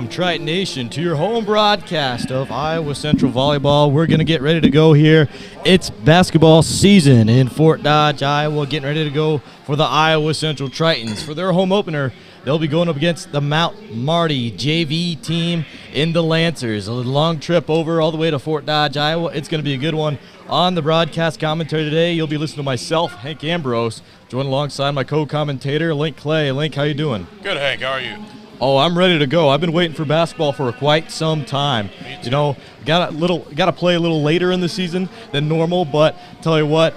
Welcome, Triton Nation, to your home broadcast of Iowa Central Volleyball. We're going to get ready to go here. It's basketball season in Fort Dodge, Iowa, getting ready to go for the Iowa Central Tritons. For their home opener, they'll be going up against the Mount Marty JV team in the Lancers. A long trip over all the way to Fort Dodge, Iowa. It's going to be a good one. On the broadcast commentary today, you'll be listening to myself, Hank Ambrose, joined alongside my co-commentator, Link Clay. Link, how you doing? Good, Hank. How are you? Oh, I'm ready to go. I've been waiting for basketball for quite some time. Me too. You know, got to play a little later in the season than normal, but tell you what,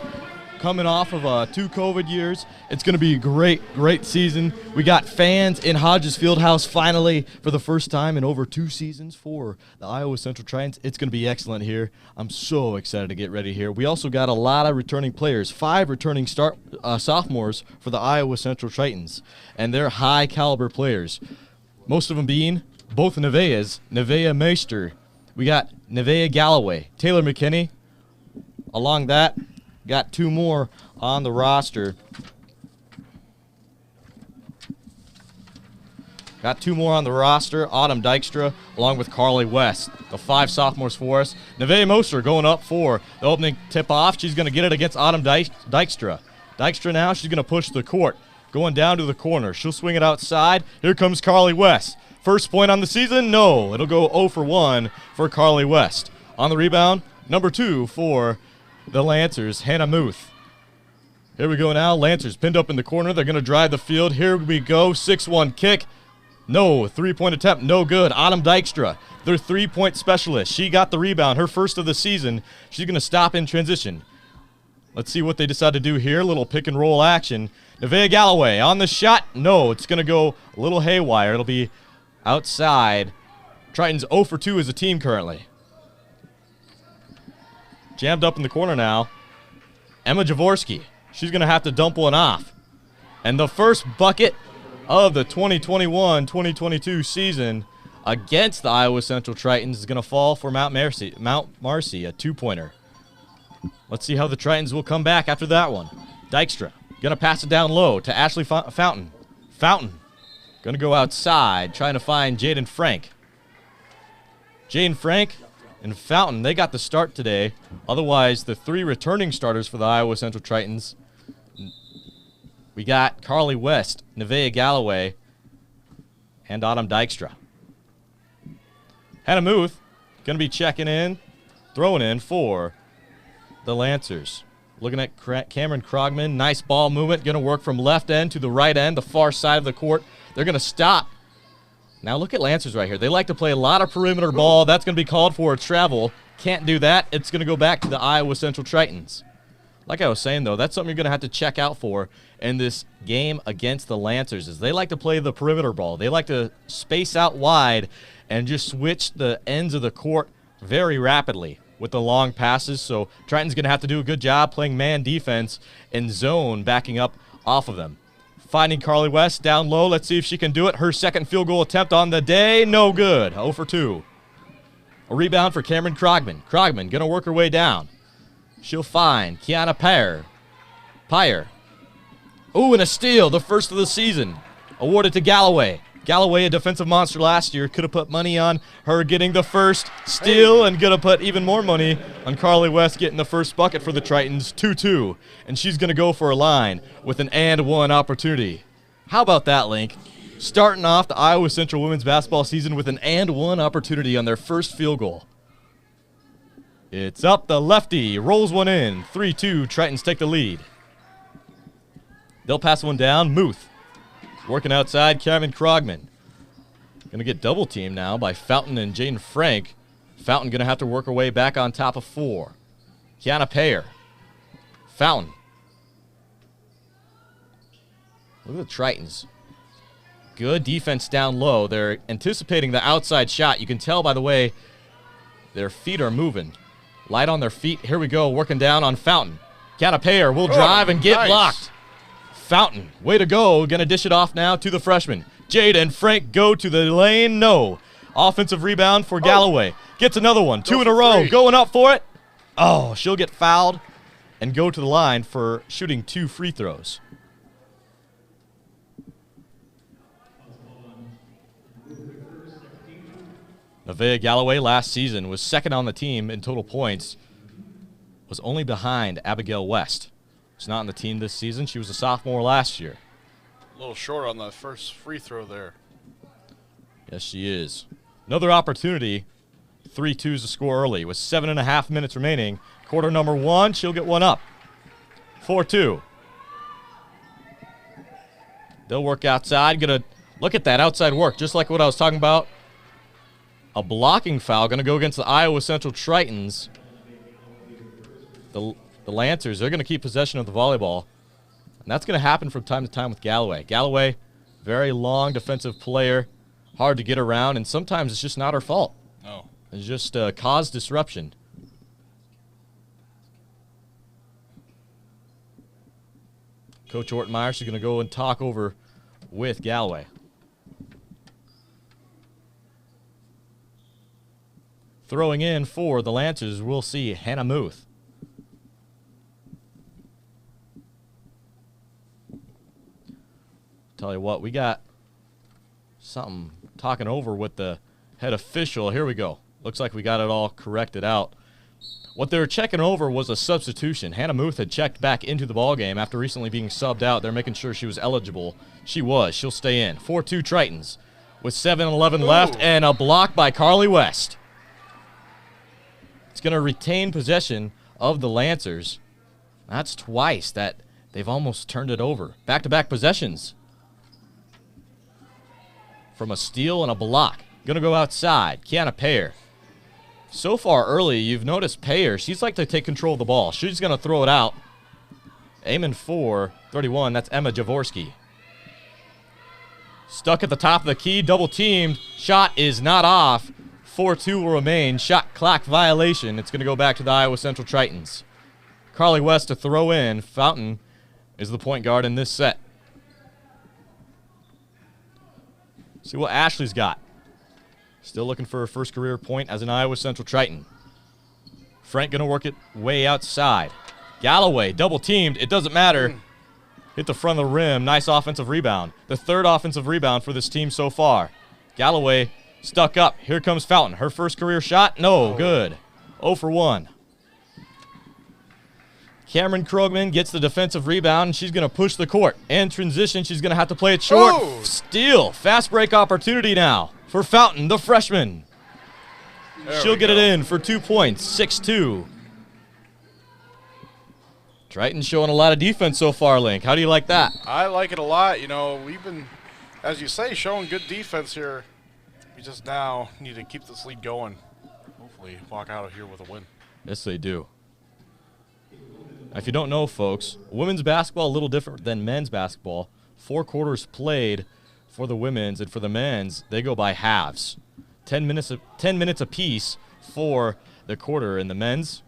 coming off of 2 COVID years, it's going to be a great season. We got fans in Hodges Fieldhouse finally for the first time in over 2 seasons for the Iowa Central Tritons. It's going to be excellent here. I'm so excited to get ready here. We also got a lot of returning players, 5 returning sophomores for the Iowa Central Tritons, and they're high caliber players. Most of them being both Nevaehas, Nevaeh Meister. We got Nevaeh Galloway, Taylor McKinney. Along that, got 2 more on the roster. Autumn Dykstra, along with Carly West. The 5 sophomores for us. Nevaeh Meister going up for the opening tip-off. She's going to get it against Autumn Dykstra. Dykstra now, she's going to push the court. Going down to the corner. She'll swing it outside. Here comes Carly West. First point on the season? No. It'll go 0 for 1 for Carly West. On the rebound, number 2 for the Lancers, Hannah Muth. Here we go now. Lancers pinned up in the corner. They're going to drive the field. Here we go. 6-1 kick. No. 3-point attempt. No good. Autumn Dykstra, their 3-point specialist. She got the rebound. Her first of the season. She's going to stop in transition. Let's see what they decide to do here. Little pick and roll action. Nevaeh Galloway on the shot. No, it's going to go a little haywire. It'll be outside. Tritons 0 for 2 as a team currently. Jammed up in the corner now. Emma Jaworski. She's going to have to dump one off. And the first bucket of the 2021-2022 season against the Iowa Central Tritons is going to fall for Mount Marcy, a 2-pointer. Let's see how the Tritons will come back after that one. Dykstra going to pass it down low to Ashley Fountain. Fountain going to go outside, trying to find Jaden Frank. Jaden Frank and Fountain, they got the start today. Otherwise, the 3 returning starters for the Iowa Central Tritons, we got Carly West, Nevaeh Galloway, and Autumn Dykstra. Hannah Muth going to be checking in, throwing in for the Lancers. Looking at Cameron Krogman. Nice ball movement. Going to work from left end to the right end, the far side of the court. They're going to stop. Now look at Lancers right here. They like to play a lot of perimeter ball. That's going to be called for a travel. Can't do that. It's going to go back to the Iowa Central Tritons. Like I was saying, though, that's something you're going to have to check out for in this game against the Lancers, is they like to play the perimeter ball. They like to space out wide and just switch the ends of the court very rapidly with the long passes. So Triton's going to have to do a good job playing man defense and zone backing up off of them. Finding Carly West down low. Let's see if she can do it. Her second field goal attempt on the day. No good. 0 for 2. A rebound for Cameron Krogman. Krogman going to work her way down. She'll find Kiana Pyre. Ooh, and a steal. The first of the season. Awarded to Galloway. Galloway, a defensive monster last year, could have put money on her getting the first steal and going to put even more money on Carly West getting the first bucket for the Tritons, 2-2. And she's going to go for a line with an and-one opportunity. How about that, Link? Starting off the Iowa Central women's basketball season with an and-one opportunity on their first field goal. It's up the lefty, rolls one in, 3-2, Tritons take the lead. They'll pass one down, Muth. Working outside, Kevin Krogman. Going to get double teamed now by Fountain and Jaden Frank. Fountain going to have to work her way back on top of 4. Kiana Payer. Fountain. Look at the Tritons. Good defense down low. They're anticipating the outside shot. You can tell by the way their feet are moving. Light on their feet. Here we go, working down on Fountain. Kiana Payer will drive and get blocked. Fountain, way to go. Going to dish it off now to the freshman. Jaden Frank go to the lane. No. Offensive rebound for Galloway. Gets another one. 2 in a row. Going up for it. Oh, she'll get fouled and go to the line for shooting 2 free throws. Nevaeh Galloway last season was second on the team in total points, was only behind Abigail West. She's not on the team this season. She was a sophomore last year. A little short on the first free throw there. Yes, she is. Another opportunity. 3-2's the score early with 7.5 minutes remaining. Quarter number 1, she'll get one up. 4-2. They'll work outside. Gonna look at that outside work, just like what I was talking about. A blocking foul going to go against the Iowa Central Tritons. The Lancers, they're going to keep possession of the volleyball. And that's going to happen from time to time with Galloway. Galloway, very long defensive player, hard to get around, and sometimes it's just not her fault. Oh. It's just cause disruption. Coach Ortmeyer is going to go and talk over with Galloway. Throwing in for the Lancers, we'll see Hannah Muth. Tell you what, we got something talking over with the head official. Here we go. Looks like we got it all corrected out. What they were checking over was a substitution. Hannah Muth had checked back into the ballgame after recently being subbed out. They're making sure she was eligible. She was. She'll stay in. 4-2 Tritons with 7:11 left and a block by Carly West. It's going to retain possession of the Lancers. That's twice that they've almost turned it over. Back-to-back possessions. From a steal and a block. Going to go outside. Kiana Payer. So far early, you've noticed Payer. She's like to take control of the ball. She's going to throw it out. Aiming for 31. That's Emma Jaworski. Stuck at the top of the key. Double teamed. Shot is not off. 4-2 will remain. Shot clock violation. It's going to go back to the Iowa Central Tritons. Carly West to throw in. Fountain is the point guard in this set. See what Ashley's got. Still looking for her first career point as an Iowa Central Triton. Frank going to work it way outside. Galloway double teamed. It doesn't matter. Hit the front of the rim. Nice offensive rebound. The third offensive rebound for this team so far. Galloway stuck up. Here comes Fountain. Her first career shot. No, good. 0 for 1. Cameron Krogman gets the defensive rebound, and she's going to push the court. In transition, she's going to have to play it short. Oh. Steal. Fast break opportunity now for Fountain, the freshman. She'll get it in for 2 points, 6-2. Triton showing a lot of defense so far, Link. How do you like that? I like it a lot. You know, we've been, as you say, showing good defense here. We just now need to keep this lead going. Hopefully walk out of here with a win. Yes, they do. If you don't know, folks, women's basketball a little different than men's basketball. 4 quarters played for the women's, and for the men's, they go by halves. 10 minutes apiece for the quarter. In the men's,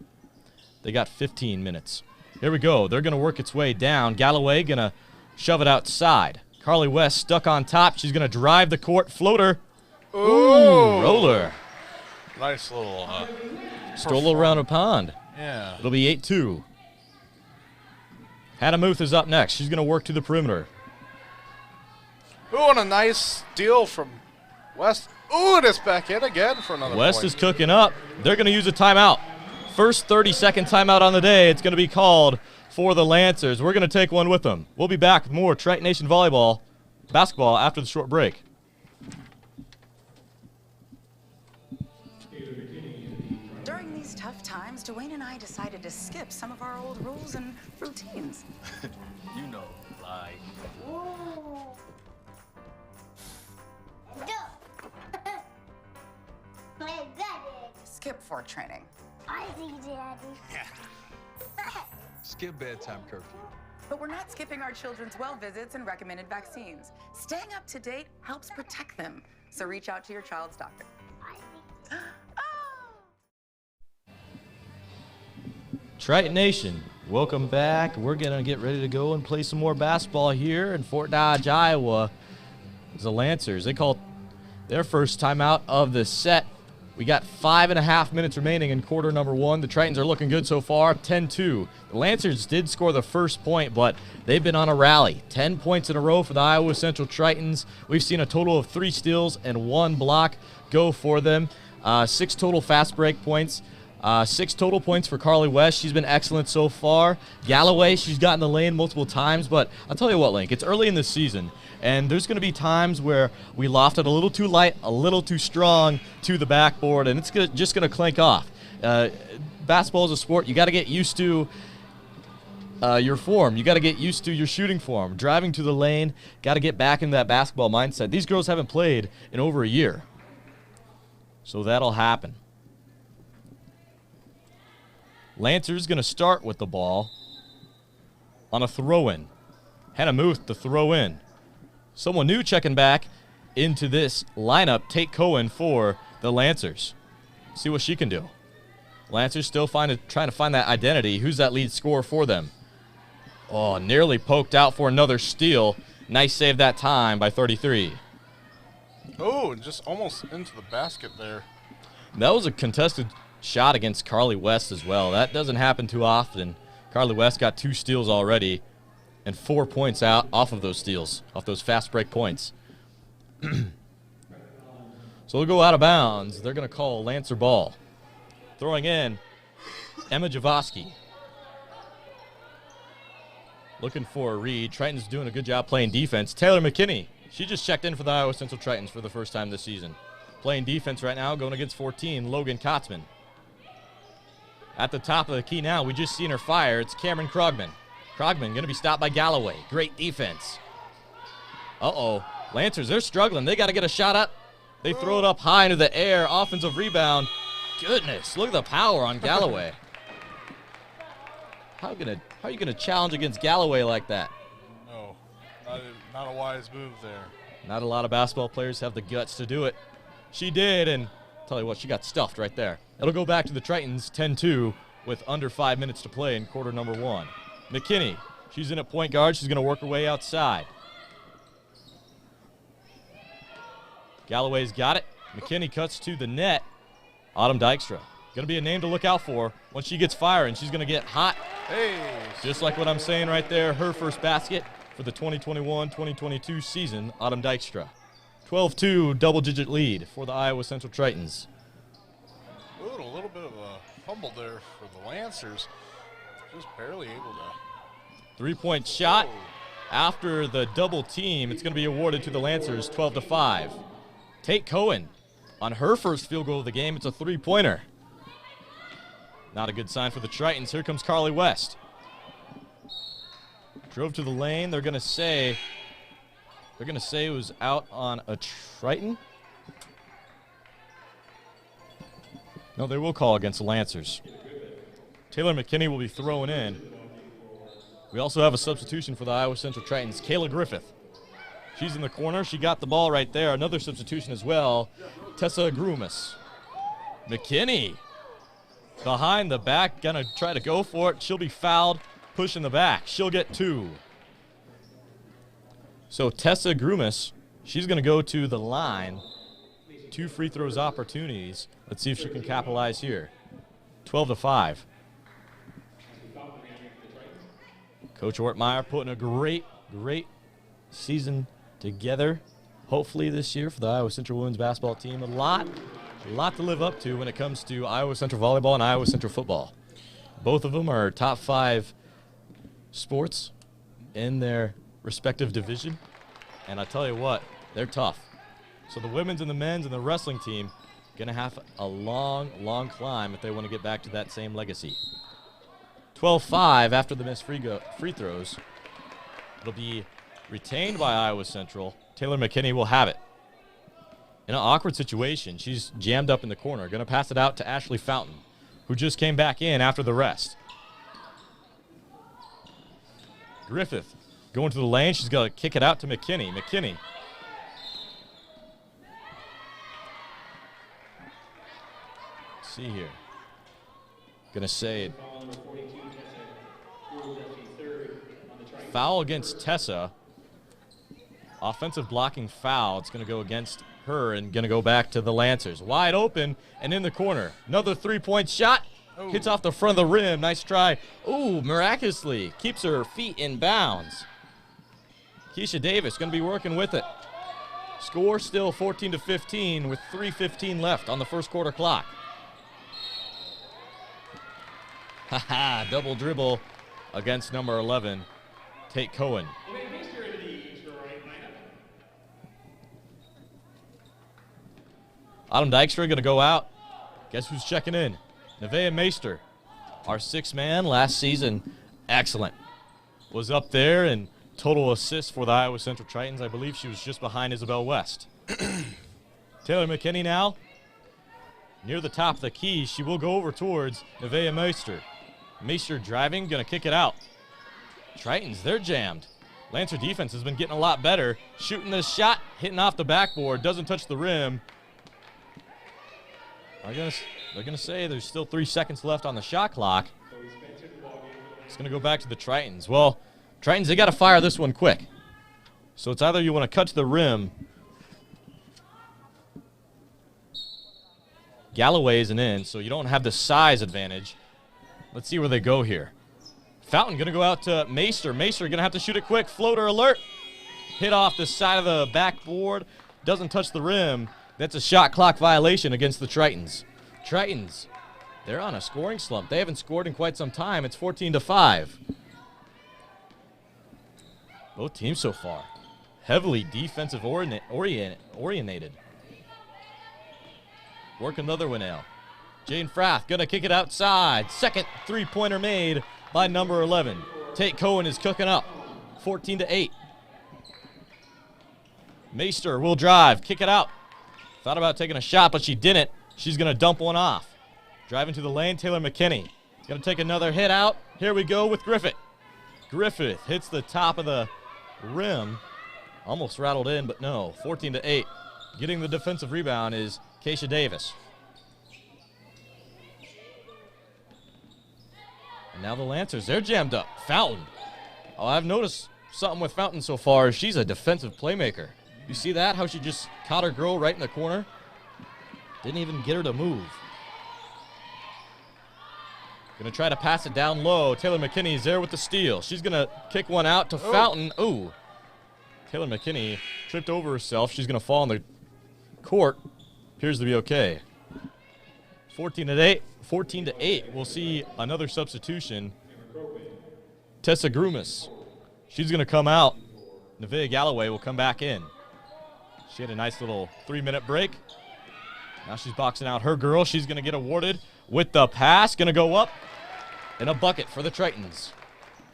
they got 15 minutes. Here we go. They're going to work its way down. Galloway going to shove it outside. Carly West stuck on top. She's going to drive the court. Floater. Ooh, roller. Nice little Stole around a pond. Yeah. It'll be 8-2. Hannah Muth is up next. She's going to work to the perimeter. Ooh, and a nice steal from West. Ooh, and it's back in again for another West point. is cooking up. They're going to use a timeout. First 30-second timeout on the day. It's going to be called for the Lancers. We're going to take one with them. We'll be back with more Triton Nation basketball after the short break. During these tough times, Dwayne and I decided to skip some of our old rules and routines. You know, like. Skip for training. I see, Daddy. Skip bedtime curfew. But we're not skipping our children's well visits and recommended vaccines. Staying up to date helps protect them. So reach out to your child's doctor. I see. Triton Nation, welcome back. We're going to get ready to go and play some more basketball here in Fort Dodge, Iowa. The Lancers, they called their first timeout of the set. We got 5.5 minutes remaining in quarter number 1. The Tritons are looking good so far, 10-2. The Lancers did score the first point, but they've been on a rally. 10 points in a row for the Iowa Central Tritons. We've seen a total of 3 steals and 1 block go for them. 6 total fast break points. 6 total points for Carly West. She's been excellent so far. Galloway, she's gotten the lane multiple times, but I'll tell you what, Link, it's early in the season, and there's going to be times where we lofted a little too light, a little too strong to the backboard, and it's just going to clank off. Basketball is a sport. You got to get used to your form. You got to get used to your shooting form. Driving to the lane, got to get back into that basketball mindset. These girls haven't played in over a year, so that'll happen. Lancer's going to start with the ball on a throw-in. Hannah Muth to throw in. Someone new checking back into this lineup. Tate Cohen for the Lancers. See what she can do. Lancers still trying to find that identity. Who's that lead scorer for them? Oh, nearly poked out for another steal. Nice save that time by 33. Oh, just almost into the basket there. That was a contested shot against Carly West as well. That doesn't happen too often. Carly West got 2 steals already and 4 points out off of those steals, off those fast break points. So they'll go out of bounds. They're going to call Lancer ball. Throwing in, Emma Javoski. Looking for a read. Triton's doing a good job playing defense. Taylor McKinney, she just checked in for the Iowa Central Tritons for the first time this season. Playing defense right now, going against 14, Logan Kotzman. At the top of the key now, we just seen her fire. It's Cameron Krogman. Krogman going to be stopped by Galloway. Great defense. Uh-oh. Lancers, they're struggling. They got to get a shot up. They throw it up high into the air. Offensive rebound. Goodness, look at the power on Galloway. How are you gonna challenge against Galloway like that? No, not a wise move there. Not a lot of basketball players have the guts to do it. She did, and tell you what, she got stuffed right there. It'll go back to the Tritons 10-2 with under 5 minutes to play in quarter number 1. McKinney, she's in at point guard. She's gonna work her way outside. Galloway's got it. McKinney cuts to the net. Autumn Dykstra. Going to be a name to look out for. Once she gets firing, she's going to get hot. Hey. Just like what I'm saying right there. Her first basket for the 2021-2022 season, Autumn Dykstra. 12-2 double-digit lead for the Iowa Central Tritons. Ooh, a little bit of a fumble there for the Lancers. Just barely able to. 3-point shot. After the double team, it's going to be awarded to the Lancers 12-5. Tate Cohen. On her first field goal of the game, it's a 3-pointer. Not a good sign for the Tritons. Here comes Carly West. Drove to the lane. They're going to say it was out on a Triton. No, they will call against the Lancers. Taylor McKinney will be throwing in. We also have a substitution for the Iowa Central Tritons, Kayla Griffith. She's in the corner. She got the ball right there. Another substitution as well. Tessa Grumas. McKinney behind the back, gonna try to go for it. She'll be fouled, pushing the back. She'll get 2. So Tessa Grumas, she's gonna go to the line. 2 free throws opportunities. Let's see if she can capitalize here. 12-5. Coach Ortmeyer putting a great season together, hopefully this year for the Iowa Central women's basketball team. A lot to live up to when it comes to Iowa Central volleyball and Iowa Central football. Both of them are top 5 sports in their respective division, and I tell you what, they're tough. So the women's and the men's and the wrestling team gonna have a long climb if they want to get back to that same legacy. 12-5 after the missed free throws. It'll be retained by Iowa Central. Taylor McKinney will have it. In an awkward situation, she's jammed up in the corner. Going to pass it out to Ashley Fountain, who just came back in after the rest. Griffith going to the lane. She's going to kick it out to McKinney. McKinney. Let's see here. Going to say it. Foul against Tessa. Offensive blocking foul. It's going to go against her and going to go back to the Lancers. Wide open and in the corner. Another 3-point shot. Ooh. Hits off the front of the rim. Nice try. Ooh, miraculously keeps her feet in bounds. Keisha Davis going to be working with it. Score still 14-15 with 3:15 left on the first quarter clock. Haha, double dribble against number 11, Tate Cohen. Autumn Dykstra going to go out. Guess who's checking in? Nevaeh Meester, our sixth man last season. Excellent. Was up there in total assists for the Iowa Central Tritons. I believe she was just behind Isabel West. Taylor McKinney now. Near the top of the key, she will go over towards Nevaeh Meester. Meester driving, going to kick it out. Tritons, they're jammed. Lancer defense has been getting a lot better. Shooting this shot, hitting off the backboard, doesn't touch the rim. They're going to say there's still 3 seconds left on the shot clock. It's going to go back to the Tritons. Well, Tritons, they got to fire this one quick. So it's either you want to cut to the rim. Galloway isn't in, so you don't have the size advantage. Let's see where they go here. Fountain going to go out to Meester. Meester going to have to shoot it quick. Floater alert. Hit off the side of the backboard. Doesn't touch the rim. That's a shot clock violation against the Tritons. Tritons, they're on a scoring slump. They haven't scored in quite some time. It's 14-5. Both teams so far heavily defensive oriented. Work another one now. Jane Frath going to kick it outside. Second three-pointer made by number 11. Tate Cohen is cooking up. 14-8. Meester will drive, kick it out. Thought about taking a shot, but she didn't. She's going to dump one off. Driving to the lane, Taylor McKinney. Going to take another hit out. Here we go with Griffith. Griffith hits the top of the rim. Almost rattled in, but no. 14-8. Getting the defensive rebound is Keisha Davis. And now the Lancers, they're jammed up. Fountain. Oh, I've noticed something with Fountain so far. She's a defensive playmaker. You see that? How she just caught her girl right in the corner? Didn't even get her to move. Gonna try to pass it down low. Taylor McKinney is there with the steal. She's gonna kick one out to Fountain. Ooh. Taylor McKinney tripped over herself. She's gonna fall on the court. Appears to be okay. 14-8. We'll see another substitution. Tessa Grumas. She's gonna come out. Nevaeh Galloway will come back in. She had a nice little 3-minute break. Now she's boxing out her girl. She's going to get awarded with the pass. Going to go up and a bucket for the Tritons.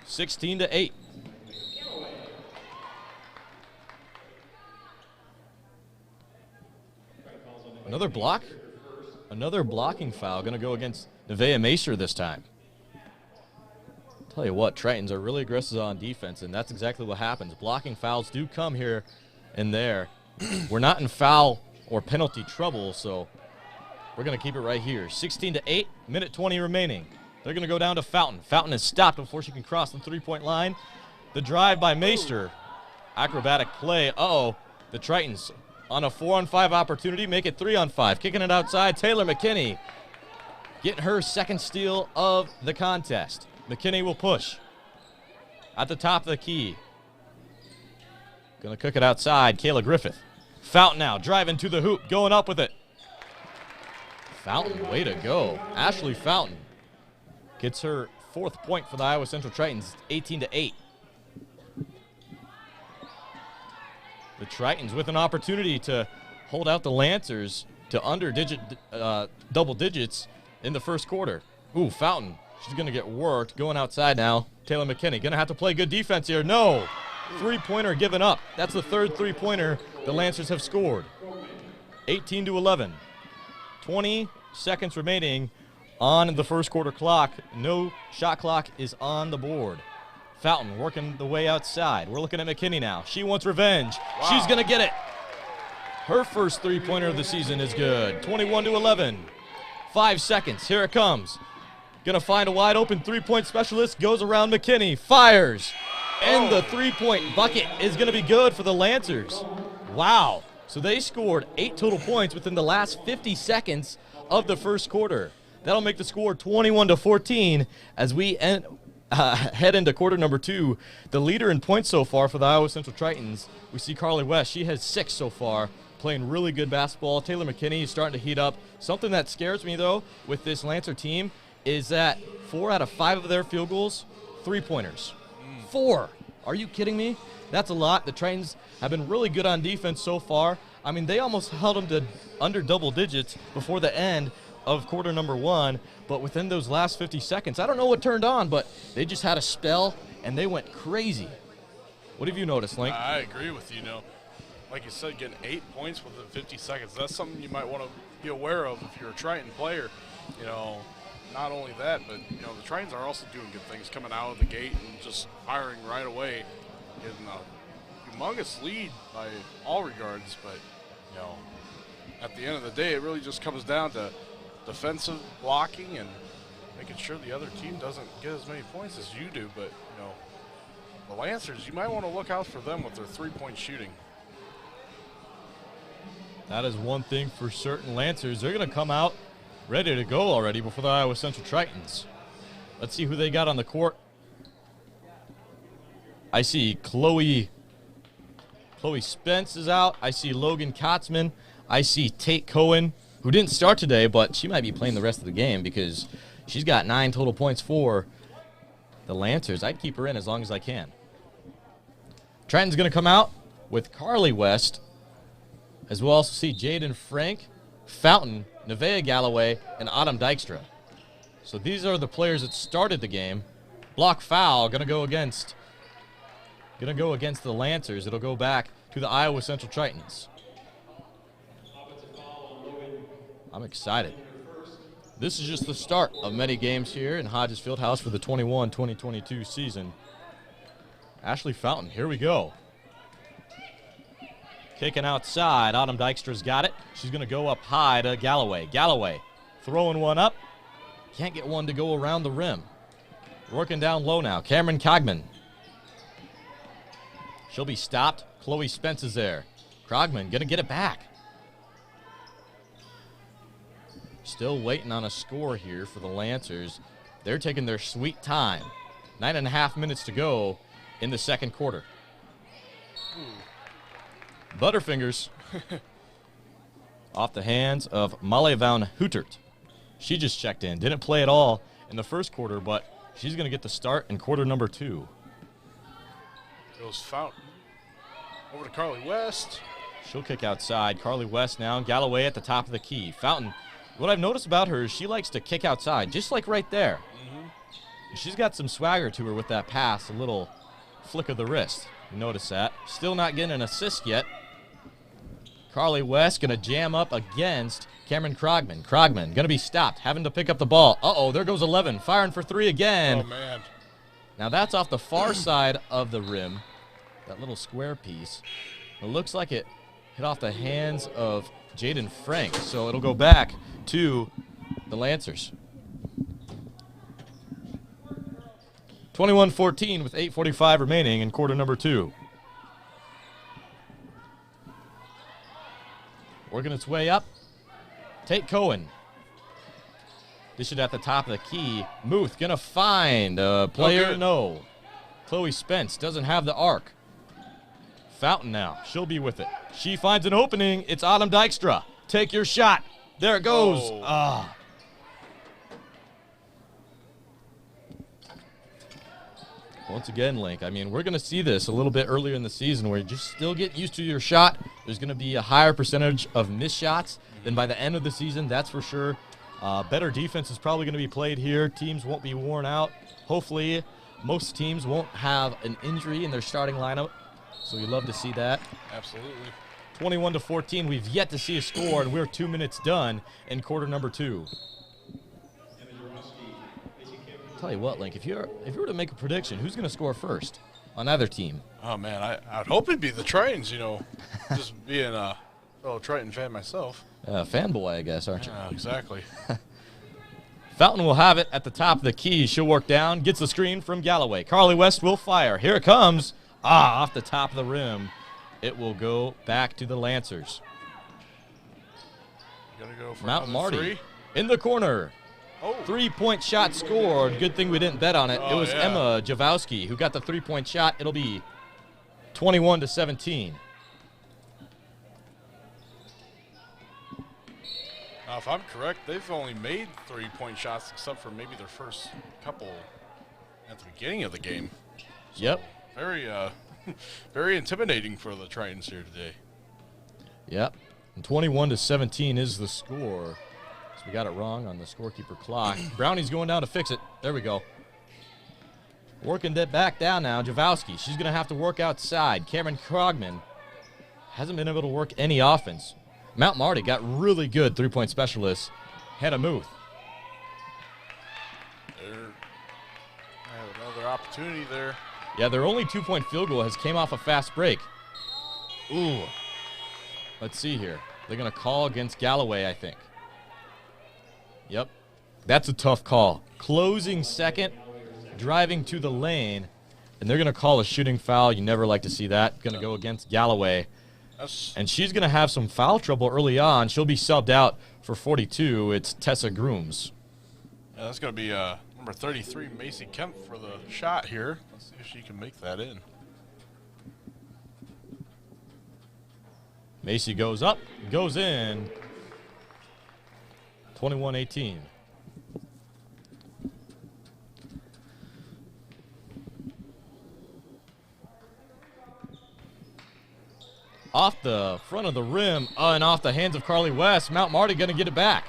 16-8. Another block. Another blocking foul going to go against Nevaeh Meester this time. Tell you what, Tritons are really aggressive on defense, and that's exactly what happens. Blocking fouls do come here and there. We're not in foul or penalty trouble, so we're going to keep it right here. 16-8, minute 20 remaining. They're going to go down to Fountain. Fountain is stopped before she can cross the three-point line. The drive by Meester. Acrobatic play. Uh-oh. The Tritons on a 4-on-5 opportunity make it 3-on-5. Kicking it outside. Taylor McKinney getting her second steal of the contest. McKinney will push. At the top of the key. Going to cook it outside. Kayla Griffith. Fountain now driving to the hoop. Going up with it. Fountain, way to go. Ashley Fountain gets her 4th point for the Iowa Central Tritons. 18-8. The Tritons with an opportunity to hold out the Lancers to double digits in the first quarter. Ooh, Fountain. She's going to get worked. Going outside now. Taylor McKinney going to have to play good defense here. No. Three-pointer given up. That's the third three-pointer the Lancers have scored. 18-11. 20 seconds remaining on the first quarter clock. No shot clock is on the board. Fountain working the way outside. We're looking at McKinney now. She wants revenge. Wow. She's going to get it. Her first three-pointer of the season is good. 21-11. 5 seconds. Here it comes. Going to find a wide-open three-point specialist. Goes around McKinney. Fires. And the three-point bucket is going to be good for the Lancers. Wow. So they scored 8 total points within the last 50 seconds of the first quarter. That'll make the score 21-14 as we head into quarter number 2, the leader in points so far for the Iowa Central Tritons, we see Carly West. She has 6 so far, playing really good basketball. Taylor McKinney is starting to heat up. Something that scares me, though, with this Lancer team is that 4 out of 5 of their field goals, 3-pointers. 4. Are you kidding me? That's a lot. The Tritons have been really good on defense so far. I mean, they almost held them to under double digits before the end of quarter number 1, but within those last 50 seconds, I don't know what turned on, but they just had a spell, and they went crazy. What have you noticed, Link? I agree with you. Like you said, getting 8 points within 50 seconds, that's something you might want to be aware of if you're a Triton player. Not only that, but, the Tritons are also doing good things, coming out of the gate and just firing right away. Getting a humongous lead by all regards, but, at the end of the day, it really just comes down to defensive blocking and making sure the other team doesn't get as many points as you do. But, the Lancers, you might want to look out for them with their 3-point shooting. That is one thing for certain. Lancers, they're going to come out ready to go already before the Iowa Central Tritons. Let's see who they got on the court. I see Chloe Spence is out. I see Logan Kotzman. I see Tate Cohen, who didn't start today, but she might be playing the rest of the game because she's got 9 total points for the Lancers. I'd keep her in as long as I can. Triton's going to come out with Carly West, as we'll also see Jaden Frank, Fountain, Nevaeh Galloway, and Autumn Dykstra. So these are the players that started the game. Block foul, going to go against the Lancers. It'll go back to the Iowa Central Tritons. I'm excited. This is just the start of many games here in Hodges Fieldhouse for the 21-2022 season. Ashley Fountain, here we go. Kicking outside, Autumn Dykstra's got it. She's going to go up high to Galloway. Galloway throwing one up. Can't get one to go around the rim. Working down low now, Cameron Cogman. She'll be stopped. Chloe Spence is there. Krogman going to get it back. Still waiting on a score here for the Lancers. They're taking their sweet time. 9.5 minutes to go in the second quarter. Butterfingers off the hands of Molly Van Hootert. She just checked in. Didn't play at all in the first quarter, but she's going to get the start in quarter number 2. Goes Fountain. Over to Carly West. She'll kick outside. Carly West now. Galloway at the top of the key. Fountain, what I've noticed about her is she likes to kick outside, just like right there. She's got some swagger to her with that pass, a little flick of the wrist. You notice that. Still not getting an assist yet. Carly West going to jam up against Cameron Krogman. Krogman going to be stopped, having to pick up the ball. Uh-oh, there goes 11, firing for 3 again. Oh, man. Now that's off the far side of the rim, that little square piece. It looks like it hit off the hands of Jaden Frank, so it'll go back to the Lancers. 21-14 with 8:45 remaining in quarter number 2. Working its way up. Tate Cohen. Dish it at the top of the key. Muth gonna find a player. No. Chloe Spence doesn't have the arc. Fountain now. She'll be with it. She finds an opening. It's Autumn Dykstra. Take your shot. There it goes. Oh. Once again, Link, I mean, we're going to see this a little bit earlier in the season where you just still get used to your shot. There's going to be a higher percentage of missed shots than by the end of the season, that's for sure. Better defense is probably going to be played here. Teams won't be worn out. Hopefully, most teams won't have an injury in their starting lineup, so we love to see that. Absolutely. 21-14, we've yet to see a score, and we're 2 minutes done in quarter number 2. Tell you what, Link, if you were to make a prediction, who's going to score first on either team? Oh, man, I'd hope it'd be the Tritons, just being a fellow Triton fan myself. Fanboy, I guess, aren't you? Yeah, exactly. Fountain will have it at the top of the key. She'll work down, gets the screen from Galloway. Carly West will fire. Here it comes. Off the top of the rim. It will go back to the Lancers. Gonna go for Mount Marty 3. in the corner. Oh. 3-point shot scored. Good thing we didn't bet on it. Oh, It was yeah. Emma Javowski who got the 3-point shot. It'll be 21-17. Now, if I'm correct, they've only made 3-point shots except for maybe their first couple at the beginning of the game. Yep. Very, very intimidating for the Tritons here today. Yep. And 21-17 is the score. So we got it wrong on the scorekeeper clock. Brownie's going down to fix it. There we go. Working that back down now. Javowski, she's going to have to work outside. Cameron Krogman hasn't been able to work any offense. Mount Marty got really good 3-point specialists. Hannah Muth. They have another opportunity there. Yeah, their only 2-point field goal has came off a fast break. Ooh. Let's see here. They're going to call against Galloway, I think. Yep. That's a tough call. Closing second, driving to the lane, and they're going to call a shooting foul. You never like to see that. Going to go against Galloway. And she's going to have some foul trouble early on. She'll be subbed out for 42. It's Tessa Grooms. Yeah, that's going to be number 33, Macy Kemp, for the shot here. Let's see if she can make that in. Macy goes up, goes in. 21-18. Off the front of the rim and off the hands of Carly West. Mount Marty going to get it back.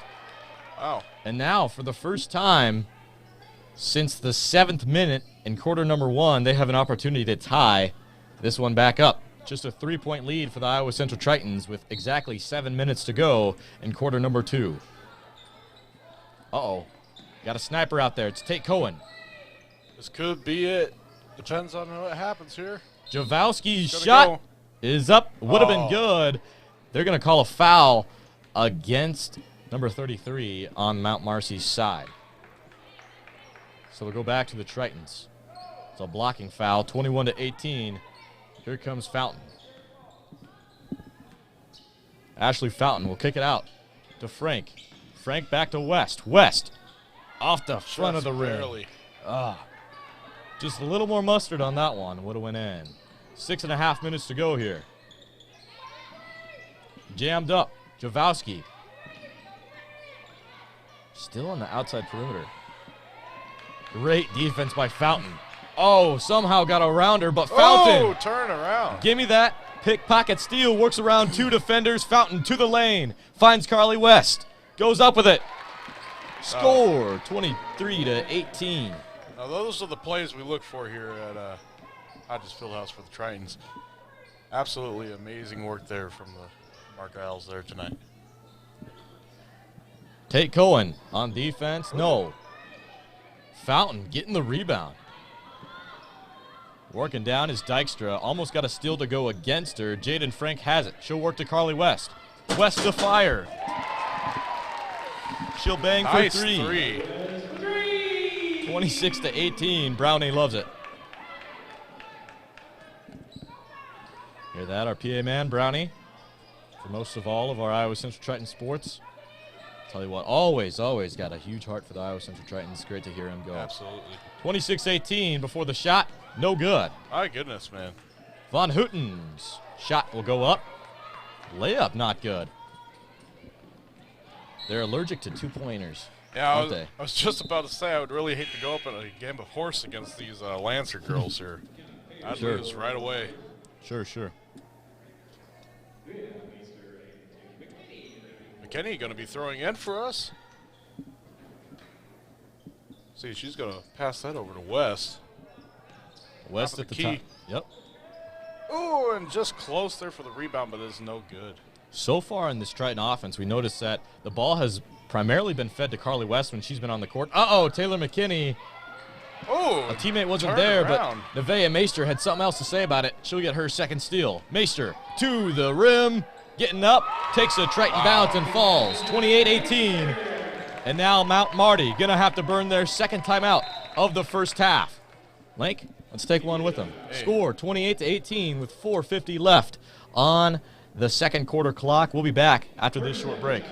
Wow. And now, for the first time since the 7th minute in quarter number 1, they have an opportunity to tie this one back up. Just a 3-point lead for the Iowa Central Tritons with exactly 7 minutes to go in quarter number 2. Uh-oh. Got a sniper out there. It's Tate Cohen. This could be it. Depends on what happens here. Javowski's Gotta shot go. is up. Would have been Oh. good. They're going to call a foul against number 33 on Mount Marcy's side. So we'll go back to the Tritons. It's a blocking foul, 21-18. Here comes Fountain. Ashley Fountain will kick it out to Frank. Frank back to West. West off the front of the rim. Barely. Just a little more mustard on that one. Would have went in. 6.5 minutes to go here. Jammed up. Javowski. Still on the outside perimeter. Great defense by Fountain. Oh, somehow got around her, but Fountain. Oh, turn around. Give me that. Pickpocket steal. Works around 2 defenders. Fountain to the lane. Finds Carly West. Goes up with it. Score 23-18. Now, those are the plays we look for here at Hodges Fieldhouse for the Tritons. Absolutely amazing work there from the Mark-Isles there tonight. Tate Cohen on defense. No. Fountain getting the rebound. Working down is Dykstra. Almost got a steal to go against her. Jaden Frank has it. She'll work to Carly West. West to fire. She'll bang Nice for 3. 26-18. Brownie loves it. Hear that? Our PA man, Brownie. For most of all of our Iowa Central Triton sports. Tell you what, always got a huge heart for the Iowa Central Tritons. Great to hear him go. Absolutely. 26-18 before the shot. No good. My goodness, man. Von Houten's shot will go up. Layup not good. They're allergic to 2-pointers. Yeah, aren't they? I was just about to say I would really hate to go up in a game of horse against these Lancer girls here. I'd Sure. lose right away. Sure. McKinney going to be throwing in for us. See, she's going to pass that over to West. West Top at of the the top. key. Yep. Oh, and just close there for the rebound, but it's no good. So far in this Triton offense, we noticed that the ball has primarily been fed to Carly West when she's been on the court. Uh-oh, Taylor McKinney. Oh, A teammate wasn't turn there, around. but Nevaeh Meister had something else to say about it. She'll get her second steal. Meister to the rim, getting up, takes a Triton bounce and falls. 28-18. And now Mount Marty going to have to burn their second timeout of the first half. Link, let's take one with them. Hey. Score 28-18 with 4:50 left on the second quarter clock. We'll be back after this short break.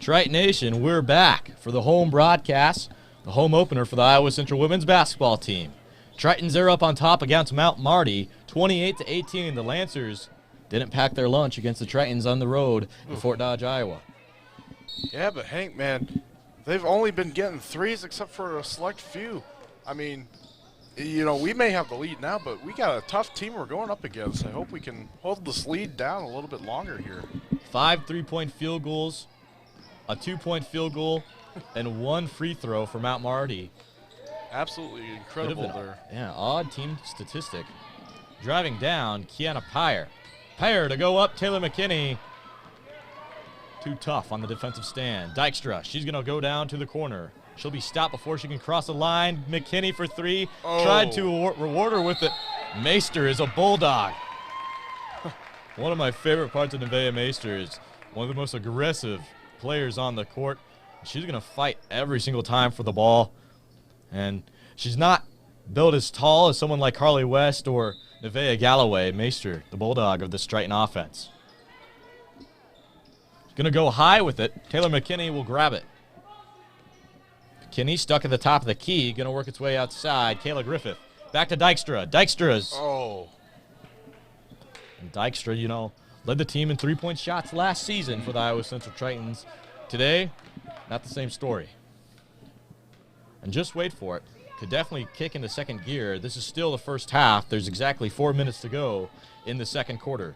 Triton Nation, we're back for the home broadcast, the home opener for the Iowa Central women's basketball team. Tritons are up on top against Mount Marty, 28-18. The Lancers didn't pack their lunch against the Tritons on the road in Fort Dodge, Iowa. Yeah, but Hank, man, they've only been getting threes except for a select few. I mean, you know, we may have the lead now, but we got a tough team we're going up against. I hope we can hold this lead down a little bit longer here. 5 3-point field goals, a 2-point field goal, and 1 free throw for Mount Marty. Absolutely incredible there. Yeah, odd team statistic. Driving down, Kiana Pyre. Pyre to go up, Taylor McKinney. Too tough on the defensive stand. Dykstra, she's going to go down to the corner. She'll be stopped before she can cross the line. McKinney for 3. Tried to reward her with it. Meister is a bulldog. One of my favorite parts of Nevaeh Meister is one of the most aggressive players on the court. She's going to fight every single time for the ball. And she's not built as tall as someone like Carly West or Nevaeh Galloway. Meister, the bulldog of this Triton offense. Going to go high with it. Taylor McKinney will grab it. McKinney stuck at the top of the key. Going to work its way outside. Kayla Griffith. Back to Dykstra. Dykstra's. Oh. And Dykstra, you know, led the team in 3-point shots last season for the Iowa Central Tritons. Today, not the same story. And just wait for it. Could definitely kick into second gear. This is still the first half. There's exactly 4 minutes to go in the second quarter.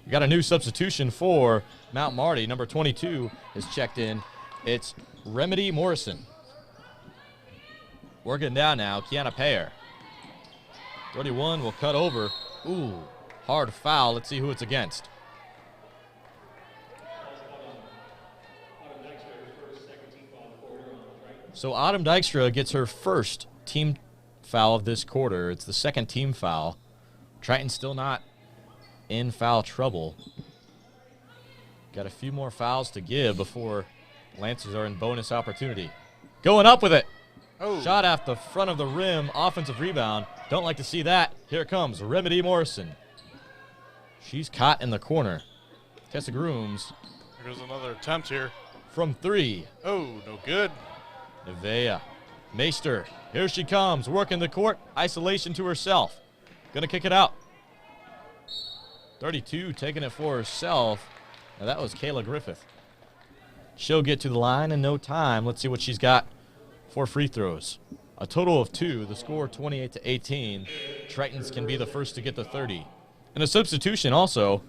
We got a new substitution for Mount Marty. Number 22 is checked in. It's Remedy Morrison. Working down now, Kiana Payer. 31 will cut over. Ooh, hard foul. Let's see who it's against. So Autumn Dykstra gets her first team foul of this quarter. It's the second team foul. Triton's still not in foul trouble. Got a few more fouls to give before Lancers are in bonus opportunity. Going up with it. Oh. Shot off the front of the rim. Offensive rebound. Don't like to see that. Here it comes. Remedy Morrison. She's caught in the corner. Tessa Grooms. Here's another attempt here. From 3. Oh, no good. Nevaeh Meister. Here she comes. Working the court. Isolation to herself. Gonna kick it out. 32 taking it for herself. Now that was Kayla Griffith. She'll get to the line in no time. Let's see what she's got for free throws. A total of 2. The score 28-18. Tritons can be the first to get the 30. And a substitution also.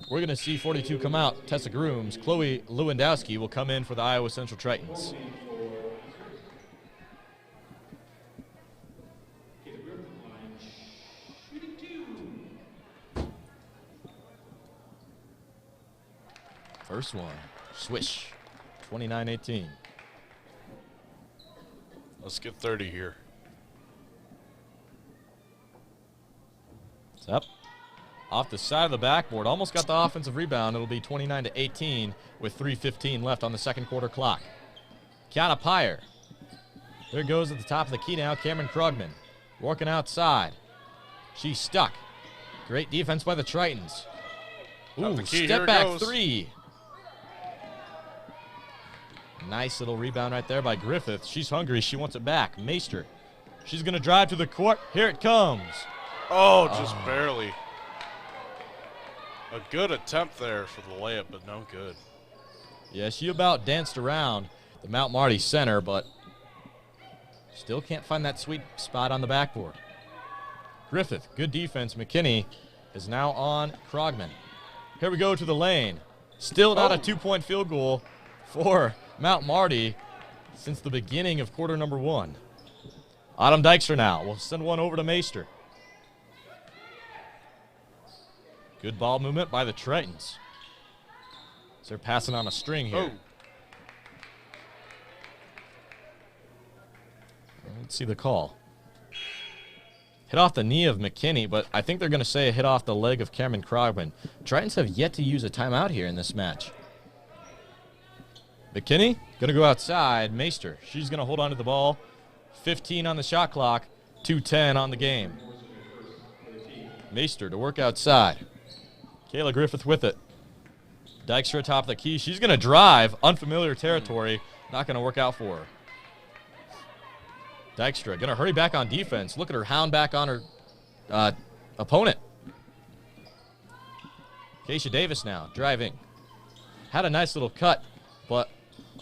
We're going to see 42 come out. Tessa Grooms. Chloe Lewandowski will come in for the Iowa Central Tritons. First one. Swish. 29-18. Let's get 30 here. It's up. Off the side of the backboard. Almost got the offensive rebound. It'll be 29-18 with 3:15 left on the second quarter clock. Kiana Pyre. There goes at the top of the key now. Cameron Krugman. Working outside. She's stuck. Great defense by the Tritons. Ooh, step back 3. Nice little rebound right there by Griffith. She's hungry. She wants it back. Meister. She's going to drive to the court. Here it comes. Oh, just barely. A good attempt there for the layup, but no good. Yeah, she about danced around the Mount Marty center, but still can't find that sweet spot on the backboard. Griffith, good defense. McKinney is now on Krogman. Here we go to the lane. Still not a 2-point field goal for Mount Marty since the beginning of quarter number 1. Autumn Dykstra now. We'll send one over to Meister. Good ball movement by the Tritons. So they're passing on a string here. Let's see the call. Hit off the knee of McKinney, but I think they're going to say a hit off the leg of Cameron Krogman. Tritons have yet to use a timeout here in this match. McKinney going to go outside. Meister, she's going to hold on to the ball. 15 on the shot clock, 2:10 on the game. Meister to work outside. Kayla Griffith with it. Dykstra top of the key. She's going to drive. Unfamiliar territory. Not going to work out for her. Dykstra going to hurry back on defense. Look at her hound back on her opponent. Keisha Davis now driving. Had a nice little cut, but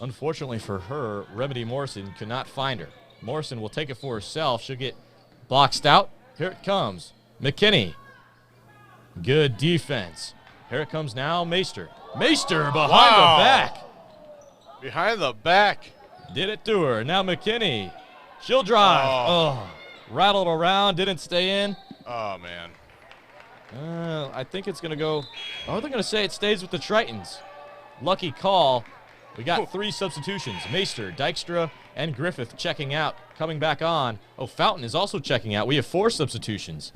unfortunately for her, Remedy Morrison could not find her. Morrison will take it for herself. She'll get boxed out. Here it comes. McKinney. Good defense. Here it comes now, Meister. Meister behind the back. Behind the back. Did it to her. Now McKinney. She'll drive. Oh. Rattled around, didn't stay in. Oh, man. I think it's going to go. Oh, they're going to say it stays with the Tritons. Lucky call. We got 3 substitutions. Meister, Dykstra, and Griffith checking out. Coming back on. Oh, Fountain is also checking out. We have 4 substitutions.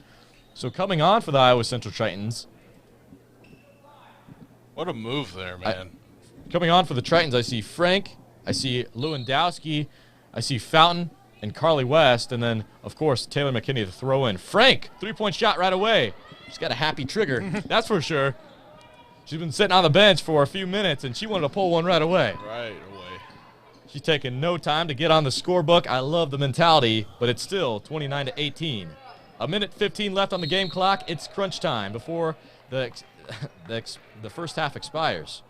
So coming on for the Iowa Central Tritons. What a move there, man. Coming on for the Tritons, I see Frank. I see Lewandowski. I see Fountain and Carly West. And then, of course, Taylor McKinney to throw in. Frank, 3-point shot right away. She's got a happy trigger. That's for sure. She's been sitting on the bench for a few minutes, and she wanted to pull one right away. Right away. She's taking no time to get on the scorebook. I love the mentality, but it's still 29-18. A minute 15 left on the game clock. It's crunch time before the first half expires.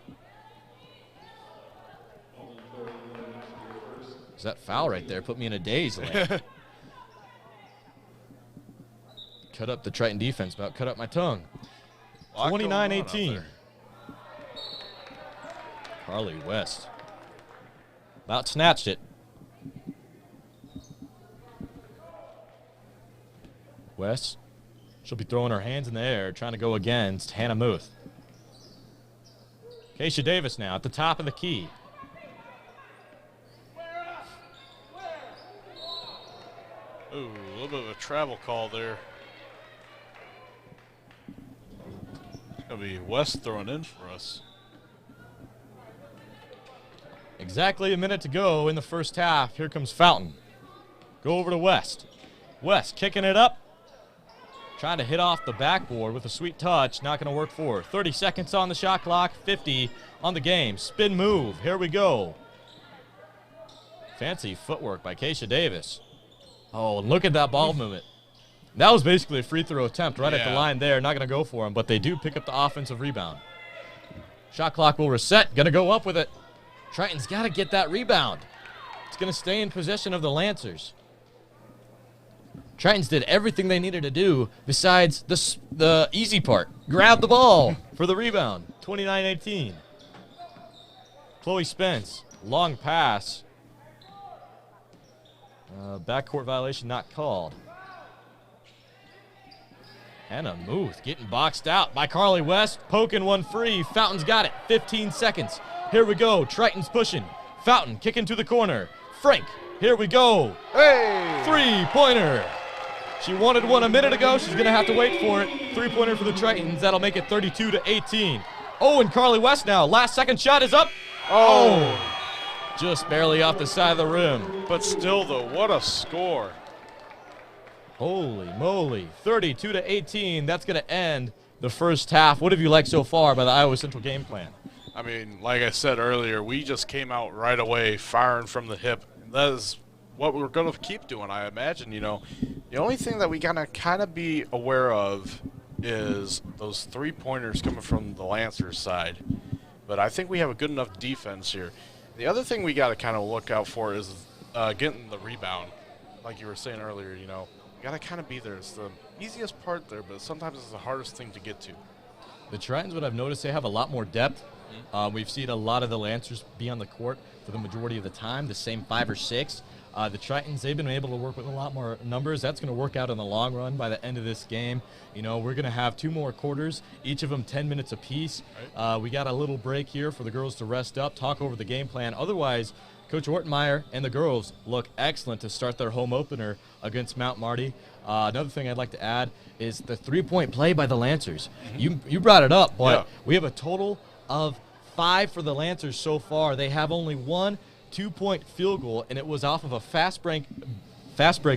Is that foul right there? Put me in a daze. Cut up the Triton defense, about cut up my tongue. 29-18. Carly West. About snatched it. West. She'll be throwing her hands in the air, trying to go against Hannah Muth. Keisha Davis now at the top of the key. Ooh, a little bit of a travel call there. It's going to be West throwing in for us. Exactly a minute to go in the first half. Here comes Fountain. Go over to West. West kicking it up. Trying to hit off the backboard with a sweet touch. Not going to work for her. 30 seconds on the shot clock. 50 on the game. Spin move. Here we go. Fancy footwork by Keisha Davis. Oh, and look at that ball movement. That was basically a free throw attempt right at the line there. Not going to go for him, but they do pick up the offensive rebound. Shot clock will reset. Going to go up with it. Triton's got to get that rebound. It's going to stay in possession of the Lancers. Tritons did everything they needed to do besides the easy part. Grab the ball for the rebound. 29-18. Chloe Spence, long pass. Backcourt violation not called. Hannah Muth getting boxed out by Carly West. Poking one free. Fountain's got it. 15 seconds. Here we go. Triton's pushing. Fountain kicking to the corner. Frank, here we go. Hey! 3-pointer. She wanted one a minute ago. She's going to have to wait for it. 3-pointer for the Tritons. That'll make it 32-18. Oh, and Carly West now. Last second shot is up. Oh. Just barely off the side of the rim. But still, though, what a score. Holy moly. 32-18. That's going to end the first half. What have you liked so far by the Iowa Central game plan? I mean, like I said earlier, we just came out right away firing from the hip. That is what we're going to keep doing, I imagine. You know, the only thing that we got to kind of be aware of is those 3-pointers coming from the Lancers side. But I think we have a good enough defense here. The other thing we got to kind of look out for is getting the rebound. Like you were saying earlier, you know, you got to kind of be there. It's the easiest part there, but sometimes it's the hardest thing to get to. The Tritons, what I've noticed, they have a lot more depth. We've seen a lot of the Lancers be on the court for the majority of the time, the same 5 or 6. The Tritons, they've been able to work with a lot more numbers. That's going to work out in the long run by the end of this game. You know, we're going to have 2 more quarters, each of them 10 minutes apiece. Right. We got a little break here for the girls to rest up, talk over the game plan. Otherwise, Coach Ortenmeyer and the girls look excellent to start their home opener against Mount Marty. Another thing I'd like to add is the 3-point play by the Lancers. You brought it up, but we have a total of 5 for the Lancers so far. They have only 1 2-point field goal, and it was off of a fast break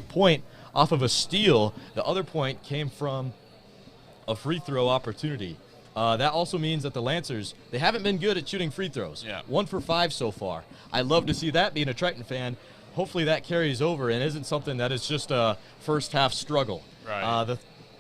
point off of a steal. The other point came from a free throw opportunity. That also means that the Lancers, they haven't been good at shooting free throws. Yeah. 1 for 5 so far. I love to see that, being a Triton fan. Hopefully that carries over and isn't something that is just a first half struggle. Right.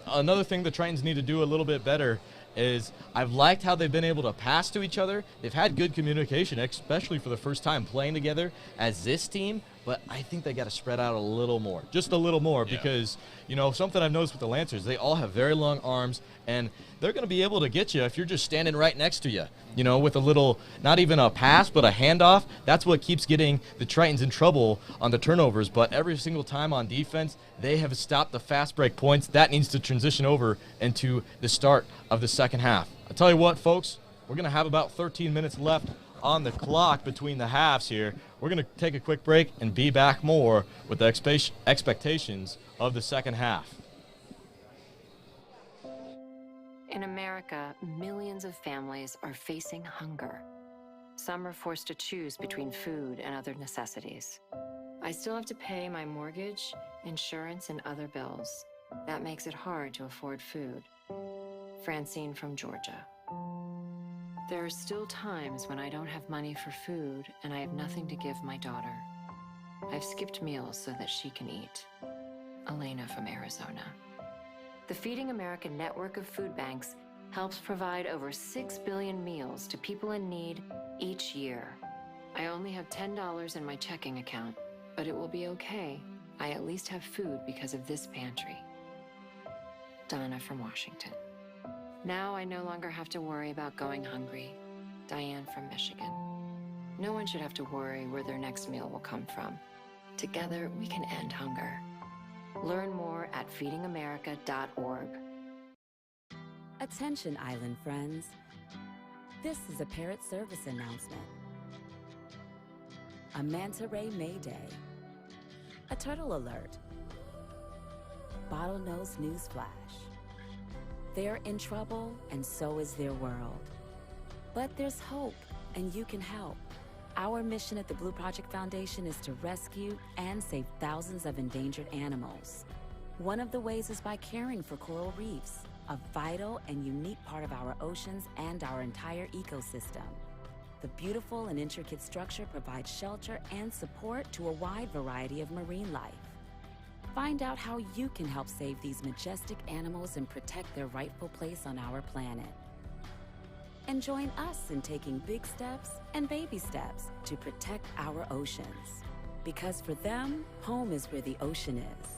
Another thing the Tritons need to do a little bit better is I've liked how they've been able to pass to each other. They've had good communication, especially for the first time playing together as this team, but I think they got to spread out a little more, just a little more, because, you know, something I've noticed with the Lancers, they all have very long arms, and they're going to be able to get you if you're just standing right next to you, you know, with a little, not even a pass, but a handoff. That's what keeps getting the Tritons in trouble on the turnovers, but every single time on defense, they have stopped the fast break points. That needs to transition over into the start of the second half. I'll tell you what, folks, we're going to have about 13 minutes left on the clock between the halves here. We're going to take a quick break and be back more with the expectations of the second half. In America, millions of families are facing hunger. Some are forced to choose between food and other necessities. I still have to pay my mortgage, insurance, and other bills. That makes it hard to afford food. Francine from Georgia. There are still times when I don't have money for food and I have nothing to give my daughter. I've skipped meals so that she can eat. Elena from Arizona. The Feeding America network of food banks helps provide over 6 billion meals to people in need each year. I only have $10 in my checking account, but it will be okay. I at least have food because of this pantry. Donna from Washington. Now I no longer have to worry about going hungry. Diane from Michigan. No one should have to worry where their next meal will come from. Together, we can end hunger. Learn more at feedingamerica.org. Attention, island friends. This is a Parrot Service announcement. A manta ray mayday. A turtle alert. Bottlenose newsflash. They're in trouble, and so is their world. But there's hope, and you can help. Our mission at the Blue Project Foundation is to rescue and save thousands of endangered animals. One of the ways is by caring for coral reefs, a vital and unique part of our oceans and our entire ecosystem. The beautiful and intricate structure provides shelter and support to a wide variety of marine life. Find out how you can help save these majestic animals and protect their rightful place on our planet. And join us in taking big steps and baby steps to protect our oceans. Because for them, home is where the ocean is.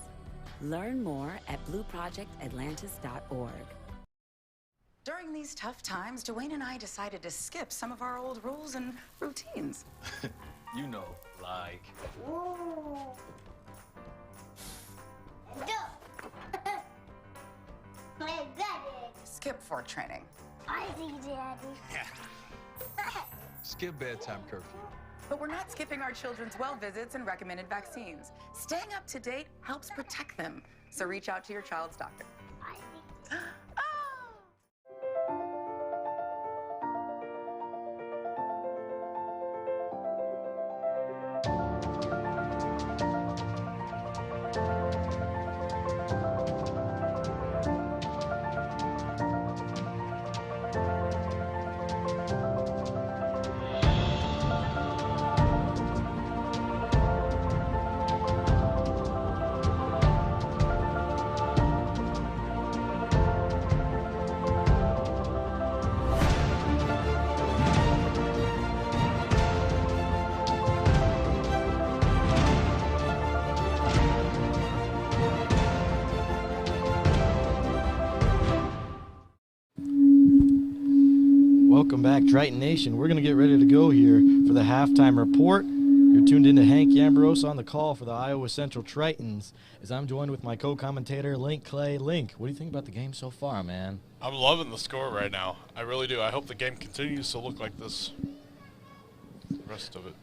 Learn more at blueprojectatlantis.org. During these tough times, Dwayne and I decided to skip some of our old rules and routines. You know, like... My daddy. Skip fort training. I see daddy. Skip bedtime curfew. But we're not skipping our children's well visits and recommended vaccines. Staying up to date helps protect them. So reach out to your child's doctor. I see. Welcome back, Triton Nation. We're going to get ready to go here for the halftime report. You're tuned in to Hank Yambros on the call for the Iowa Central Tritons, as I'm joined with my co-commentator, Link Clay. Link, what do you think about the game so far, man? I'm loving the score right now. I really do. I hope the game continues to look like this the rest of it.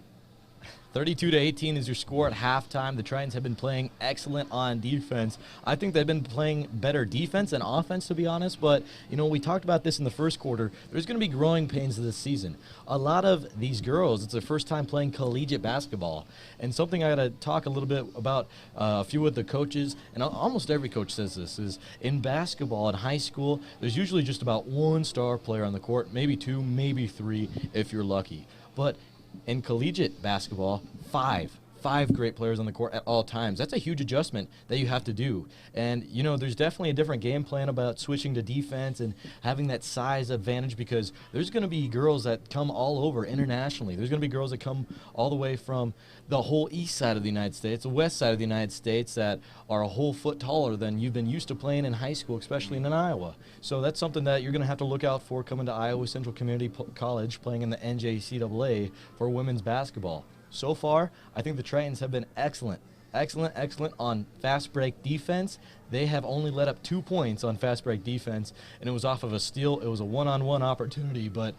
32-18 is your score at halftime. The Tritons have been playing excellent on defense. I think they've been playing better defense than offense, to be honest. But, you know, we talked about this in the first quarter. There's going to be growing pains this season. A lot of these girls, it's their first time playing collegiate basketball. And something I got to talk a little bit about, a few of the coaches, and almost every coach says this, is in basketball in high school, there's usually just about one star player on the court, maybe two, maybe three if you're lucky. But in collegiate basketball, five great players on the court at all times. That's a huge adjustment that you have to do. And, you know, there's definitely a different game plan about switching to defense and having that size advantage, because there's going to be girls that come all over internationally. There's going to be girls that come all the way from the whole east side of the United States, the west side of the United States, that are a whole foot taller than you've been used to playing in high school, especially in Iowa. So that's something that you're going to have to look out for coming to Iowa Central Community College, playing in the NJCAA for women's basketball. So far, I think the Tritons have been excellent on fast break defense. They have only let up 2 points on fast break defense, and it was off of a steal. It was a one-on-one opportunity, but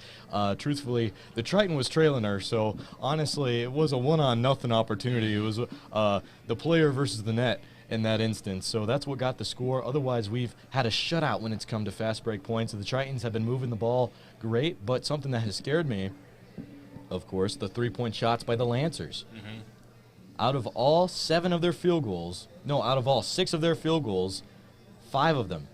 truthfully, the Triton was trailing her, so honestly, it was a one-on-nothing opportunity. It was the player versus the net in that instance, so that's what got the score. Otherwise, we've had a shutout when it's come to fast break points. The Tritons have been moving the ball great, but something that has scared me, of course, the three-point shots by the Lancers. Mm-hmm. Out of all 6 of their field goals, 5 of them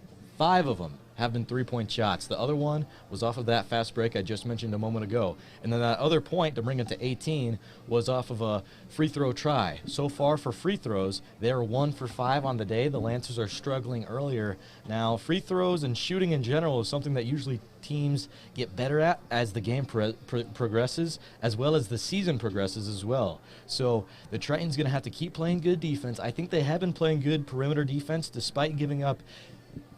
have been three-point shots. The other one was off of that fast break I just mentioned a moment ago. And then that other point to bring it to 18 was off of a free throw try. So far for free throws, they are 1 for 5 on the day. The Lancers are struggling earlier. Now, free throws and shooting in general is something that usually teams get better at as the game progresses, as well as the season progresses as well. So the Tritons going to have to keep playing good defense. I think they have been playing good perimeter defense despite giving up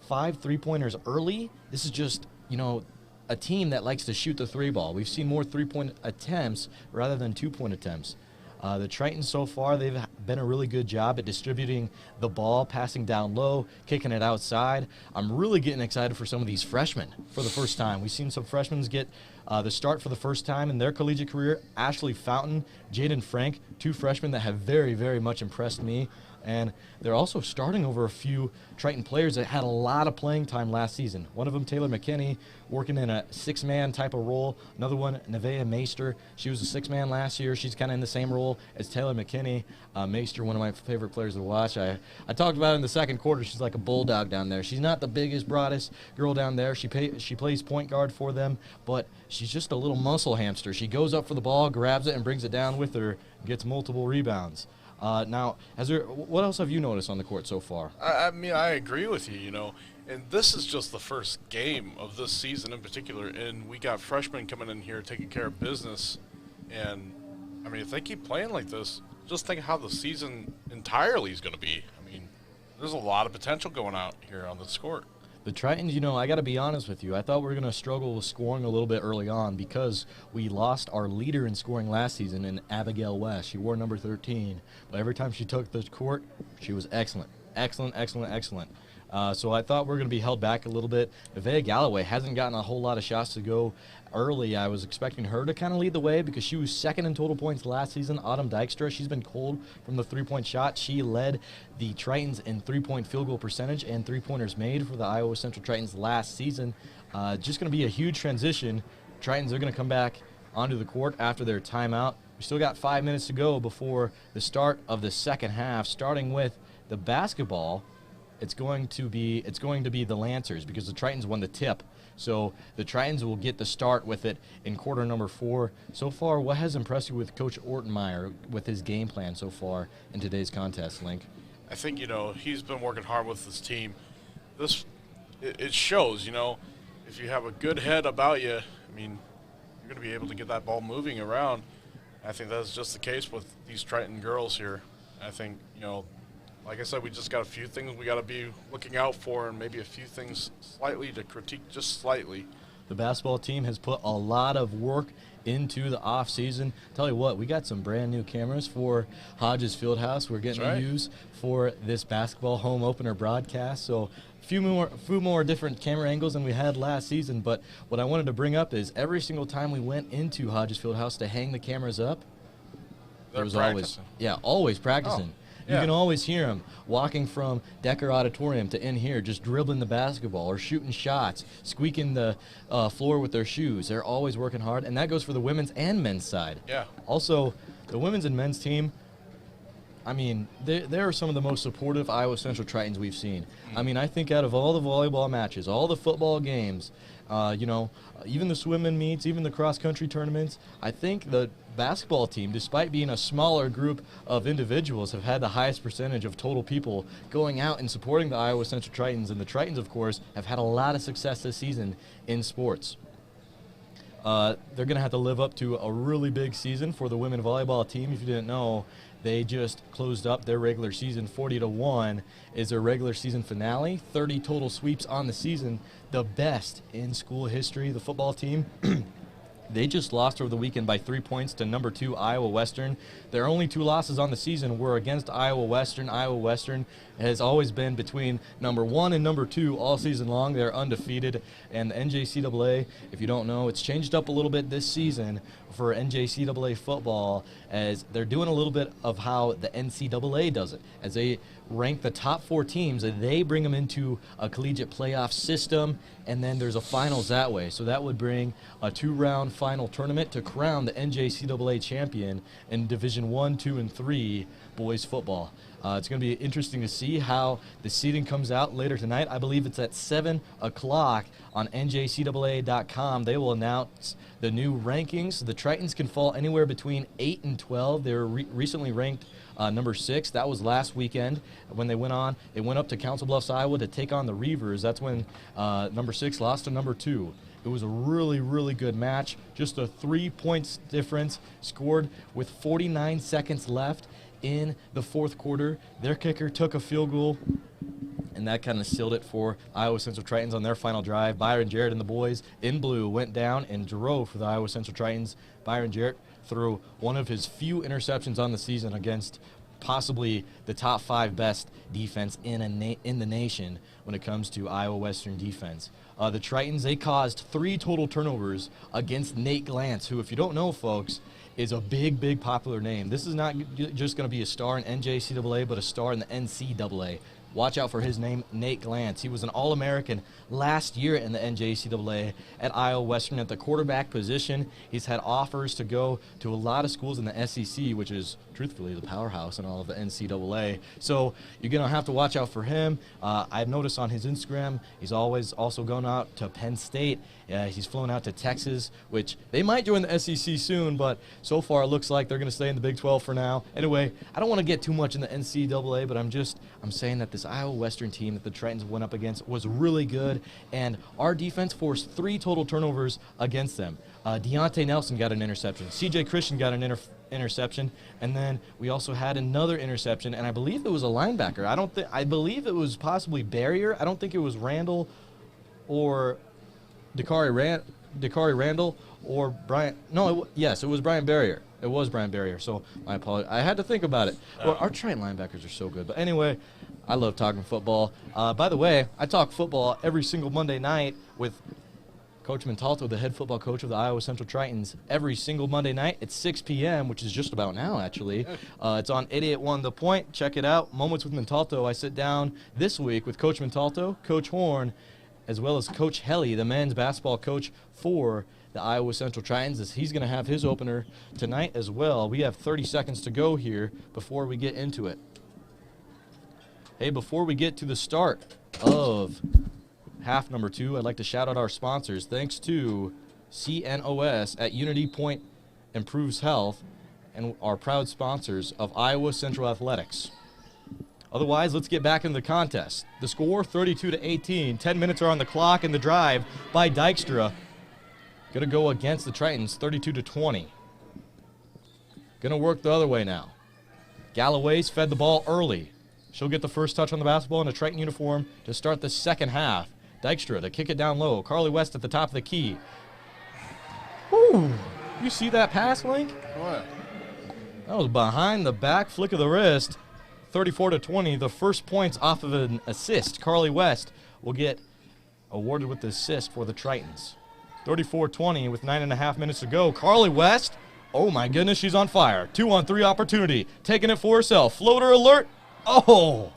5 three-pointers early. This is just, you know, a team that likes to shoot the three ball. We've seen more three-point attempts rather than two-point attempts. The Tritons so far, they've been a really good job at distributing the ball, passing down low, kicking it outside. I'm really getting excited for some of these freshmen for the first time. We've seen some freshmen get the start for the first time in their collegiate career. Ashley Fountain, Jaden Frank, 2 freshmen that have very, very much impressed me. And they're also starting over a few Triton players that had a lot of playing time last season. One of them, Taylor McKinney, working in a 6-man type of role. Another one, Nevaeh Meister. She was a 6-man last year. She's kind of in the same role as Taylor McKinney. Meister, one of my favorite players to watch. I talked about it in the second quarter. She's like a bulldog down there. She's not the biggest, broadest girl down there. She plays point guard for them, but she's just a little muscle hamster. She goes up for the ball, grabs it, and brings it down with her, gets multiple rebounds. Now, what else have you noticed on the court so far? I mean, I agree with you, you know, and this is just the first game of this season in particular, and we got freshmen coming in here taking care of business, and, I mean, if they keep playing like this, just think how the season entirely is going to be. I mean, there's a lot of potential going out here on this court. The Tritons, you know, I got to be honest with you. I thought we were going to struggle with scoring a little bit early on because we lost our leader in scoring last season in Abigail West. She wore number 13. But every time she took the court, she was excellent. Excellent. So I thought we were going to be held back a little bit. Nevaeh Galloway hasn't gotten a whole lot of shots to go early. I was expecting her to kind of lead the way because she was 2nd in total points last season. Autumn Dykstra, she's been cold from the three-point shot. She led the Tritons in three-point field goal percentage and three-pointers made for the Iowa Central Tritons last season. Just going to be a huge transition. Tritons are going to come back onto the court after their timeout. We still got 5 minutes to go before the start of the second half, starting with the basketball. It's going to be the Lancers because the Tritons won the tip. So the Tritons will get the start with it in quarter number 4. So far, what has impressed you with Coach Ortenmeyer with his game plan so far in today's contest, Link? I think, you know, he's been working hard with this team. It shows, you know, if you have a good head about you, I mean, you're going to be able to get that ball moving around. I think that's just the case with these Triton girls here. I think, you know, like I said, we just got a few things we got to be looking out for and maybe a few things slightly to critique just slightly. The basketball team has put a lot of work into the off season. Tell you what, we got some brand new cameras for Hodges Fieldhouse. We're getting to use for this basketball home opener broadcast. So a few more different camera angles than we had last season. But what I wanted to bring up is every single time we went into Hodges Fieldhouse to hang the cameras up, They're Always, practicing. always practicing. You yeah. can always hear them walking from Decker Auditorium to in here, just dribbling the basketball or shooting shots, squeaking the floor with their shoes. They're always working hard, and that goes for the women's and men's side. Yeah. Also, the women's and men's team, I mean, they are some of the most supportive Iowa Central Tritons we've seen. I mean, I think out of all the volleyball matches, all the football games, even the swimming meets, even the cross-country tournaments, I think the basketball team, despite being a smaller group of individuals, have had the highest percentage of total people going out and supporting the Iowa Central Tritons. And the Tritons, of course, have had a lot of success this season in sports. They're going to have to live up to a really big season for the women volleyball team. If you didn't know, they just closed up their regular season. 40-1 is their regular season finale. 30 total sweeps on the season, the best in school history. The football team, they just lost over the weekend by 3 points to number 2 Iowa Western. Their only 2 losses on the season were against Iowa Western. Iowa Western has always been between number 1 and number 2 all season long. They're undefeated. And the NJCAA, if you don't know, it's changed up a little bit this season for NJCAA football, as they're doing a little bit of how the NCAA does it. As they rank the top 4 teams, and they bring them into a collegiate playoff system, and then there's a finals that way. So that would bring a 2-round final tournament to crown the NJCAA champion in Division 1, 2, and 3 boys football. It's going to be interesting to see how the seeding comes out later tonight. I believe it's at 7 o'clock on NJCAA.com. They will announce the new rankings. The Tritons can fall anywhere between 8 and 12. They were recently ranked number 6. That was last weekend when they went on. They went up to Council Bluffs, Iowa to take on the Reavers. That's when number 6 lost to number 2. It was a really, really good match. Just a 3 points difference scored with 49 seconds left in the fourth quarter. Their kicker took a field goal, and that kind of sealed it for Iowa Central Tritons on their final drive. Byron Jarrett and the boys in blue went down and drove for the Iowa Central Tritons. Byron Jarrett threw one of his few interceptions on the season against possibly the top 5 best defense in the nation when it comes to Iowa Western defense. The Tritons, they caused 3 total turnovers against Nate Glantz, who, if you don't know, folks, is a big, big popular name. This is not just going to be a star in NJCAA, but a star in the NCAA. Watch out for his name, Nate Glantz. He was an All-American last year in the NJCAA at Iowa Western at the quarterback position. He's had offers to go to a lot of schools in the SEC, which is truthfully the powerhouse in all of the NCAA. So you're going to have to watch out for him. I've noticed on his Instagram, he's always also going out to Penn State. He's flown out to Texas, which they might join the SEC soon, but so far it looks like they're going to stay in the Big 12 for now. Anyway, I don't want to get too much in the NCAA, but I'm saying that this Iowa Western team that the Tritons went up against was really good, and our defense forced 3 total turnovers against them. Deontay Nelson got an interception. CJ Christian got an interception, and then we also had another interception, and I believe it was a linebacker. I believe it was possibly Barrier. I don't think it was Randall or Dakari Randall or Brian. No, yes, it was Brian Barrier. It was Brian Barrier, so my apologies. I had to think about it. Well, our Triton linebackers are so good. But anyway, I love talking football. By the way, I talk football every single Monday night with Coach Montalto, the head football coach of the Iowa Central Tritons, every single Monday night at 6 p.m., which is just about now, actually. It's on 88.1 The Point. Check it out. Moments with Montalto. I sit down this week with Coach Montalto, Coach Horn, as well as Coach Helly, the men's basketball coach for the Iowa Central Tritons, as he's going to have his opener tonight as well. We have 30 seconds to go here before we get into it. Hey, before we get to the start of half number 2, I'd like to shout out our sponsors. Thanks to CNOS at Unity Point Improves Health and our proud sponsors of Iowa Central Athletics. Otherwise, let's get back into the contest. The score, 32-18. 10 minutes are on the clock, and the drive by Dykstra going to go against the Tritons, 32-20. Going to work the other way now. Galloway's fed the ball early. She'll get the first touch on the basketball in a Triton uniform to start the second half. Dykstra to kick it down low. Carly West at the top of the key. Whew. You see that pass, Link? What? That was behind the back, flick of the wrist. 34-20, the first points off of an assist. Carly West will get awarded with the assist for the Tritons. 34-20 with 9.5 minutes to go. Carly West Oh my goodness, she's on fire. 2-on-3 opportunity. Taking it for herself. Floater alert. Oh!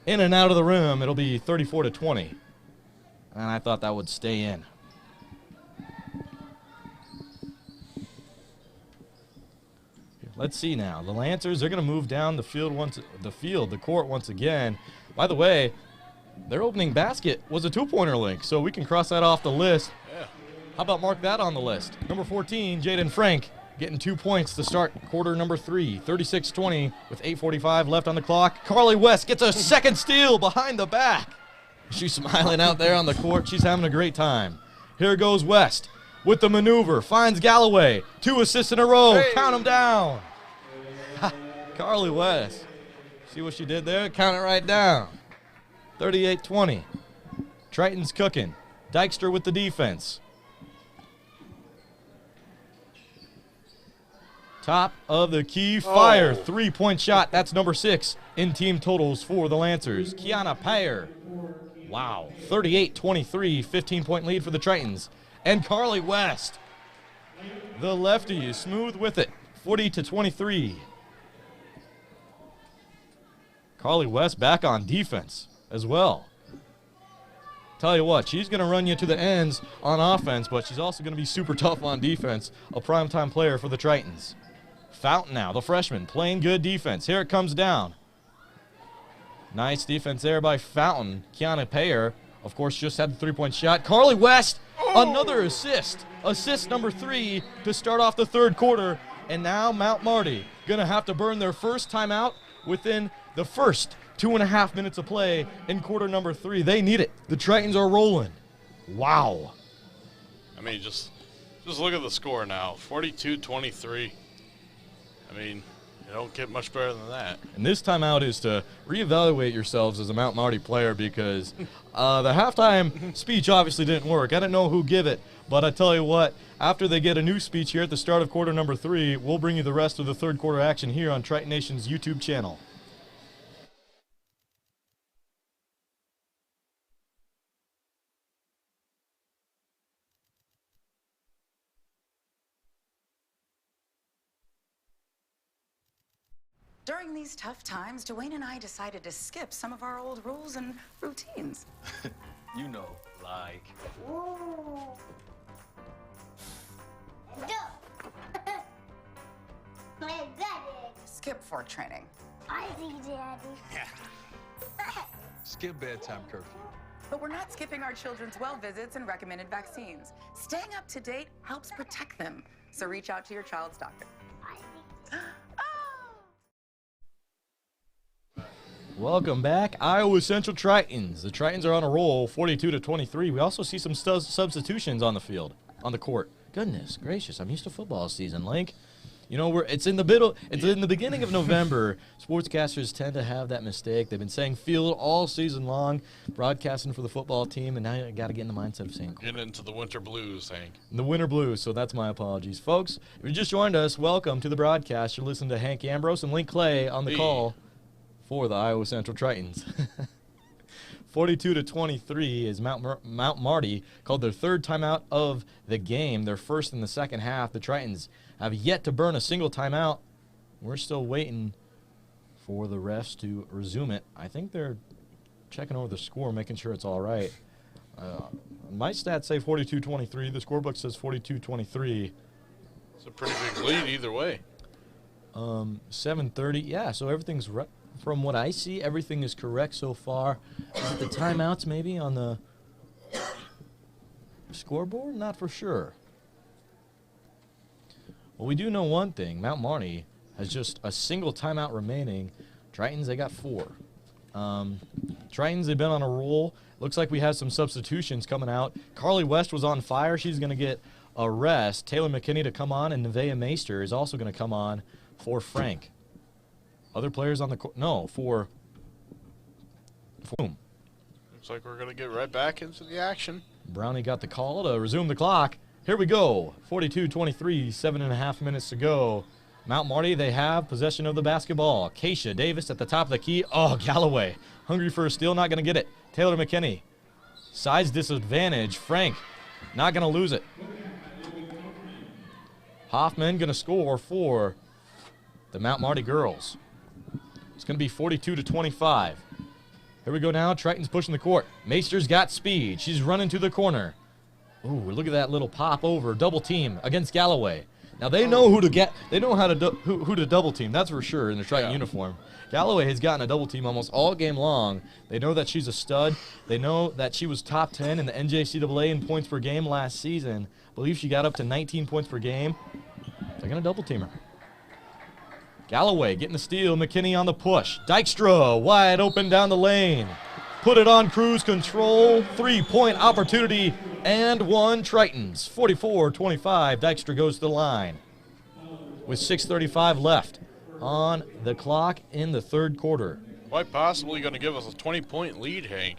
In and out of the rim. It'll be 34-20. And I thought that would stay in. Let's see now. The Lancers, they're going to move down the court once again. By the way, their opening basket was a two-pointer link, so we can cross that off the list. Yeah. How about mark that on the list? Number 14, Jaden Frank, getting 2 points to start quarter number 3. 36-20 with 8:45 left on the clock. Carly West gets a second steal behind the back. She's smiling out there on the court. She's having a great time. Here goes West with the maneuver. Finds Galloway. 2 assists in a row. Hey. Count them down. Carly West. See what she did there? Count it right down. 38-20. Triton's cooking. Dykstra with the defense. Top of the key, fire. 3-point shot. That's number 6 in team totals for the Lancers. Kiana Payer. Wow. 38-23. 15-point lead for the Tritons. And Carly West. The lefty is smooth with it. 40-23. Carly West back on defense as well. Tell you what, she's going to run you to the ends on offense, but she's also going to be super tough on defense. A primetime player for the Tritons. Fountain now, the freshman, playing good defense. Here it comes down. Nice defense there by Fountain. Kiana Payer, of course, just had the 3-point shot. Carly West, another assist. Assist number 3 to start off the third quarter. And now Mount Marty going to have to burn their first timeout within the first 2.5 minutes of play in quarter number 3. They need it. The Tritons are rolling. Wow. I mean, just look at the score now. 42-23. I mean, you don't get much better than that. And this timeout is to reevaluate yourselves as a Mount Marty player because the halftime speech obviously didn't work. I didn't know who give it, but I tell you what, after they get a new speech here at the start of quarter number 3, we'll bring you the rest of the third quarter action here on Triton Nation's YouTube channel. During these tough times, Dwayne and I decided to skip some of our old rules and routines. You know, like. Ooh. Go. I got it. Skip fort training. I see, Daddy. Skip bedtime curfew. But we're not skipping our children's well visits and recommended vaccines. Staying up to date helps protect them. So reach out to your child's doctor. I see. Welcome back, Iowa Central Tritons. The Tritons are on a roll, 42-23. We also see some substitutions on the field, on the court. Goodness gracious, I'm used to football season, Link. You know, it's in the beginning of November. Sportscasters tend to have that mistake. They've been saying field all season long, broadcasting for the football team, and now you got to get in the mindset of saying Get into the winter blues, Hank. the winter blues, so that's my apologies. Folks, if you just joined us, welcome to the broadcast. You're listening to Hank Ambrose and Link Clay on the call for the Iowa Central Tritons. 42-23 is Mount Marty called their third timeout of the game, their first in the second half. The Tritons have yet to burn a single timeout. We're still waiting for the refs to resume it. I think they're checking over the score, making sure it's all right. My stats say 42-23. The scorebook says 42-23. It's a pretty big lead either way. 7:30. Yeah, so everything's right. From what I see, everything is correct so far. Is it the timeouts maybe on the scoreboard? Not for sure. Well, we do know one thing. Mount Marty has just a single timeout remaining. Tritons, they got 4. Tritons, they've been on a roll. Looks like we have some substitutions coming out. Carly West was on fire. She's going to get a rest. Taylor McKinney to come on, and Nevaeh Meister is also going to come on for Frank. Other players on the court? No, for whom? Looks like we're going to get right back into the action. Brownie got the call to resume the clock. Here we go. 42-23, 7.5 minutes to go. Mount Marty, they have possession of the basketball. Keisha Davis at the top of the key. Oh, Galloway. Hungry for a steal, not going to get it. Taylor McKinney. Size disadvantage. Frank, not going to lose it. Hoffman going to score for the Mount Marty girls. It's going to be 42-25. Here we go now. Triton's pushing the court. Maester's got speed. She's running to the corner. Ooh, look at that little pop over. Double team against Galloway. Now they know who to get. They know how to who to double team. That's for sure in the Triton uniform. Galloway has gotten a double team almost all game long. They know that she's a stud. They know that she was top 10 in the NJCAA in points per game last season. I believe she got up to 19 points per game. They're going to double team her. Galloway getting the steal. McKinney on the push. Dykstra wide open down the lane. Put it on cruise control. 3-point opportunity and one. Tritons. 44-25. Dykstra goes to the line with 6:35 left on the clock in the third quarter. Quite possibly going to give us a 20-point lead, Hank.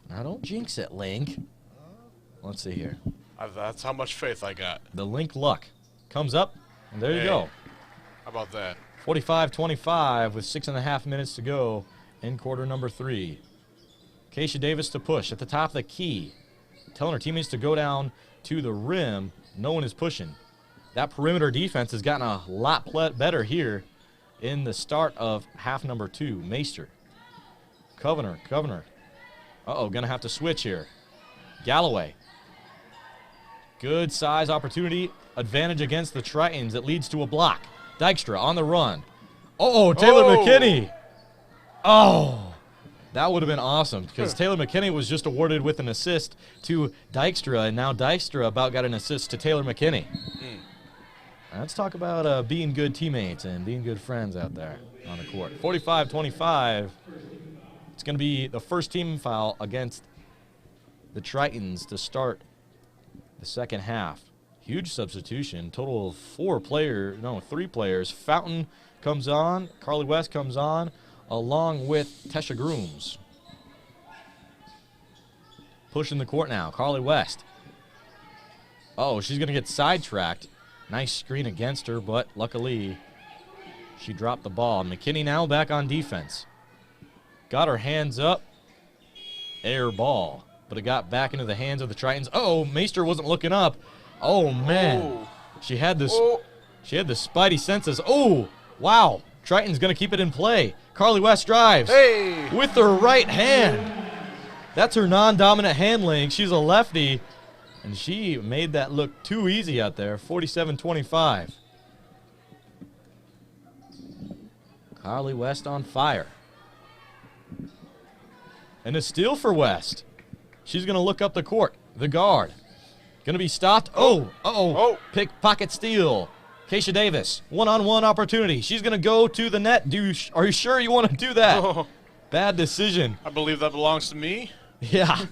Now don't jinx it, Link. Let's see here. That's how much faith I got. The Link luck comes up, and there you go. How about that? 45-25 with 6.5 minutes to go in quarter number 3. Keisha Davis to push at the top of the key, telling her teammates to go down to the rim. No one is pushing. That perimeter defense has gotten a lot better here in the start of half number 2. Maester. Covenor. Uh-oh, going to have to switch here. Galloway. Good size opportunity. Advantage against the Tritons. It leads to a block. Dykstra on the run. Uh-oh, Taylor McKinney. Oh, that would have been awesome because Taylor McKinney was just awarded with an assist to Dykstra, and now Dykstra about got an assist to Taylor McKinney. Let's talk about being good teammates and being good friends out there on the court. 45-25. It's going to be the first team foul against the Tritons to start the second half. Huge substitution. Total of 3 players. Fountain comes on. Carly West comes on, along with Tesha Grooms. Pushing the court now. Carly West. Oh, she's going to get sidetracked. Nice screen against her, but luckily she dropped the ball. McKinney now back on defense. Got her hands up. Air ball. But it got back into the hands of the Tritons. Oh, Maester wasn't looking up. Oh, man. She had this. She had the spidey senses. Oh, wow. Triton's going to keep it in play. Carly West drives with her right hand. That's her non-dominant handling. She's a lefty. And she made that look too easy out there. 47-25. Carly West on fire. And a steal for West. She's going to look up the court. The guard. Going to be stopped. Pickpocket steal. Keisha Davis. One-on-one opportunity. She's going to go to the net. Are you sure you want to do that? Bad decision. I believe that belongs to me. Yeah.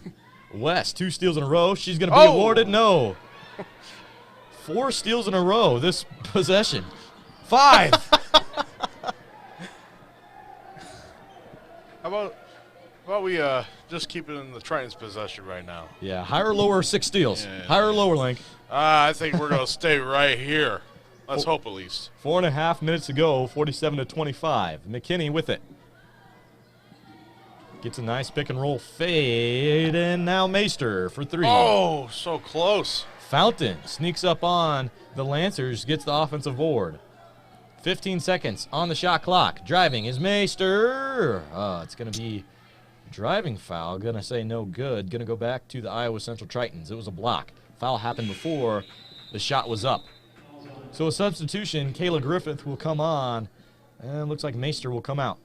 West, 2 steals in a row. She's going to be awarded. No. 4 steals in a row this possession. 5. How about we just keep it in the Triton's possession right now? Yeah, higher or lower, 6 steals. Higher or lower, Link? I think we're going to stay right here. Let's hope at least. 4.5 minutes to go, 47-25. McKinney with it. Gets a nice pick and roll fade, and now Maester for 3. Oh, so close. Fountain sneaks up on the Lancers, gets the offensive board. 15 seconds on the shot clock. Driving is Maester. It's going to be driving foul. Going to say no good. Going to go back to the Iowa Central Tritons. It was a block. Foul happened before the shot was up. So a substitution, Kayla Griffith will come on, and it looks like Maester will come out.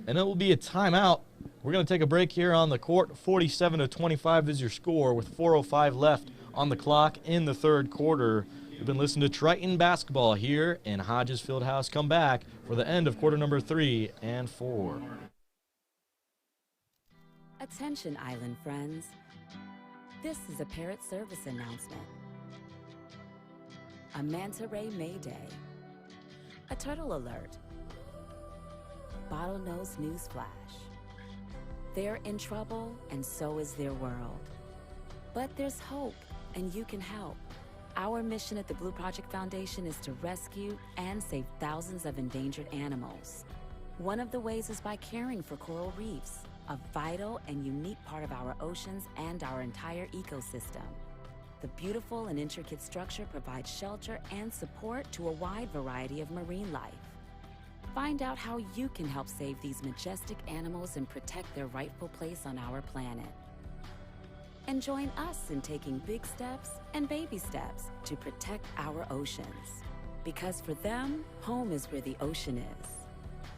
And it will be a timeout. We're going to take a break here on the court. 47-25 is your score with 4:05 left on the clock in the third quarter. We've been listening to Triton basketball here in Hodges Fieldhouse. Come back for the end of quarter number 3 and 4. Attention, Island friends. This is a Parrot Service announcement. A manta ray mayday. A turtle alert. Bottlenose newsflash. They're in trouble, and so is their world. But there's hope, and you can help. Our mission at the Blue Project Foundation is to rescue and save thousands of endangered animals. One of the ways is by caring for coral reefs, a vital and unique part of our oceans and our entire ecosystem. The beautiful and intricate structure provides shelter and support to a wide variety of marine life. Find out how you can help save these majestic animals and protect their rightful place on our planet. And join us in taking big steps and baby steps to protect our oceans. Because for them, home is where the ocean is.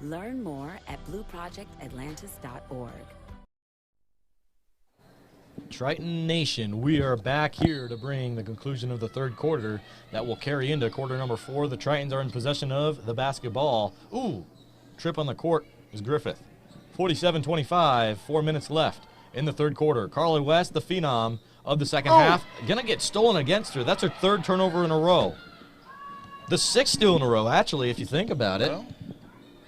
Learn more at blueprojectatlantis.org. Triton Nation, we are back here to bring the conclusion of the third quarter that will carry into quarter number 4. The Tritons are in possession of the basketball. Ooh, trip on the court is Griffith. 47-25, 4 minutes left in the third quarter. Carly West, the phenom of the second half, gonna get stolen against her. That's her third turnover in a row. The 6th steal in a row, actually, if you think about it. Well,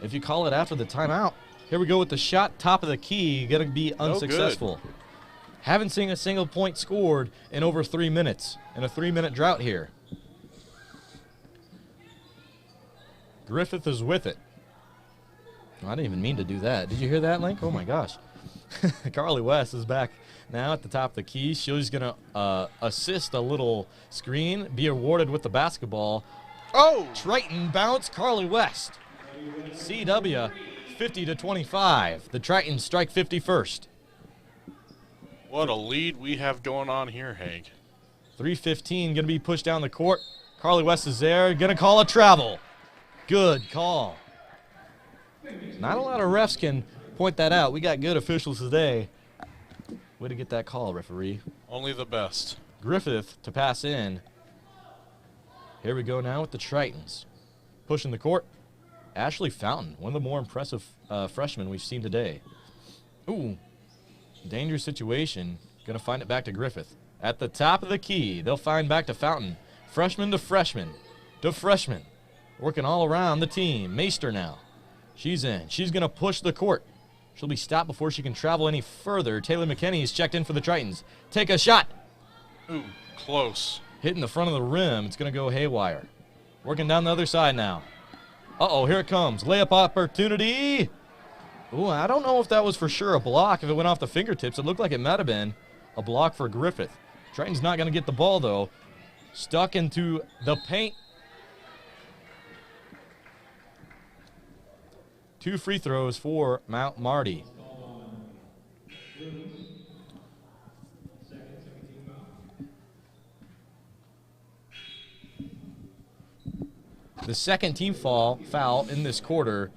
If you call it after the timeout. Here we go with the shot, top of the key, gonna be unsuccessful. Haven't seen a single point scored in over 3 minutes, in a 3-minute drought here. Griffith is with it. I didn't even mean to do that. Did you hear that, Link? Oh my gosh. Carly West is back now at the top of the key. She's going to assist a little screen, be awarded with the basketball. oh! Triton bounce, Carly West. CW 50-25. The Tritons strike 50 first. What a lead we have going on here, Hank. 3:15 going to be pushed down the court. Carly West is there. Going to call a travel. Good call. Not a lot of refs can point that out. We got good officials today. Way to get that call, referee. Only the best. Griffith to pass in. Here we go now with the Tritons. Pushing the court. Ashley Fountain, one of the more impressive freshmen we've seen today. Ooh. Dangerous situation. Going to find it back to Griffith. At the top of the key, they'll find back to Fountain. Freshman to freshman to freshman. Working all around the team. Meister now. She's in. She's going to push the court. She'll be stopped before she can travel any further. Taylor McKinney's checked in for the Tritons. Take a shot. Ooh, close. Hitting the front of the rim. It's going to go haywire. Working down the other side now. Uh-oh, here it comes. Layup opportunity. Ooh, I don't know if that was for sure a block. If it went off the fingertips, it looked like it might have been a block for Griffith. Triton's not going to get the ball, though. Stuck into the paint. 2 free throws for Mount Marty. The second team foul in this quarter.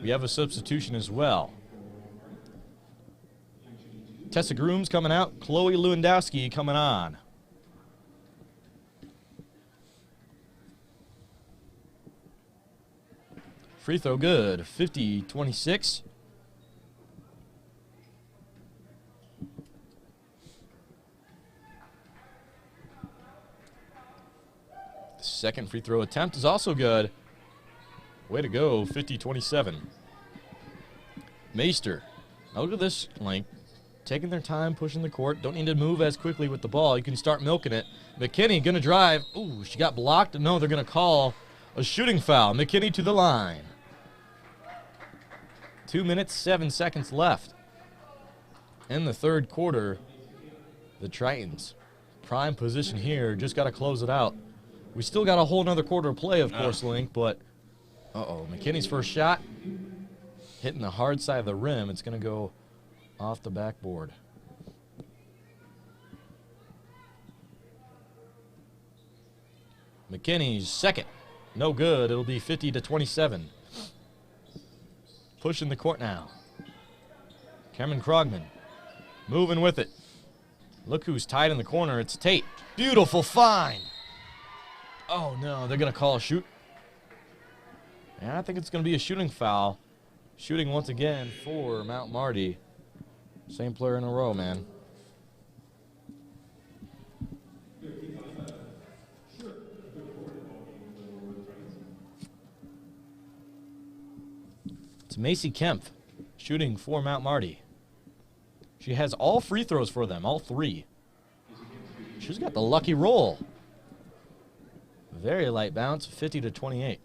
We have a substitution as well. Tessa Grooms coming out. Chloe Lewandowski coming on. Free throw good. 50-26. The second free throw attempt is also good. Way to go, 50-27. Meister. Now look at this length. Taking their time, pushing the court. Don't need to move as quickly with the ball. You can start milking it. McKinney going to drive. Ooh, she got blocked. No, they're going to call a shooting foul. McKinney to the line. 2 minutes, 7 seconds left. In the third quarter, the Tritons. Prime position here. Just got to close it out. We still got a whole nother quarter to play, of course, Link, but uh-oh. McKinney's first shot. Hitting the hard side of the rim. It's going to go off the backboard. McKinney's second. No good. It'll be 50-27. Pushing the court now. Cameron Krogman moving with it. Look who's tied in the corner. It's Tate. Beautiful find. Oh, no. They're going to call a shoot. And I think it's going to be a shooting foul. Shooting once again for Mount Marty. Same player in a row, man. It's Macy Kempf shooting for Mount Marty. She has all free throws for them, all 3. She's got the lucky roll. Very light bounce, 50-28.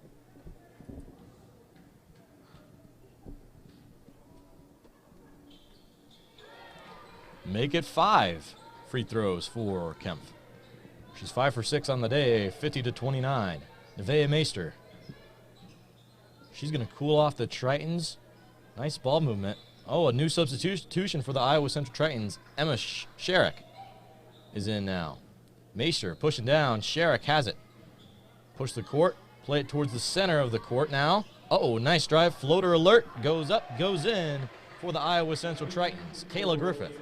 make it 5 free throws for Kempf. She's 5 for 6 on the day, 50-29. Nevaeh Meester. She's going to cool off the Tritons. Nice ball movement. Oh, a new substitution for the Iowa Central Tritons. Emma Sherrick is in now. Meester pushing down. Sherrick has it. Push the court. Play it towards the center of the court now. Uh-oh, nice drive. Floater alert. Goes up, goes in for the Iowa Central Tritons. Kayla Griffith.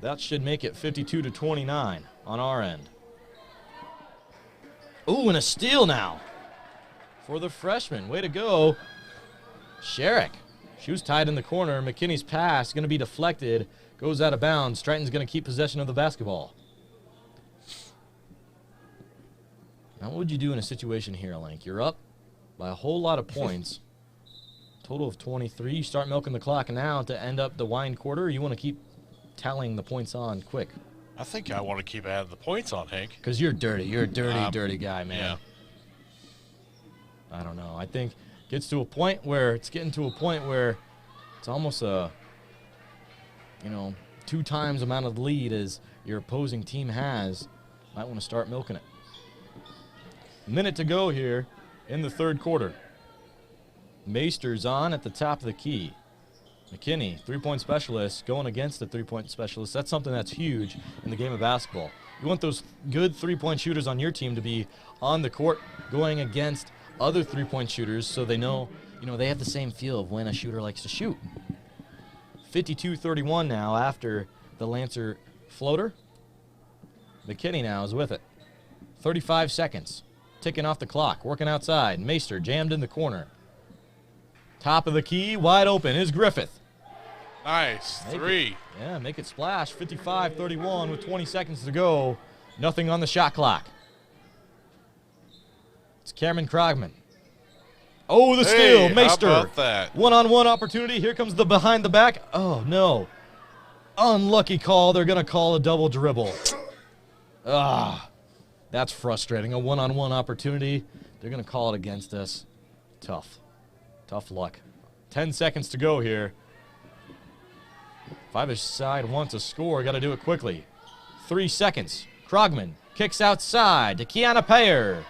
That should make it 52-29 on our end. Ooh, and a steal now for the freshman. Way to go. Sherrick. She was tied in the corner. McKinney's pass going to be deflected. Goes out of bounds. Triton's going to keep possession of the basketball. Now, what would you do in a situation here, Link? You're up by a whole lot of points. Total of 23. You start milking the clock now to end up the wine quarter. Or you want to keep tallying the points on quick? I think I want to keep adding the points on, Hank. Because you're dirty. You're a dirty, dirty guy, man. Yeah. I don't know. I think it's getting to a point where it's almost a, 2 times amount of lead as your opposing team has. Might want to start milking it. Minute to go here in the third quarter. Meester's on at the top of the key. McKinney, three-point specialist, going against the three-point specialist. That's something that's huge in the game of basketball. You want those good three-point shooters on your team to be on the court going against other three-point shooters so they know, they have the same feel of when a shooter likes to shoot. 52-31 now after the Lancer floater. McKinney now is with it. 35 seconds. Ticking off the clock. Working outside. Meester jammed in the corner. Top of the key. Wide open is Griffith. Nice. Three. Make it splash. 55-31 with 20 seconds to go. Nothing on the shot clock. It's Cameron Krogman. Oh, the steal. Meester. How about that? One-on-one opportunity. Here comes the behind the back. Oh, no. Unlucky call. They're going to call a double dribble. That's frustrating. A one-on-one opportunity. They're going to call it against us. Tough luck. 10 seconds to go here. If either side wants a score, got to do it quickly. 3 seconds. Krogman kicks outside to Kiana Payer.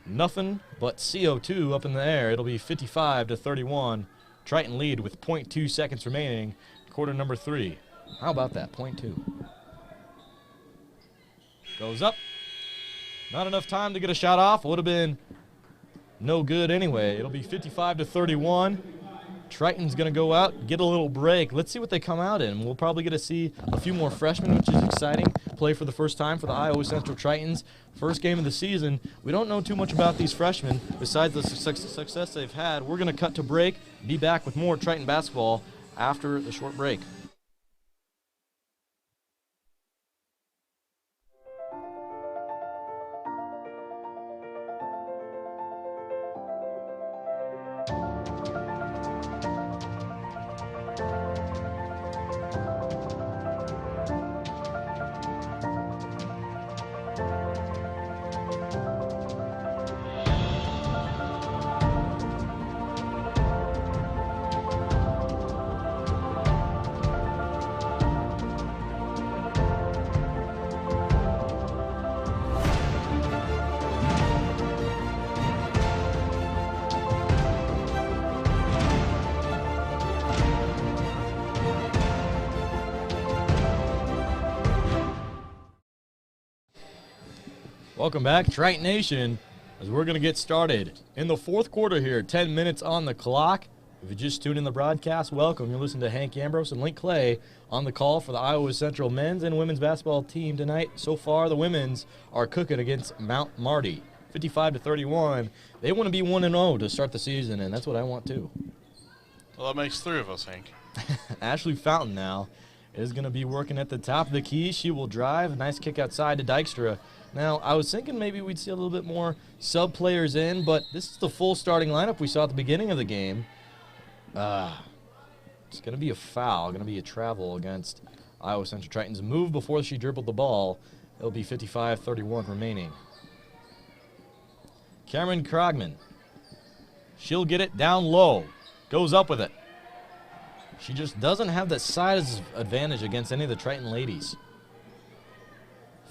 Nothing but CO2 up in the air. It'll be 55-31. Triton lead with 0.2 seconds remaining. Quarter number 3. How about that? 0.2. Goes up. Not enough time to get a shot off. Would have been no good anyway. It'll be 55-31. Triton's going to go out, get a little break. Let's see what they come out in. We'll probably get to see a few more freshmen, which is exciting. Play for the first time for the Iowa Central Tritons. First game of the season. We don't know too much about these freshmen besides the success they've had. We're going to cut to break. Be back with more Triton basketball after the short break. Welcome back, Triton Nation, as we're going to get started in the fourth quarter here. 10 minutes on the clock. If you just tuned in the broadcast, welcome. You're listening to Hank Ambrose and Link Clay on the call for the Iowa Central men's and women's basketball team tonight. So far, the women's are cooking against Mount Marty, 55-31. They want to be 1-0 to start the season, and that's what I want too. Well, that makes 3 of us, Hank. Ashley Fountain now is going to be working at the top of the key. She will drive. A nice kick outside to Dykstra. Now, I was thinking maybe we'd see a little bit more sub players in, but this is the full starting lineup we saw at the beginning of the game. It's going to be a foul, going to be a travel against Iowa Central Tritons. Move before she dribbled the ball. It'll be 55-31 remaining. Cameron Krogman. She'll get it down low. Goes up with it. She just doesn't have that size advantage against any of the Triton ladies.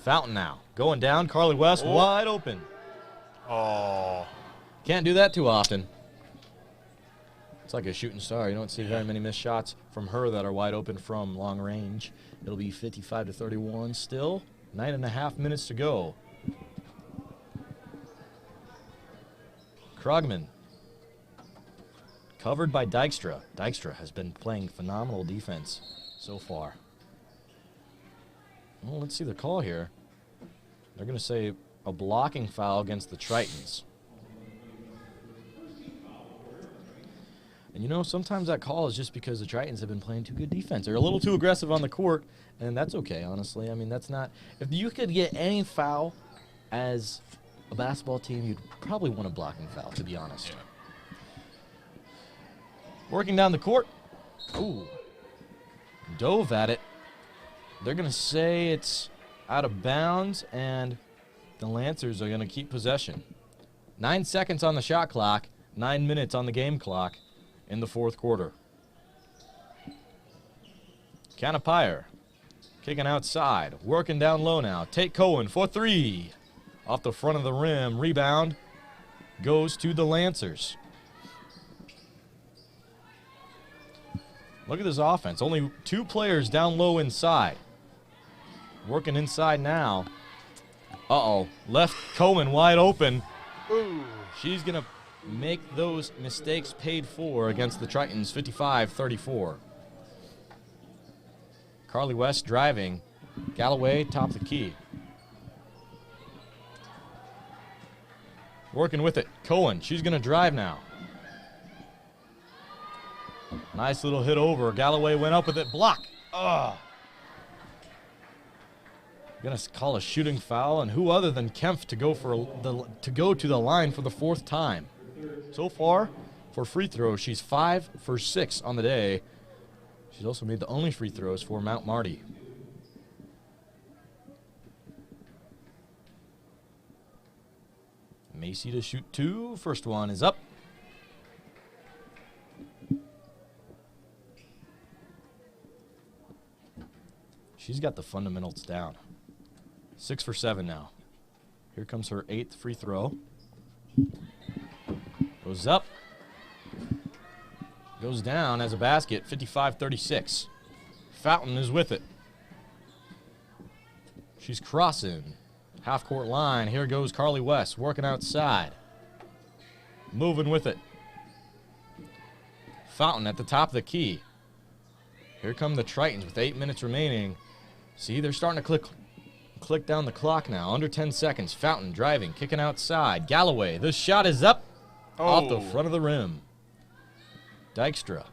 Fountain now. Going down. Carly West wide open. Oh. Can't do that too often. It's like a shooting star. You don't see very many missed shots from her that are wide open from long range. It'll be 55-31 still. 9.5 minutes to go. Krogman. Covered by Dykstra. Dykstra has been playing phenomenal defense so far. Well, let's see the call here. They're going to say a blocking foul against the Tritons. And you know, sometimes that call is just because the Tritons have been playing too good defense. They're a little too aggressive on the court, and that's okay, honestly. I mean, that's not... If you could get any foul as a basketball team, you'd probably want a blocking foul, to be honest. Yeah. Working down the court. Ooh. Dove at it. They're going to say it's out of bounds, and the Lancers are going to keep possession. 9 seconds on the shot clock, 9 minutes on the game clock in the fourth quarter. Canapire kicking outside, working down low now. Tate Cohen for three. Off the front of the rim, rebound goes to the Lancers. Look at this offense. Only 2 players down low inside. Working inside now. Uh-oh. Left Coleman wide open. Ooh. She's going to make those mistakes paid for against the Tritons, 55-34. Carly West driving. Galloway top the key. Working with it. Cohen. She's going to drive now. Nice little hit over. Galloway went up with it. Block. Ugh. Gonna call a shooting foul, and who other than Kempf to go to the line for the 4th time. So far, for free throws, she's 5 for 6 on the day. She's also made the only free throws for Mount Marty. Macy to shoot 2. First one is up. She's got the fundamentals down. 6 for 7 now. Here comes her 8th free throw. Goes up. Goes down as a basket, 55-36. Fountain is with it. She's crossing. Half-court line. Here goes Carly West working outside. Moving with it. Fountain at the top of the key. Here come the Tritons with 8 minutes remaining. See, they're starting to click down the clock now. Under 10 seconds. Fountain driving, kicking outside. Galloway, the shot is up off the front of the rim. Dykstra.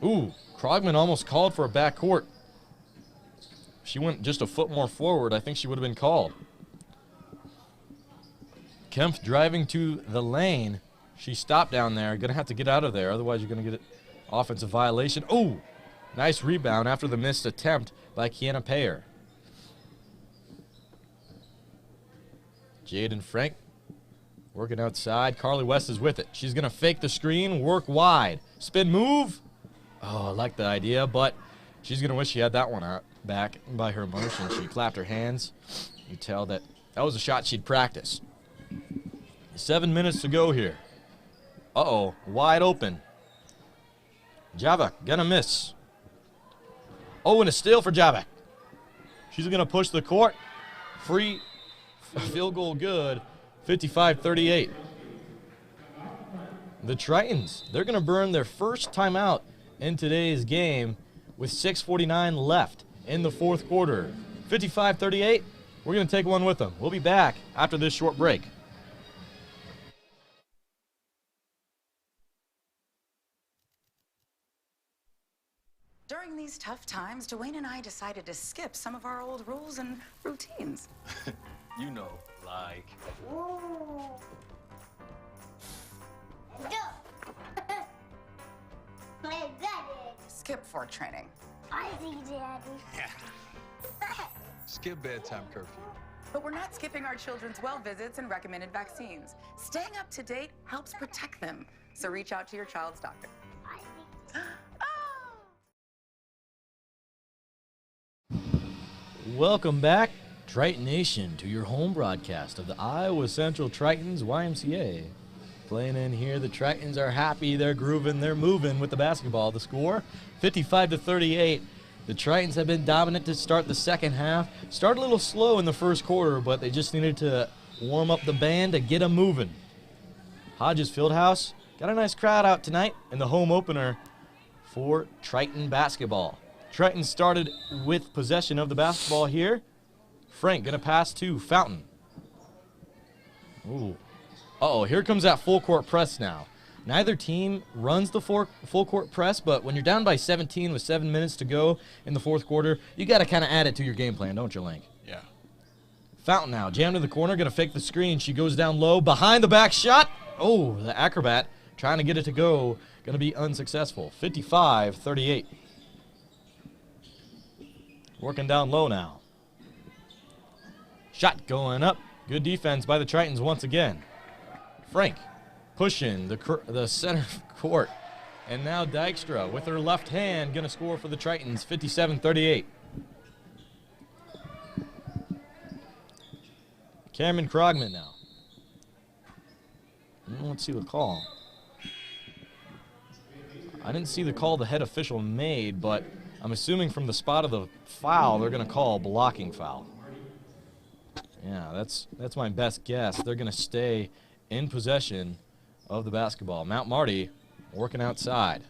Ooh, Krogman almost called for a backcourt. If she went just a foot more forward, I think she would have been called. Kempf driving to the lane. She stopped down there. Going to have to get out of there, otherwise you're going to get it. Offensive violation. Oh, nice rebound after the missed attempt by Kiana Payer. Jaden Frank working outside. Carly West is with it. She's going to fake the screen, work wide. Spin move. Oh, I like the idea, but she's going to wish she had that one out back by her motion. She clapped her hands. You tell that was a shot she'd practice. 7 minutes to go here. Uh-oh, wide open. Javak gonna miss. Oh, and a steal for Javak. She's gonna push the court. Free field goal good. 55-38. The Tritons, they're gonna burn their first timeout in today's game with 6:49 left in the fourth quarter. 55-38. We're gonna take one with them. We'll be back after this short break. During these tough times, Dwayne and I decided to skip some of our old rules and routines. You know, like... Ooh. My daddy. Skip for training. I see daddy. Skip bedtime curfew. But we're not skipping our children's well visits and recommended vaccines. Staying up to date helps protect them. So reach out to your child's doctor. Welcome back, Triton Nation, to your home broadcast of the Iowa Central Tritons YMCA. Playing in here, the Tritons are happy, they're grooving, they're moving with the basketball. The score, 55-38. The Tritons have been dominant to start the second half. Started a little slow in the first quarter, but they just needed to warm up the band to get them moving. Hodges Fieldhouse got a nice crowd out tonight in the home opener for Triton basketball. Triton started with possession of the basketball here. Frank gonna pass to Fountain. Ooh. Uh-oh, here comes that full court press now. Neither team runs the full court press, but when you're down by 17 with 7 minutes to go in the fourth quarter, you gotta kind of add it to your game plan, don't you, Link? Yeah. Fountain now, jammed in the corner, gonna fake the screen. She goes down low, behind the back shot. Oh, the acrobat trying to get it to go, gonna be unsuccessful. 55-38. Working down low now. Shot going up. Good defense by the Tritons once again. Frank pushing the center court. And now Dykstra with her left hand going to score for the Tritons. 57-38. Cameron Krogman now. Let's see the call. I didn't see the call the head official made, but I'm assuming from the spot of the foul, they're going to call a blocking foul. Yeah, that's my best guess. They're going to stay in possession of the basketball. Mount Marty working outside.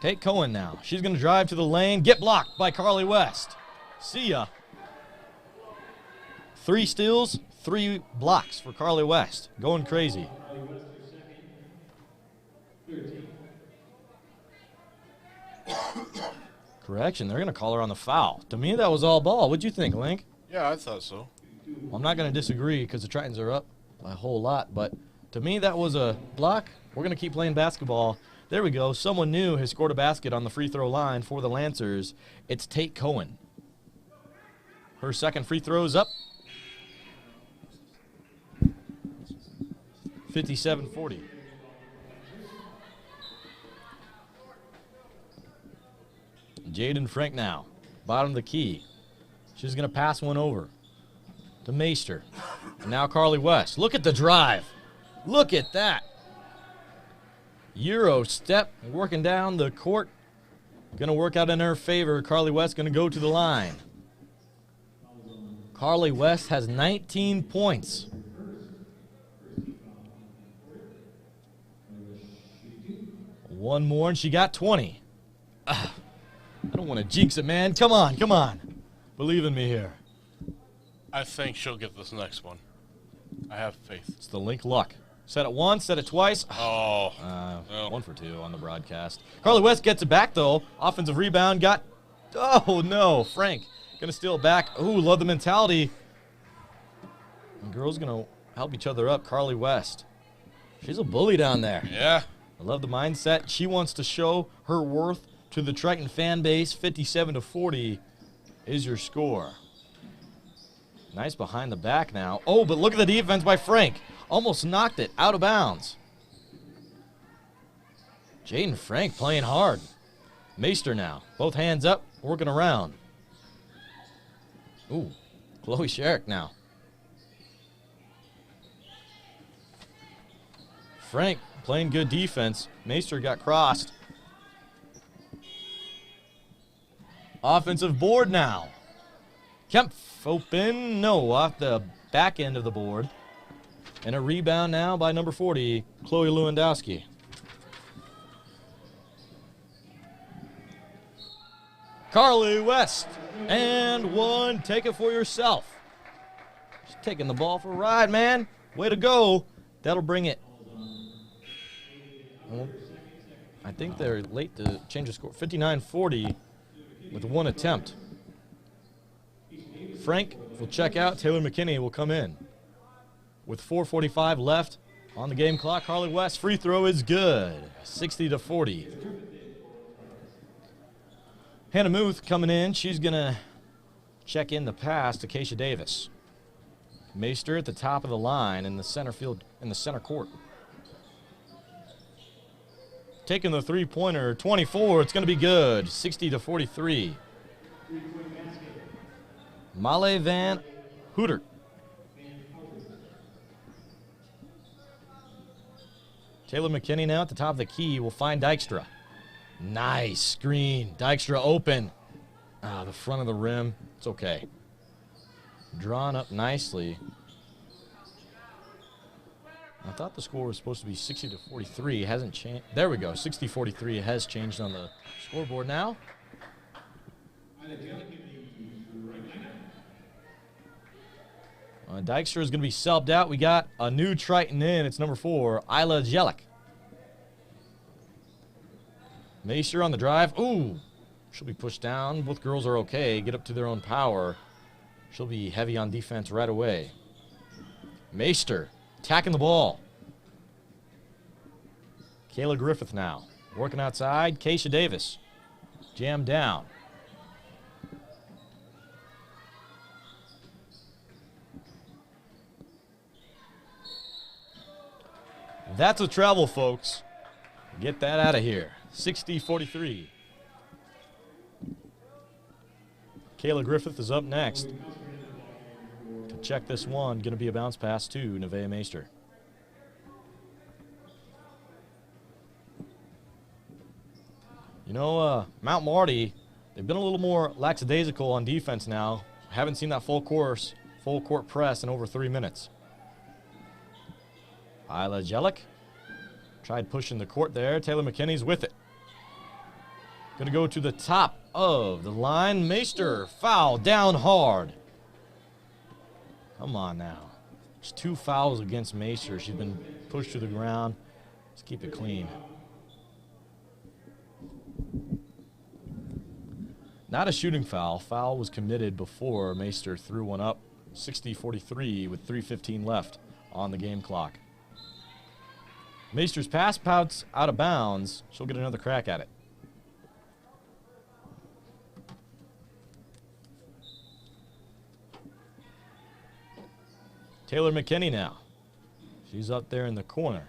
Tate Cohen now. She's going to drive to the lane. Get blocked by Carly West. See ya. 3 steals, 3 blocks for Carly West. Going crazy. Correction, they're going to call her on the foul. To me, that was all ball. What'd you think, Link? Yeah, I thought so. Well, I'm not going to disagree because the Tritons are up by a whole lot, but to me, that was a block. We're going to keep playing basketball. There we go. Someone new has scored a basket on the free throw line for the Lancers. It's Tate Cohen. Her second free throw is up. 57-40. Jaden Frank now, bottom of the key. She's going to pass one over to Meister. And now Carly West. Look at the drive. Look at that. Euro step, working down the court. Going to work out in her favor. Carly West going to go to the line. Carly West has 19 points. One more, and she got 20. I don't want to jinx it, man. Come on, come on. Believe in me here. I think she'll get this next one. I have faith. It's the Link luck. Said it once, said it twice. Oh. 1 for 2 on the broadcast. Carly West gets it back, though. Offensive rebound got... Oh, no. Frank going to steal it back. Ooh, love the mentality. And girls going to help each other up. Carly West. She's a bully down there. Yeah. I love the mindset. She wants to show her worth to the Triton fan base. 57-40 is your score. Nice behind the back now. Oh, but look at the defense by Frank. Almost knocked it out of bounds. Jaden Frank playing hard. Meister now. Both hands up, working around. Ooh, Chloe Sherrick now. Frank playing good defense. Meister got crossed. Offensive board now. Kempf open. No, off the back end of the board. And a rebound now by number 40, Chloe Lewandowski. Carly West. And one. Take it for yourself. She's taking the ball for a ride, man. Way to go. That'll bring it. Well, I think they're late to change the score. 59-40 with one attempt. Frank will check out. Taylor McKinney will come in. With 4:45 left on the game clock, Carly West free throw is good. 60-40. Hannah Muth coming in. She's going to check in the pass to Keisha Davis. Meister at the top of the line in the center field, in the center court. Taking the three-pointer, 24. It's going to be good. 60-43. Male Van Hootert. Taylor McKinney now at the top of the key will find Dykstra. Nice screen. Dykstra open. The front of the rim. It's okay. Drawn up nicely. I thought the score was supposed to be 60-43. It hasn't changed. There we go. 60-43. It has changed on the scoreboard now. Dykstra is going to be subbed out. We got a new Triton in. It's number 4, Isla Jelic. Meister on the drive. Ooh. She'll be pushed down. Both girls are okay. Get up to their own power. She'll be heavy on defense right away. Meister attacking the ball. Kayla Griffith now. Working outside. Keisha Davis. Jammed down. That's a travel, folks. Get that out of here. 60-43. Kayla Griffith is up next. To check this one, going to be a bounce pass to Nevaeh Meister. You know, Mount Marty, they've been a little more lackadaisical on defense now. Haven't seen that full court press in over 3 minutes. Isla Jelic tried pushing the court there. Taylor McKinney's with it. Going to go to the top of the line. Meister, foul, down hard. Come on now. There's 2 fouls against Meister. She's been pushed to the ground. Let's keep it clean. Not a shooting foul. Foul was committed before Meister threw one up. 60-43 with 3:15 left on the game clock. Meister's pass pouts out of bounds. She'll get another crack at it. Taylor McKinney now. She's up there in the corner.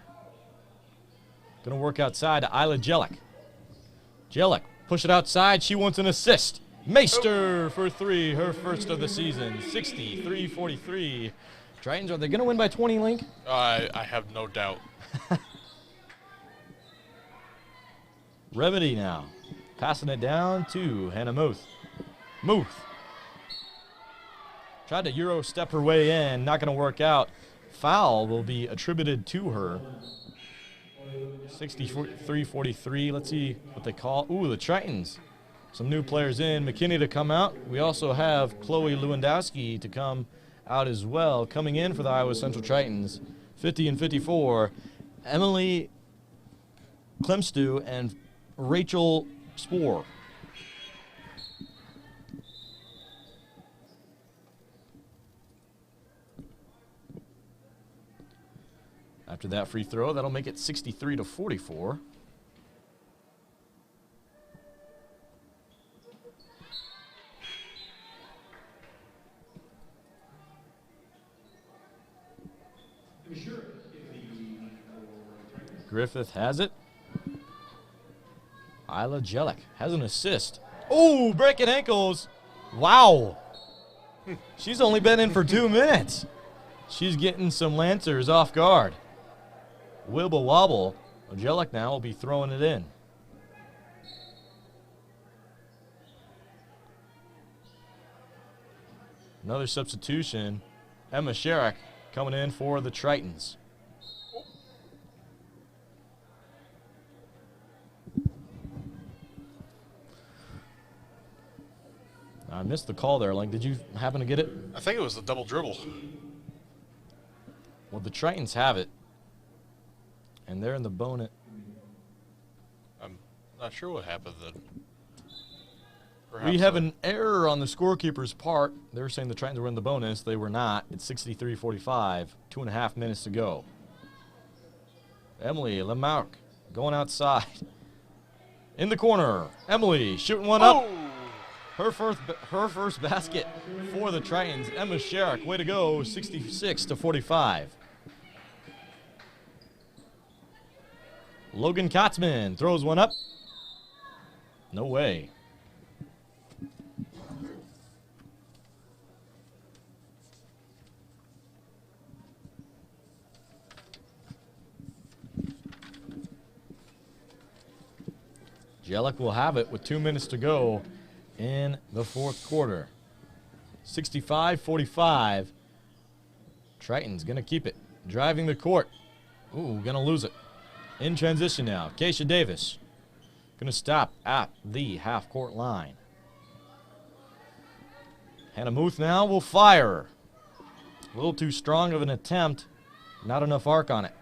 Going to work outside to Isla Jelic. Jelic, push it outside. She wants an assist. Meister for 3, her first of the season. 63-43. Tritons, are they going to win by 20, Link? I have no doubt. Remedy now. Passing it down to Hannah Muth. Muth. Tried to Euro step her way in. Not going to work out. Foul will be attributed to her. 63-43. Let's see what they call. Ooh, the Tritons. Some new players in. McKinney to come out. We also have Chloe Lewandowski to come out as well. Coming in for the Iowa Central Tritons. 50 and 54. Emily Klemstu and Rachel Spoor. After that free throw, that'll make it 63-44. Griffith has it. Isla Jelic has an assist. Oh, breaking ankles. Wow. She's only been in for 2 minutes. She's getting some Lancers off guard. Wibble wobble. Jelic now will be throwing it in. Another substitution. Emma Sherrick coming in for the Tritons. I missed the call there, Link. Did you happen to get it? I think it was the double dribble. Well, the Tritons have it. And they're in the bonus. I'm not sure what happened then. We have an error on the scorekeeper's part. They were saying the Tritons were in the bonus. They were not. It's 63-45. 2.5 minutes to go. Emily Lamarck going outside. In the corner. Emily shooting one up. Her first basket for the Tritons. Emma Sherrick, way to go, 66-45. Logan Kotzman throws one up. No way. Jellick will have it with 2 minutes to go in the fourth quarter. 65-45. Triton's going to keep it. Driving the court. Ooh, going to lose it. In transition now. Keisha Davis going to stop at the half-court line. Hannah Muth now will fire. A little too strong of an attempt. Not enough arc on it.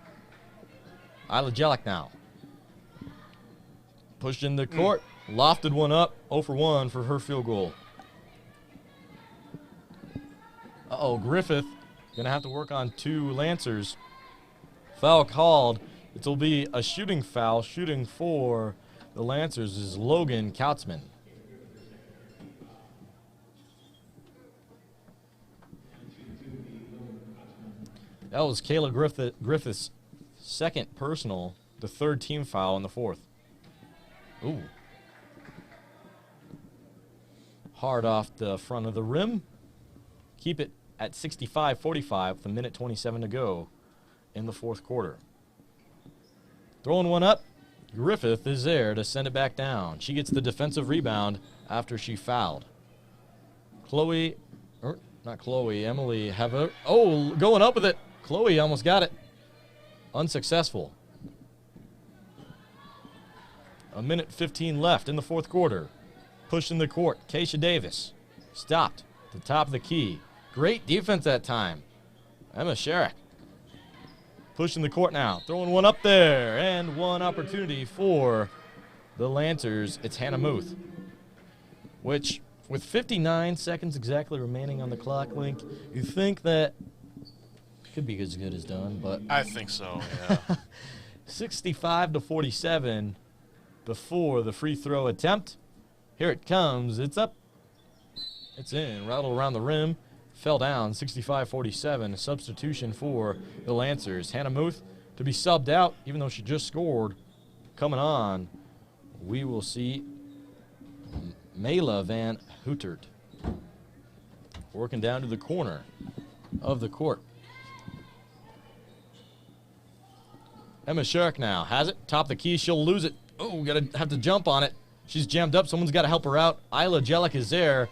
Isla Jellick now. Pushed in the court. Lofted one up. 0 for 1 for her field goal. Uh-oh, Griffith going to have to work on 2 Lancers. Foul called. It will be a shooting foul. Shooting for the Lancers is Logan Kautzman. That was Kayla Griffith's second personal, the 3rd team foul in the 4th. Ooh. Hard off the front of the rim. Keep it at 65-45 with 1:27 to go in the 4th quarter. Throwing one up. Griffith is there to send it back down. She gets the defensive rebound after she fouled. Emily have a, oh, going up with it. Chloe almost got it. Unsuccessful. 1:15 left in the 4th quarter. Pushing the court. Keisha Davis. Stopped. At the top of the key. Great defense that time. Emma Sherrick. Pushing the court now. Throwing one up there. And one opportunity for the Lancers. It's Hannah Muth. Which, with 59 seconds exactly remaining on the clock, Link, you think that could be as good as done, but I think so, yeah. 65-47 before the free throw attempt. Here it comes. It's up. It's in. Rattle around the rim. Fell down. 65-47. A substitution for the Lancers. Hannah Muth to be subbed out, even though she just scored. Coming on, we will see Mela Van Hootert working down to the corner of the court. Emma Sherrick now has it. Top of the key. She'll lose it. Oh, have to jump on it. She's jammed up. Someone's got to help her out. Isla Jellick is there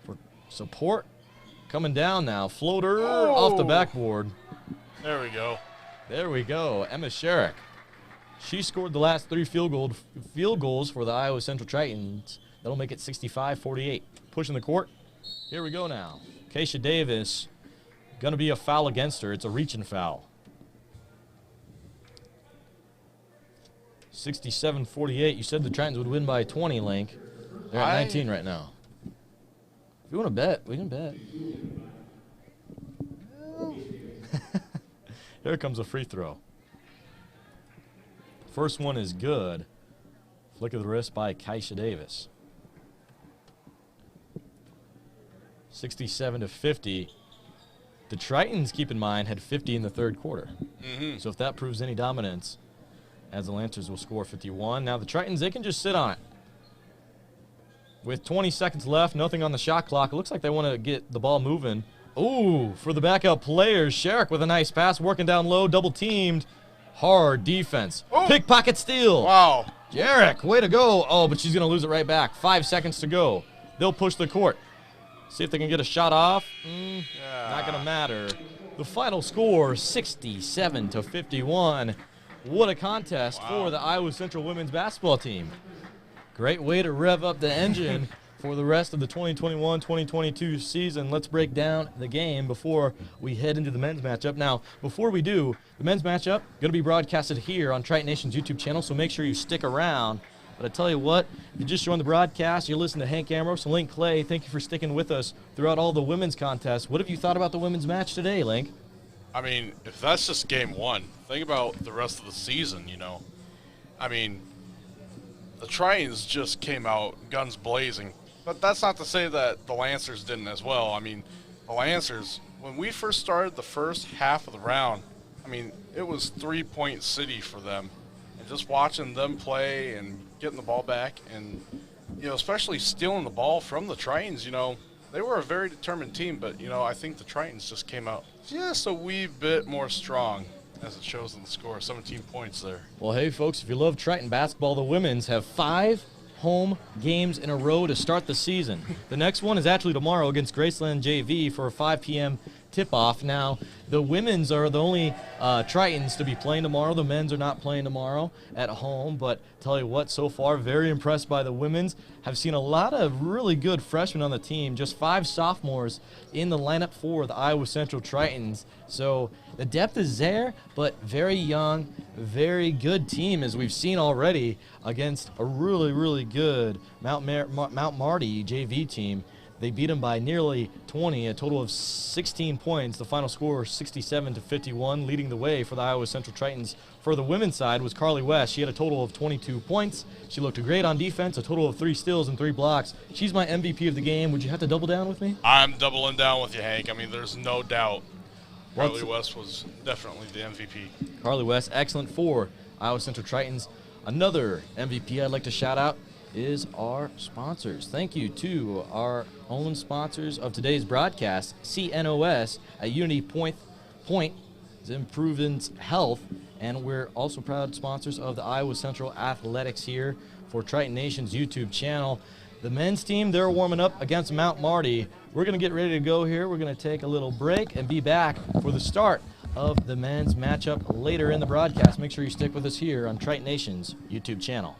for support. Coming down now. Floater off the backboard. There we go. There we go. Emma Sherrick. She scored the last 3 field goals for the Iowa Central Tritons. That'll make it 65-48. Pushing the court. Here we go now. Keisha Davis. Going to be a foul against her. It's a reaching foul. 67-48. You said the Tritons would win by 20, Link. They're at 19 right now. If you want to bet, we can bet. Here comes a free throw. First one is good. Flick of the wrist by Keisha Davis. 67-50. The Tritons, keep in mind, had 50 in the 3rd quarter. So if that proves any dominance, as the Lancers will score 51. Now the Tritons, they can just sit on it. With 20 seconds left, nothing on the shot clock. It looks like they want to get the ball moving. Ooh, for the backup players, Sherrick with a nice pass, working down low, double teamed. Hard defense. Oh. Pickpocket steal. Wow. Sherrick, way to go. Oh, but she's going to lose it right back. 5 seconds to go. They'll push the court. See if they can get a shot off. Not going to matter. The final score, 67-51. What a contest for the Iowa Central women's basketball team. Great way to rev up the engine for the rest of the 2021-2022 season. Let's break down the game before we head into the men's matchup. Now, before we do, the men's matchup going to be broadcasted here on Triton Nation's YouTube channel, so make sure you stick around. But I tell you what, if you just joined the broadcast, you listen to Hank Ambrose and Link Clay. Thank you for sticking with us throughout all the women's contests. What have you thought about the women's match today, Link? I mean, if that's just game 1, think about the rest of the season, you know. I mean, the Tritons just came out guns blazing, But that's not to say that the Lancers didn't as well. I mean, the Lancers, when we first started the first half of the round, I mean, it was 3-point city for them. And just watching them play and getting the ball back and, especially stealing the ball from the Tritons, they were a very determined team. But, I think the Tritons just came out just a wee bit more strong, as it shows in the score, 17 points there. Well, hey, folks, if you love Triton basketball, the women's have 5 home games in a row to start the season. The next one is actually tomorrow against Graceland JV for a 5 p.m. tip-off. Now, the women's are the only Tritons to be playing tomorrow. The men's are not playing tomorrow at home, but tell you what, so far, very impressed by the women's. Have seen a lot of really good freshmen on the team, just 5 sophomores in the lineup for the Iowa Central Tritons. So the depth is there, but very young, very good team, as we've seen already against a really, really good Mount Marty JV team. They beat them by nearly 20, a total of 16 points. The final score, 67-51, leading the way for the Iowa Central Tritons. For the women's side was Carly West. She had a total of 22 points. She looked great on defense, a total of 3 steals and 3 blocks. She's my MVP of the game. Would you have to double down with me? I'm doubling down with you, Hank. I mean, there's no doubt. Carly West was definitely the MVP. Carly West, excellent for Iowa Central Tritons. Another MVP I'd like to shout out is our sponsors. Thank you to our own sponsors of today's broadcast, CNOS at Unity Point Improvement Health, and we're also proud sponsors of the Iowa Central Athletics here for Triton Nation's YouTube channel. The men's team, they're warming up against Mount Marty. We're going to get ready to go here. We're going to take a little break and be back for the start of the men's matchup later in the broadcast. Make sure you stick with us here on Triton Nation's YouTube channel.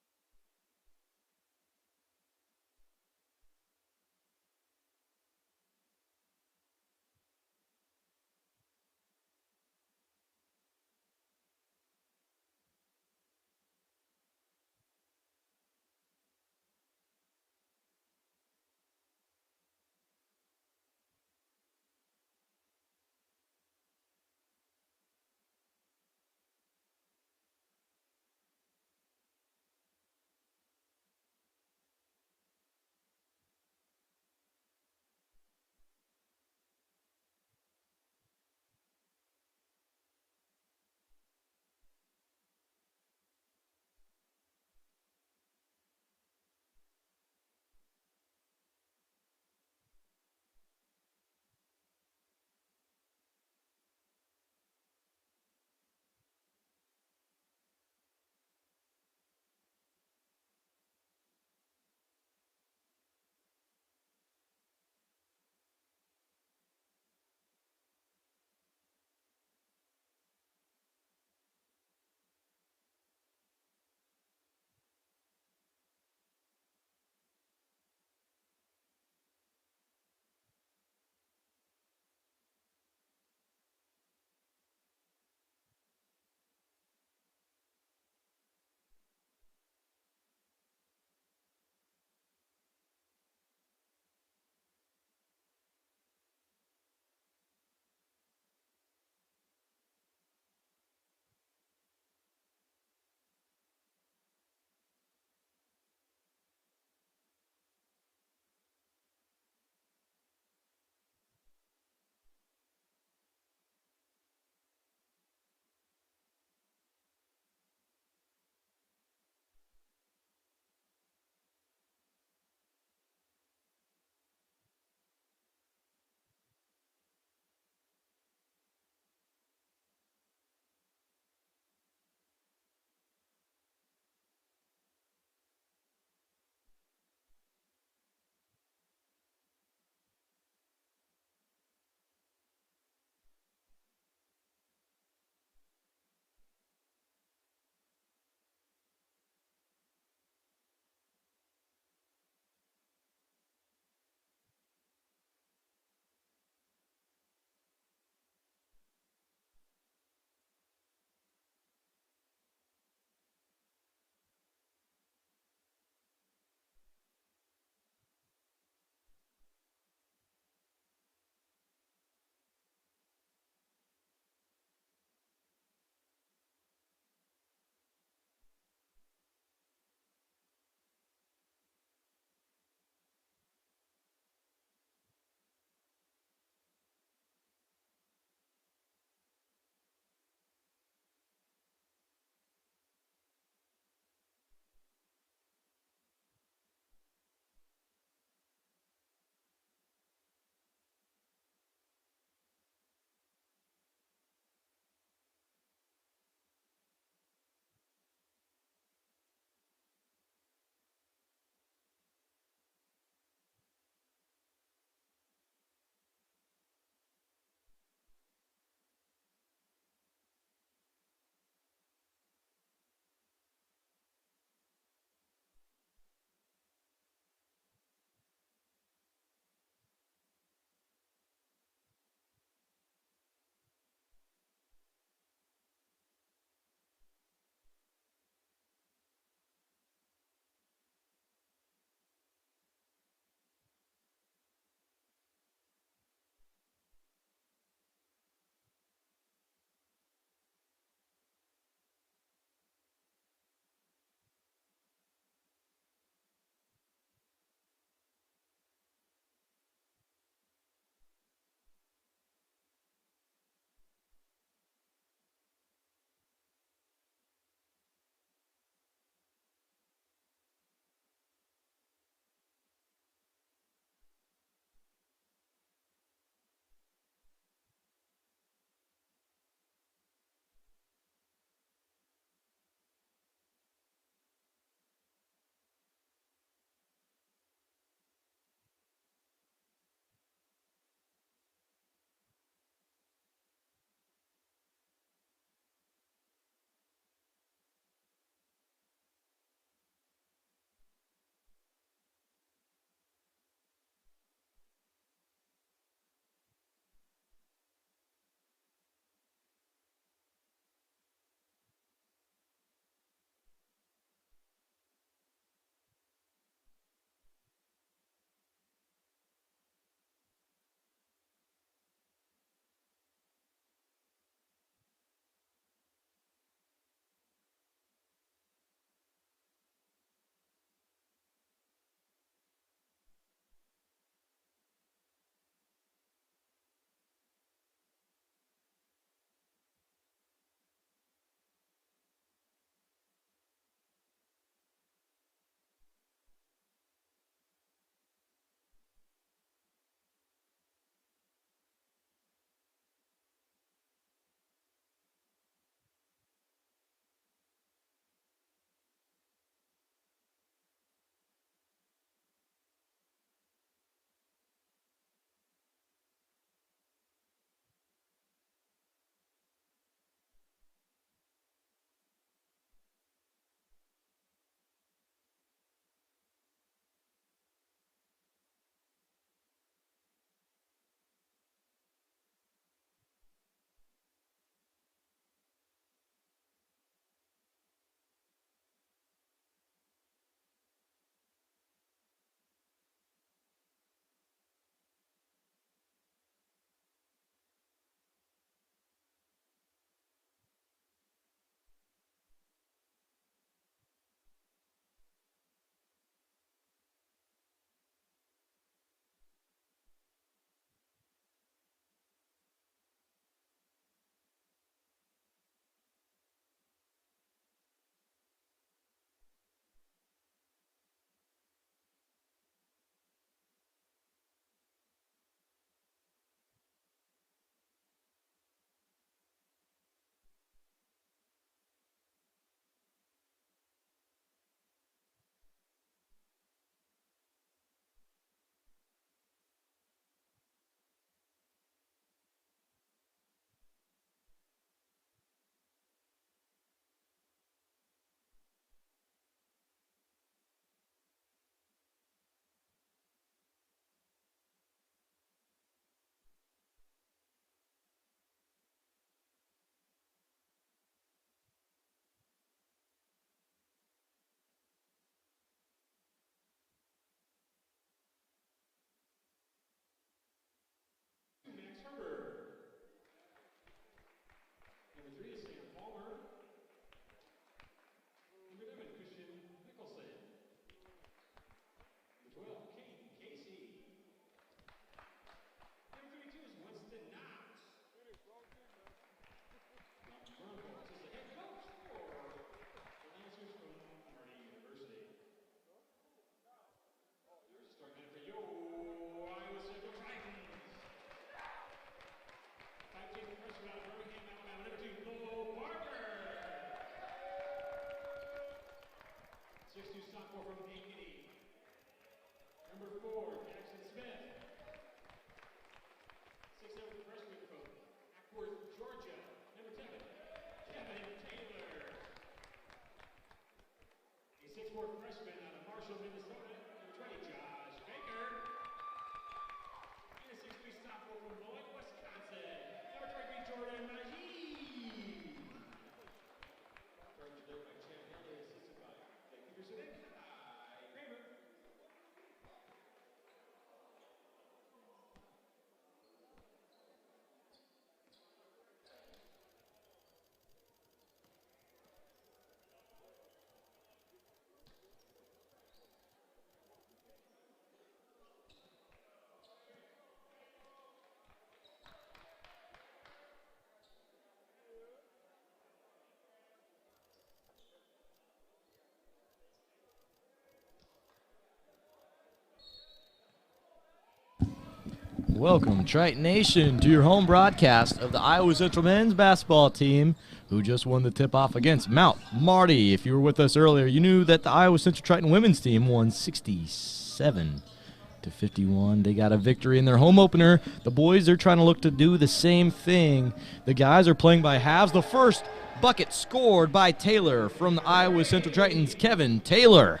Welcome, Triton Nation, to your home broadcast of the Iowa Central men's basketball team, who just won the tip-off against Mount Marty. If you were with us earlier, you knew that the Iowa Central Triton women's team won 67-51. They got a victory in their home opener. The boys are trying to look to do the same thing. The guys are playing by halves. The first bucket scored by Taylor from the Iowa Central Tritons, Kevin Taylor.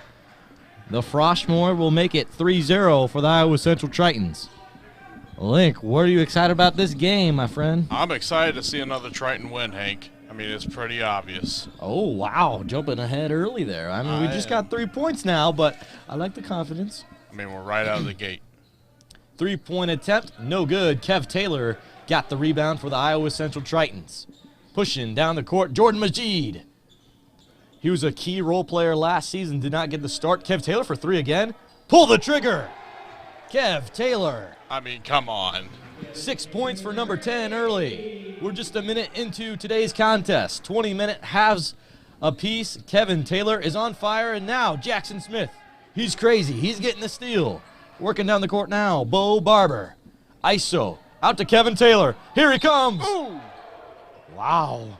The Froshmore will make it 3-0 for the Iowa Central Tritons. Link, what are you excited about this game, my friend? I'm excited to see another Triton win, Hank. I mean, it's pretty obvious. Oh, wow. Jumping ahead early there. I mean, we just got 3 points now, but I like the confidence. I mean, we're right out of the gate. 3-point attempt, no good. Kev Taylor got the rebound for the Iowa Central Tritons. Pushing down the court, Jordan Majid. He was a key role player last season, did not get the start. Kev Taylor for 3 again. Pull the trigger. Kev Taylor. I mean, come on. 6 points for number 10 early. We're just a minute into today's contest. 20-minute halves apiece. Kevin Taylor is on fire, and now Jackson Smith. He's crazy. He's getting the steal. Working down the court now. Bo Barber. ISO. Out to Kevin Taylor. Here he comes. Ooh. Wow.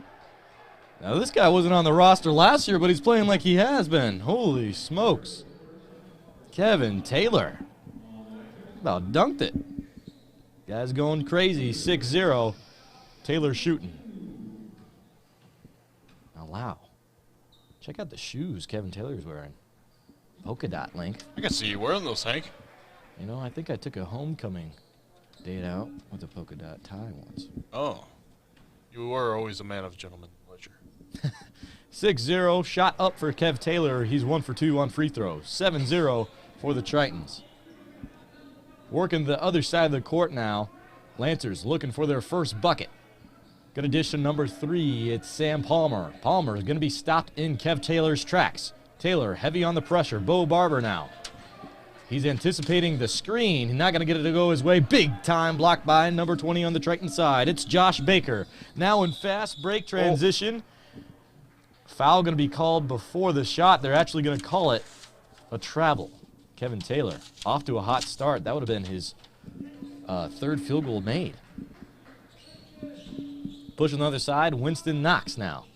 Now, this guy wasn't on the roster last year, but he's playing like he has been. Holy smokes. Kevin Taylor. About dunked it. Guy's going crazy. 6-0. Taylor shooting. Now, wow. Check out the shoes Kevin Taylor's wearing. Polka dot, Link. I can see you wearing those, Hank. You know, I think I took a homecoming date out with a polka dot tie once. Oh. You were always a man of gentlemanly pleasure. 6-0. Shot up for Kev Taylor. He's 1 for 2 on free throws. 7-0 for the Tritons. Working the other side of the court now. Lancers looking for their first bucket. Going to dish to number 3. It's Sam Palmer. Palmer is going to be stopped in Kev Taylor's tracks. Taylor heavy on the pressure. Bo Barber now. He's anticipating the screen. He's not going to get it to go his way. Big time block by number 20 on the Triton side. It's Josh Baker. Now in fast break transition. Foul going to be called before the shot. They're actually going to call it a travel. Kevin Taylor off to a hot start. That would have been his 3rd field goal made. Push on the other side. Winston Knox now.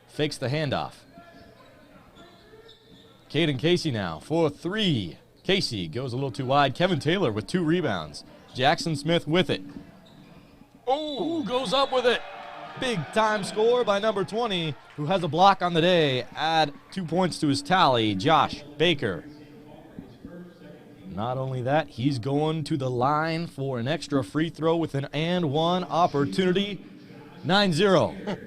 Fakes the handoff. Caden Casey now for 3. Casey goes a little too wide. Kevin Taylor with 2 rebounds. Jackson Smith with it. Oh, goes up with it. Big time score by number 20, who has a block on the day. Add 2 points to his tally. Josh Baker. Not only that, he's going to the line for an extra free throw with an and one opportunity. 9-0.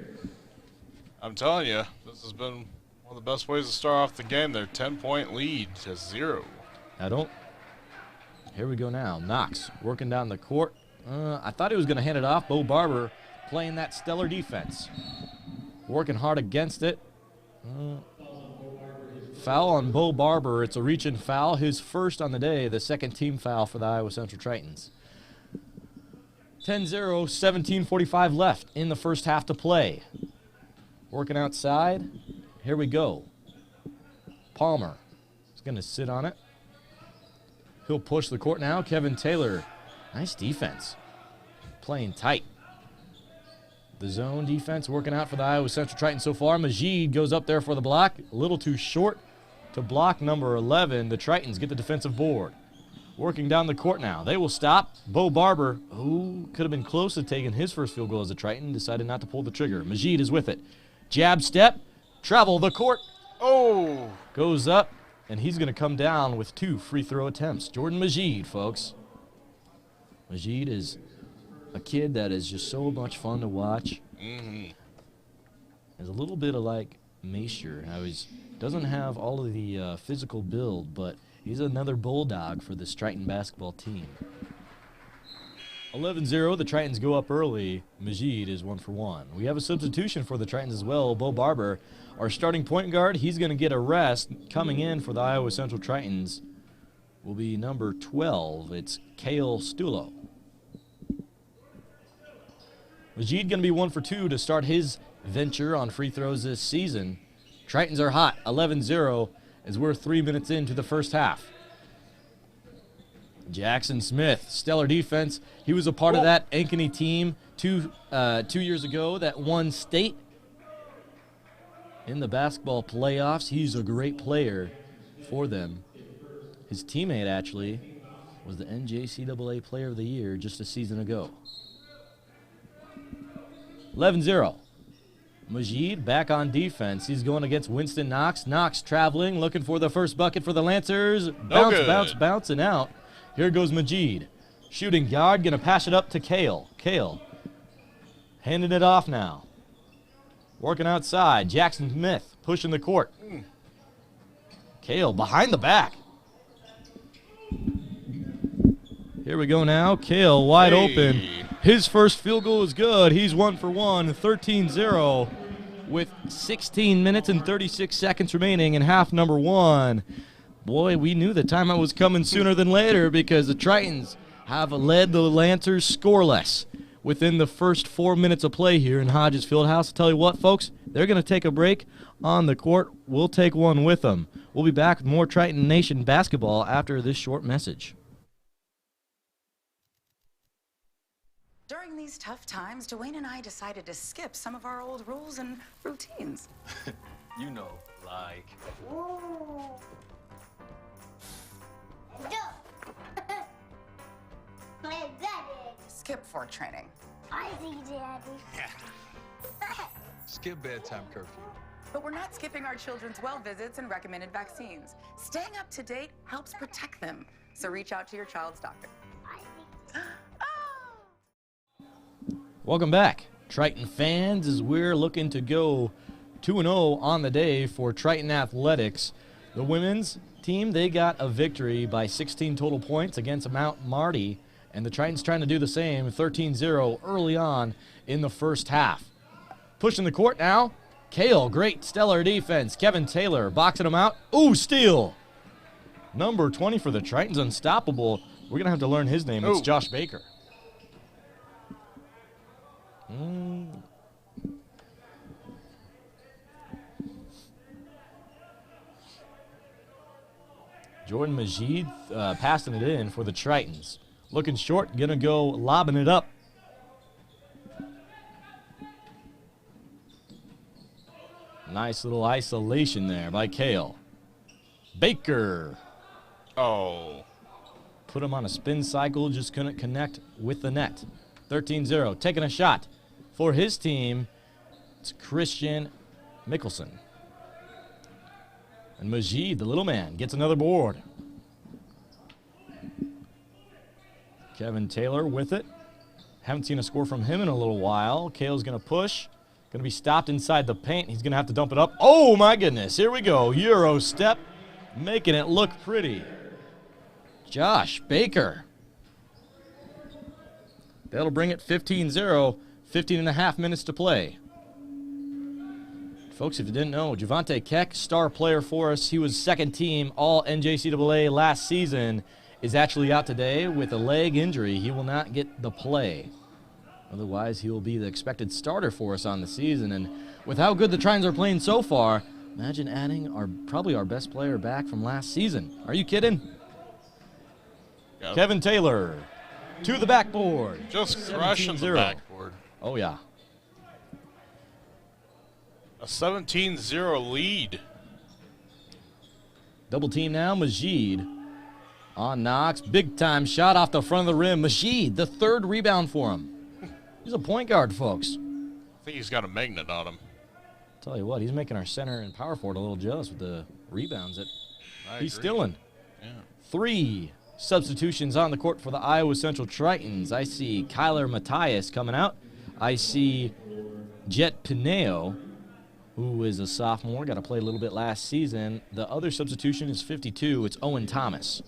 I'm telling you, this has been one of the best ways to start off the game. Their 10-point lead to 0. Here we go now. Knox working down the court. I thought he was going to hand it off. Bo Barber playing that stellar defense. Working hard against it. Foul on Bo Barber. It's a reach-in foul. His first on the day, the 2nd team foul for the Iowa Central Tritons. 10-0, 17:45 left in the first half to play. Working outside. Here we go. Palmer is going to sit on it. He'll push the court now. Kevin Taylor. Nice defense. Playing tight. The zone defense working out for the Iowa Central Tritons so far. Majid goes up there for the block. A little too short. to block number 11. The Tritons get the defensive board. Working down the court now. They will stop. Bo Barber, who could have been close to taking his first field goal as a Triton, decided not to pull the trigger. Majid is with it. Jab step. Travel the court. Oh! Goes up, and he's going to come down with 2 free throw attempts. Jordan Majid, folks. Majid is a kid that is just so much fun to watch. Mm-hmm. There's a little bit of like Macier. How he doesn't have all of the physical build, but he's another bulldog for this Triton basketball team. 11-0, the Tritons go up early. Majid is 1 for 1. We have a substitution for the Tritons as well. Bo Barber, our starting point guard, he's going to get a rest. Coming in for the Iowa Central Tritons will be number 12. It's Kale Stulo. Majid going to be 1 for 2 to start his venture on free throws this season. Tritons are hot, 11-0, as we're 3 minutes into the first half. Jackson Smith, stellar defense. He was a part of that Ankeny team two years ago that won state in the basketball playoffs. He's a great player for them. His teammate, actually, was the NJCAA Player of the Year just a season ago. 11-0. Majid back on defense. He's going against Winston Knox. Knox traveling, looking for the first bucket for the Lancers. Bouncing out. Here goes Majid. Shooting guard, going to pass it up to Kale. Kale handing it off now. Working outside. Jackson Smith pushing the court. Kale behind the back. Here we go now. Kale wide open. His first field goal is good. He's 1 for 1, 13-0 with 16 minutes and 36 seconds remaining in half number 1. Boy, we knew the timeout was coming sooner than later because the Tritons have led the Lancers scoreless within the first 4 minutes of play here in Hodges Fieldhouse. I'll tell you what, folks, they're going to take a break on the court. We'll take one with them. We'll be back with more Triton Nation basketball after this short message. During these tough times, Dwayne and I decided to skip some of our old rules and routines. You know, like. Ooh. My daddy. Skip fort training. I see daddy. Skip bedtime curfew. But we're not skipping our children's well visits and recommended vaccines. Staying up to date helps protect them. So reach out to your child's doctor. Welcome back, Triton fans, as we're looking to go 2-0 on the day for Triton Athletics. The women's team, they got a victory by 16 total points against Mount Marty, and the Tritons trying to do the same, 13-0 early on in the first half. Pushing the court now, Kale, great stellar defense. Kevin Taylor boxing him out. Ooh, steal. Number 20 for the Tritons, unstoppable. We're going to have to learn his name. It's Josh Baker. Jordan Majid passing it in for the Tritons. Looking short, gonna go lobbing it up. Nice little isolation there by Kale. Baker. Oh. Put him on a spin cycle, just couldn't connect with the net. 13-0, taking a shot for his team. It's Christian Mickelson. And Majid, the little man, gets another board. Kevin Taylor with it. Haven't seen a score from him in a little while. Kale's going to push. Going to be stopped inside the paint. He's going to have to dump it up. Oh, my goodness. Here we go. Euro step. Making it look pretty. Josh Baker. That'll bring it 15-0. 15 and a half minutes to play. Folks, if you didn't know, Javante Keck, star player for us, he was second team all NJCAA last season, is actually out today with a leg injury. He will not get the play. Otherwise, he will be the expected starter for us on the season. And with how good the Tritons are playing so far, imagine adding probably our best player back from last season. Are you kidding? Yep. Kevin Taylor to the backboard. Just crushing the backboard. Oh, yeah. A 17-0 lead. Double team now, Majid on Knox. Big time shot off the front of the rim. Majid, the third rebound for him. He's a point guard, folks. I think he's got a magnet on him. Tell you what, he's making our center and power forward a little jealous with the rebounds that he's agree. stealing. Yeah. 3 substitutions on the court for the Iowa Central Tritons. I see Kyler Matthias coming out. I see Jet Pineo, who is a sophomore, got to play a little bit last season. The other substitution is 52. It's Owen Thomas.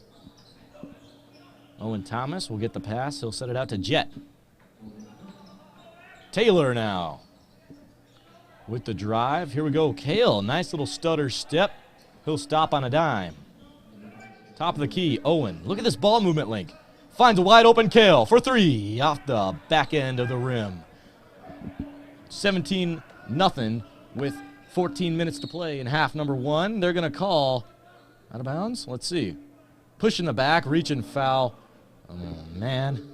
Owen Thomas will get the pass. He'll set it out to Jet. Taylor now with the drive. Here we go. Kale, nice little stutter step. He'll stop on a dime. Top of the key, Owen. Look at this ball movement link. Finds a wide open Kale for 3 off the back end of the rim. 17-0 with 14 minutes to play in half number 1. They're going to call out of bounds. Let's see. Push in the back, reach and foul. Oh, man.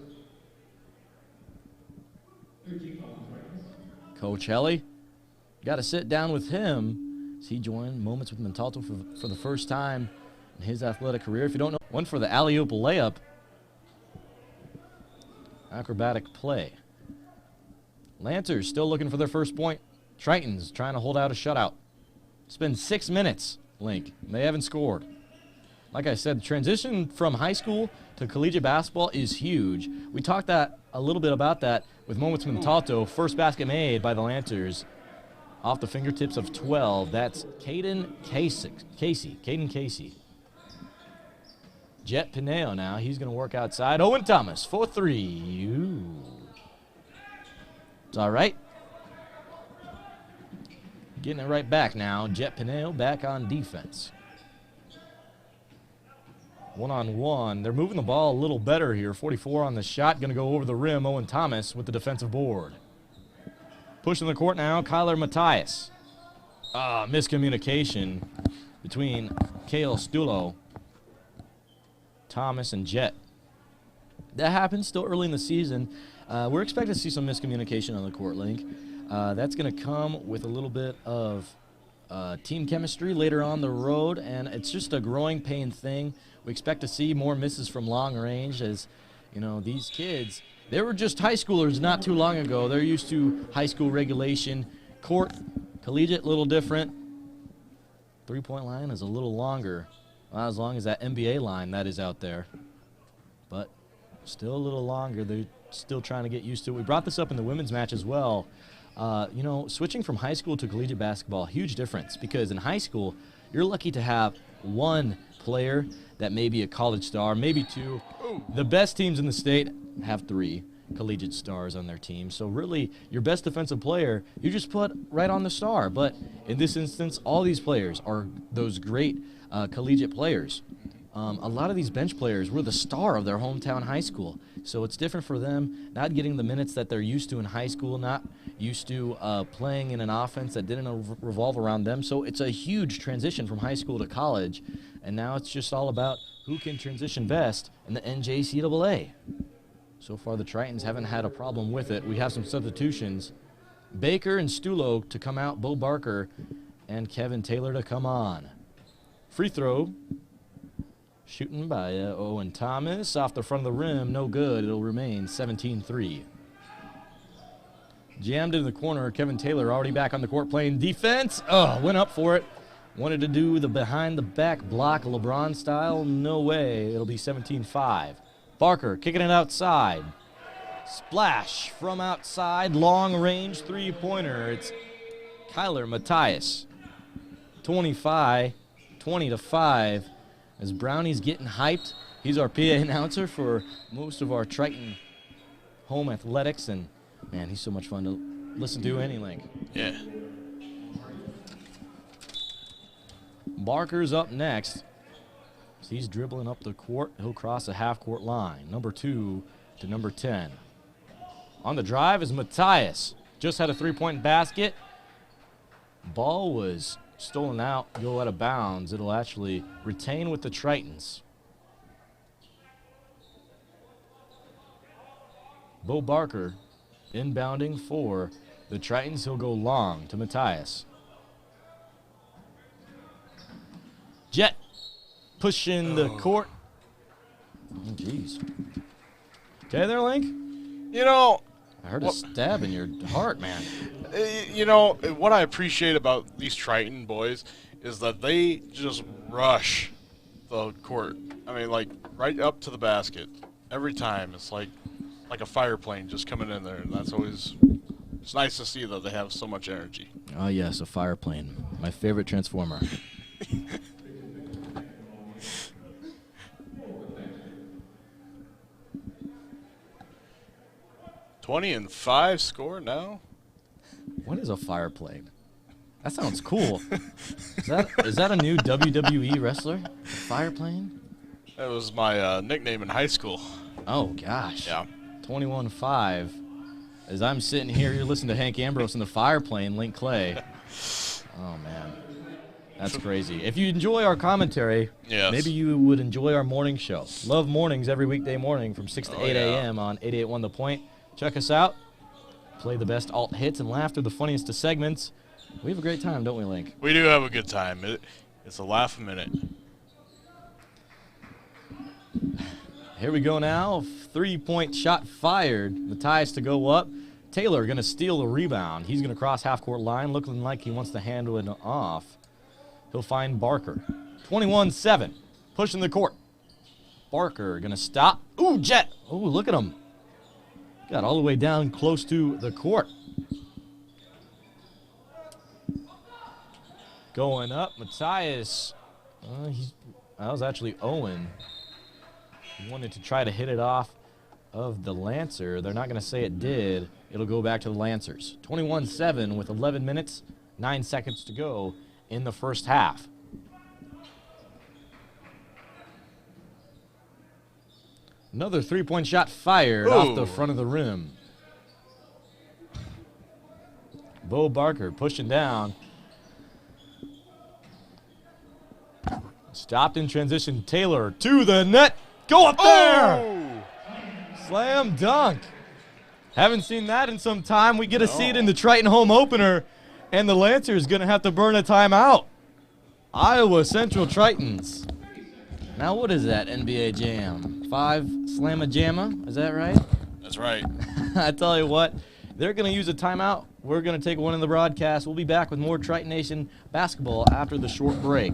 Coach Helly. Got to sit down with him as he joined Moments with Montalto for the first time in his athletic career. If you don't know, one for the alley-oop layup. Acrobatic play. Lancers still looking for their first point. Tritons trying to hold out a shutout. It's been 6 minutes, Link. They haven't scored. Like I said, the transition from high school to collegiate basketball is huge. We talked a little bit about that with Moments with Montalto. First basket made by the Lancers off the fingertips of 12. That's Caden Casey. Jet Pineo now. He's going to work outside. Owen Thomas for 3. Ooh. It's all right. Getting it right back now. Jet Pineo back on defense. One-on-one. They're moving the ball a little better here. 44 on the shot. Going to go over the rim. Owen Thomas with the defensive board. Pushing the court now. Kyler Matthias. Miscommunication between Kale Stulo, Thomas, and Jet. That happens still early in the season. We're expecting to see some miscommunication on the court, Link. That's going to come with a little bit of team chemistry later on the road, and it's just a growing pain thing. We expect to see more misses from long range as, you know, these kids, they were just high schoolers not too long ago. They're used to high school regulation. Court, collegiate, a little different. Three-point line is a little longer. Not as long as that NBA line that is out there. But still a little longer. They're still trying to get used to it. We brought this up in the women's match as well. You know, switching from high school to collegiate basketball, huge difference. Because in high school, you're lucky to have one player that may be a college star, maybe 2. The best teams in the state have 3 collegiate stars on their team. So really, your best defensive player, you just put right on the star. But in this instance, all these players are those great collegiate players. A lot of these bench players were the star of their hometown high school. So it's different for them, not getting the minutes that they're used to in high school, not used to playing in an offense that didn't revolve around them. So it's a huge transition from high school to college. And now it's just all about who can transition best in the NJCAA. So far, the Tritons haven't had a problem with it. We have some substitutions. Baker and Stulo to come out, Bo Barker and Kevin Taylor to come on. Free throw. Shooting by Owen Thomas. Off the front of the rim, no good. It'll remain 17-3. Jammed in the corner. Kevin Taylor already back on the court playing defense. Went up for it. Wanted to do the behind-the-back block LeBron style. No way. It'll be 17-5. Barker kicking it outside. Splash from outside. Long-range three-pointer. It's Kyler Matthias. 20-5. As Brownie's getting hyped, he's our PA announcer for most of our Triton home athletics, and man, he's so much fun to listen to any link. Yeah. Barker's up next. So he's dribbling up the court. He'll cross the half-court line. Number 2 to number 10. On the drive is Matthias. Just had a three-point basket. Ball was stolen out, go out of bounds. It'll actually retain with the Tritons. Bo Barker inbounding for the Tritons. He'll go long to Matthias. Jet pushing the court. Oh, jeez. Okay there, Link? You know, I heard a stab in your heart, man. you know, what I appreciate about these Triton boys is that they just rush the court. I mean, like, right up to the basket. Every time. It's like a fire plane just coming in there, and that's always... It's nice to see that they have so much energy. Oh, yes, a fire plane. My favorite Transformer. 20-5 score now? What is a fire plane? That sounds cool. Is that a new WWE wrestler? A fire plane? That was my nickname in high school. Oh, gosh. Yeah. 21-5. As I'm sitting here, you're listening to Hank Ambrose in the fire plane, Link Clay. Oh, man. That's crazy. If you enjoy our commentary, yes, maybe you would enjoy our morning show. Love mornings every weekday morning from 6 to 8 a.m. on 88.1 The Point. Check us out. Play the best alt hits and laugh through the funniest of segments. We have a great time, don't we, Link? We do have a good time. It's a laugh a minute. Here we go now. 3-point shot fired. The ties to go up. Taylor going to steal the rebound. He's going to cross half-court line, looking like he wants to handle it off. He'll find Barker. 21-7. Pushing the court. Barker going to stop. Ooh, Jet. Ooh, look at him. Got all the way down close to the court. Going up, Matthias. That was actually Owen. He wanted to try to hit it off of the Lancer. They're not going to say it did. It'll go back to the Lancers. 21-7 with 11 minutes, 9 seconds to go in the first half. Another 3-point shot fired off the front of the rim. Bo Barker pushing down. Stopped in transition. Taylor to the net. Go up there! Oh! Slam dunk. Haven't seen that in some time. We get to see it in the Triton home opener, and the Lancers going to have to burn a timeout. Iowa Central Tritons. Now what is that NBA Jam? 5 Slamma-Jamma? Is that right? That's right. I tell you what, they're going to use a timeout. We're going to take one in the broadcast. We'll be back with more Triton Nation basketball after the short break.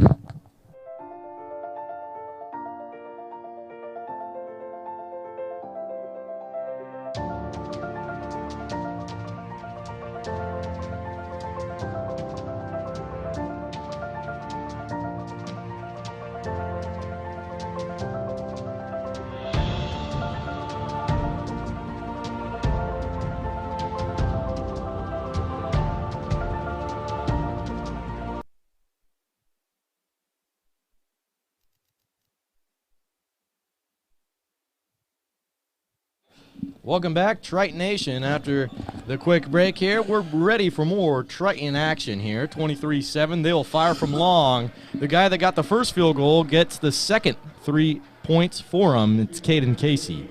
Welcome back, Triton Nation. After the quick break here, we're ready for more Triton action here. 23-7, they'll fire from long. The guy that got the first field goal gets the second 3 points for him. It's Caden Casey.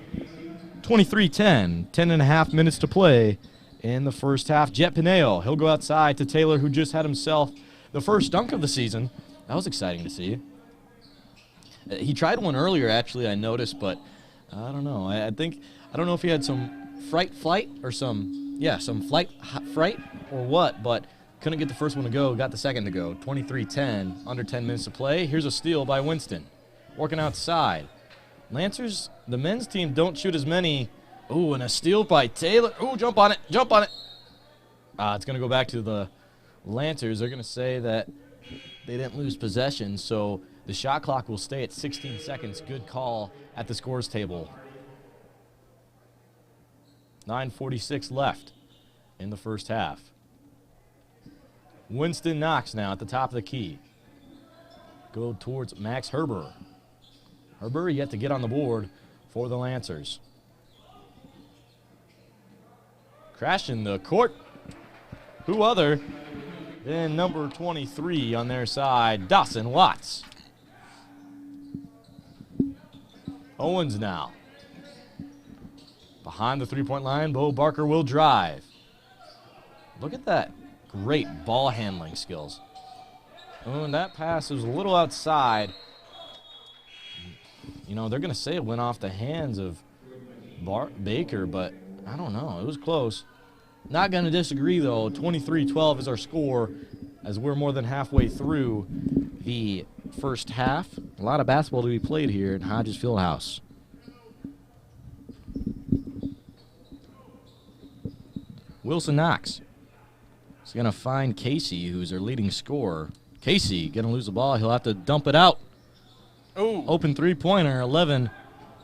23-10, 10.5 minutes to play in the first half. Jet Pineo, he'll go outside to Taylor, who just had himself the first dunk of the season. That was exciting to see. He tried one earlier, actually, I noticed, but I don't know. I don't know if he had some fright or some fright or what, but couldn't get the first one to go, got the second to go. 23-10, under 10 minutes to play. Here's a steal by Winston. Working outside. Lancers, the men's team don't shoot as many. Ooh, and a steal by Taylor. Ooh, jump on it. It's going to go back to the Lancers. They're going to say that they didn't lose possession, so the shot clock will stay at 16 seconds. Good call at the scores table. 9:46 left in the first half. Winston Knox now at the top of the key. Go towards Max Herber. Herber yet to get on the board for the Lancers. Crashing the court. Who other than number 23 on their side, Dawson Watts. Owens now. Behind the three-point line, Bo Barker will drive. Look at that great ball handling skills. Oh, and that pass was a little outside. You know, they're going to say it went off the hands of Baker, but I don't know. It was close. Not going to disagree, though. 23-12 is our score as we're more than halfway through the first half. A lot of basketball to be played here at Hodges Fieldhouse. Wilson Knox is going to find Casey, who's their leading scorer. Casey going to lose the ball. He'll have to dump it out. Oh. Open three-pointer, 11.